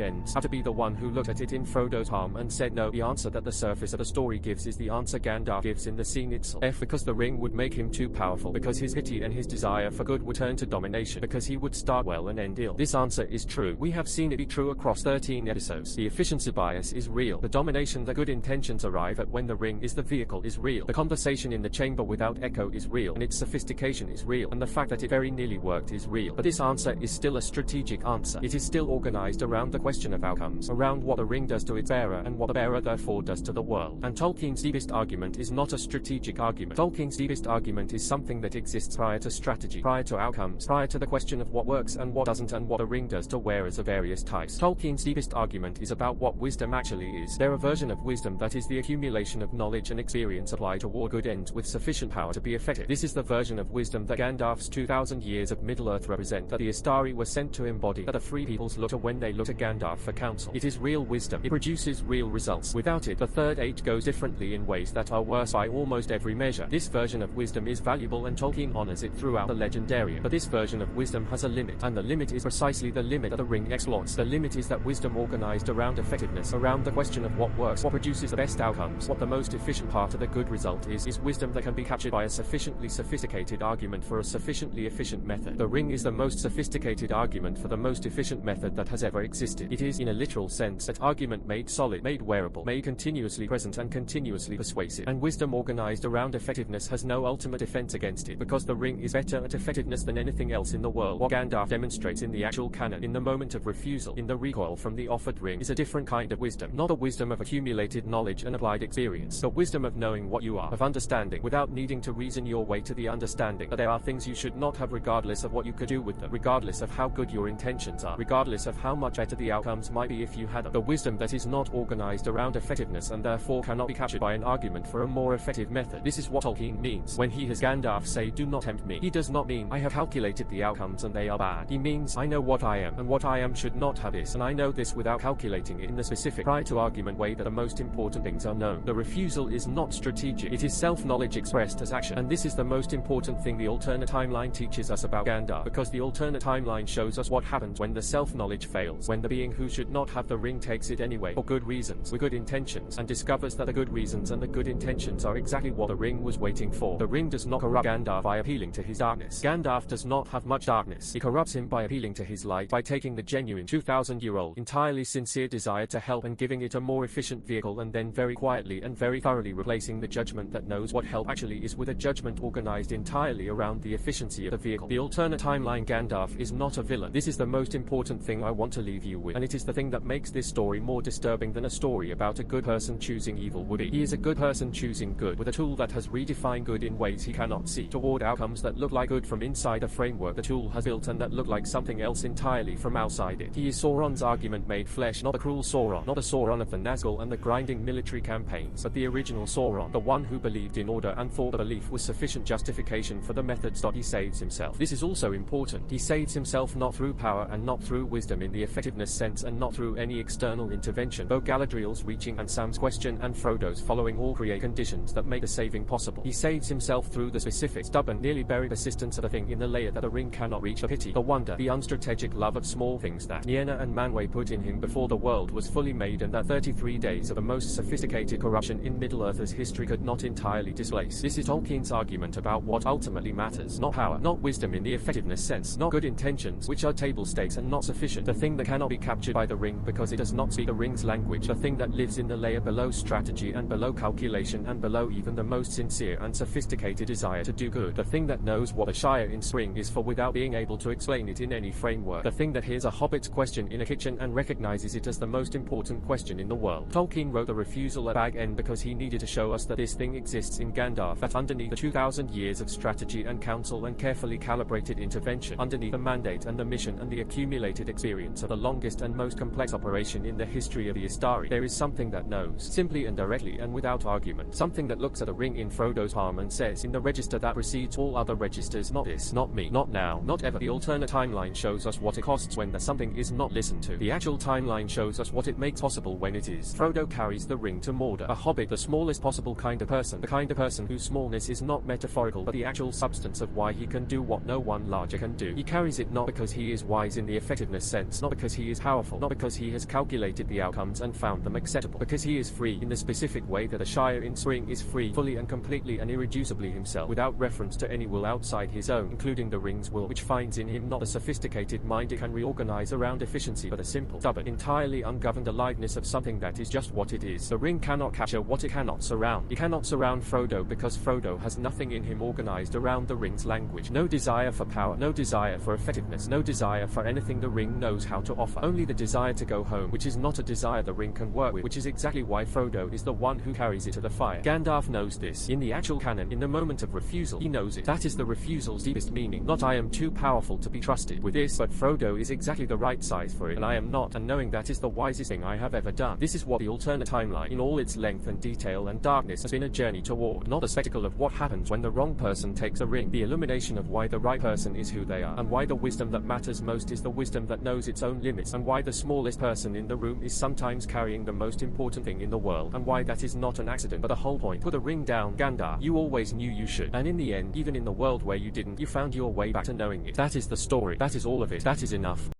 ends, have to be the one who looked at it in Frodo's palm and said no? The answer that the surface of the story gives is the answer Gandalf gives in the scene itself. Because the ring would make him too powerful, because his pity and his desire for good would turn to domination, because he would start well and end ill. This answer is true. We have seen it be true across 13 episodes. The efficiency bias is real. The domination that good intentions arrive at when the ring is the vehicle is real. The conversation in the chamber without echo is real, and its sophistication is real, and the fact that it very nearly worked is real. But this answer is still a strategic answer. It is still organized around the question of outcomes, around what the ring does to its bearer and what the bearer therefore does to the world. And Tolkien's deepest argument is not a strategic argument. Tolkien's deepest argument is something that exists prior to strategy, prior to outcomes, prior to the question of what works and what doesn't, and what the ring does to wearers of various types. Tolkien's deepest argument is about what wisdom actually is. They're a version of wisdom that is the accumulation of knowledge and experience applied toward good ends with sufficient power to be effective. This is the version of wisdom that Gandalf's 2,000 years of Middle-earth represent, that the Istari were sent to embody, that the free peoples look to when they look to Gandalf for counsel. It is real wisdom. It produces real results. Without it, the Third Age goes differently in ways that are worse by almost every measure. This version of wisdom is valuable, and Tolkien honors it throughout the legendarium. But this version of wisdom has a limit, and the limit is precisely the limit that the ring exploits. The limit is that wisdom organized around effectiveness, around the question of what works, what produces the best outcomes, what the most efficient part of the good result is wisdom that can be captured by a sufficiently sophisticated argument for a sufficiently efficient method. The ring is the most sophisticated argument for the most efficient method that has ever existed. It is, in a literal sense, that argument made solid, made wearable, made continuously present and continuously persuasive. And wisdom organized around effectiveness has no ultimate defense against it, because the ring is better at effectiveness than anything else in the world. What Gandalf demonstrates in the actual canon, in the moment of refusal, in the recoil from the offered ring, is a different kind of wisdom. Not the wisdom of accumulated knowledge and applied experience. The wisdom of knowing what you are, of understanding, without needing to reason your way to the understanding that there are things you should not have regardless of what you could do with them, regardless of how good your intentions are, regardless of how much better the outcomes might be if you had them. The wisdom that is not organized around effectiveness and therefore cannot be captured by an argument for a more effective method. This is what Tolkien means when he has Gandalf say, "Do not tempt me." He does not mean, "I have calculated the outcomes and they are bad." He means, "I know what I am, and what I am should not have this, and I know this without calculating it in the specific, prior to argument way that the most important things are known." The refusal is not strategic. It is self-knowledge expressed as action. And this is the most important thing the alternate timeline teaches us about Gandalf, because the alternate timeline shows us what happens when the self-knowledge fails, when the being who should not have the ring takes it anyway, for good reasons, with good intentions, and discovers that the good reasons and the good intentions are exactly what the ring was waiting for. The ring does not corrupt Gandalf by appealing to his darkness. Gandalf does not have much darkness. It corrupts him by appealing to his light, by taking the genuine 2,000-year-old, entirely sincere desire to help and giving it a more efficient vehicle, and then very quietly and very thoroughly replacing the judgment that knows what help actually is with a judgment organized entirely around the efficiency of the vehicle. The alternate timeline Gandalf is not a villain. This is the most important thing I want to leave you with, and it is the thing that makes this story more disturbing than a story about a good person choosing evil would be. He is a good person choosing good, with a tool that has redefined good in ways he cannot see, toward outcomes that look like good from inside a framework the tool has built and that look like something else entirely from outside it. He is Sauron's argument made flesh, not the cruel Sauron, not the Sauron of the Nazgûl and the grinding military campaigns, but the original Sauron, the one who believed in order and thought the belief was sufficient justification for the methods. He saves himself. This is also important. He saves himself not through power and not through wisdom in the effectiveness sense, and not through any external intervention, though Galadriel's reaching and Sam's question and Frodo's following all create conditions that make the saving possible. He saves himself through the specific, stubborn, nearly buried persistence of the thing in the layer that the ring cannot reach, the pity, the wonder, the unstrategic love of small things that Nienna and Manwë put in him before the world was fully made, and that 33 days of the most sophisticated corruption in Middle-earth's history could not entirely displace. This is Tolkien's argument about what ultimately matters, not power, not wisdom in the effectiveness sense, not good intentions, which are table stakes and not sufficient, the thing that cannot be captured by the ring because it does not speak the ring's language, the thing that lives in the layer below strategy and below calculation and below even the most sincere and sophisticated desire to do good, the thing that knows what a Shire in spring is for without being able to explain it in any framework, the thing that hears a hobbit's question in a kitchen and recognizes it as the most important question in the world. Tolkien wrote the refusal at Bag End because he needed to show us that this thing exists in Gandalf, that underneath the 2,000 years of strategy and counsel and carefully calibrated intervention, underneath the mandate and the mission and the accumulated experience of the longest and most complex operation in the history of the Istari, there is something that knows, simply and directly and without argument, something that looks at a ring in Frodo's palm and says, in the register that precedes all other registers, not this, not me, not now, not ever. The alternate timeline shows us what it costs when the something is not listened to. The actual timeline shows us what it makes possible when it is. Frodo carries the ring to Mordor, a hobbit, the smallest possible kind of person, the kind of person whose smallness is not metaphorical but the actual substance of why he can do what no one larger can do. He carries it not because he is wise in the effectiveness sense, not because he is powerful, not because he has calculated the outcomes and found them acceptable, because he is free in the specific way that a Shire in spring is free, fully and completely and irreducibly himself, without reference to any will outside his own, including the ring's will, which finds in him not the sophisticated mind it can reorganize around efficiency, but a simple, stubborn, entirely ungoverned aliveness of something that is just what it is. The ring cannot capture what it cannot surround. It cannot surround Frodo because Frodo has nothing in him organized around the ring's language. No desire for power, no desire for effectiveness, no desire for anything the ring knows how to offer. Only the desire to go home, which is not a desire the ring can work with, which is exactly why Frodo is the one who carries it to the fire. Gandalf knows this. In the actual canon, in the moment of refusal, he knows it. That is the refusal's deepest meaning. Not I am too powerful to be trusted with this, but Frodo is exactly the right size for it, and I am not, and knowing that is the wisest thing I have ever done. This is what the alternate timeline, in all its length and detail and darkness, has been a journey toward. Not the spectacle of what happens when the wrong person takes a ring, the illumination of why the right person is who they are, and why the wisdom that matters most is the wisdom that knows its own limits, and why the smallest person in the room is sometimes carrying the most important thing in the world, and why that is not an accident but the whole point. Put a ring down, Gandalf. You always knew you should, and in the end, even in the world where you didn't, you found your way back to knowing it. That is the story. That is all of it. That is enough.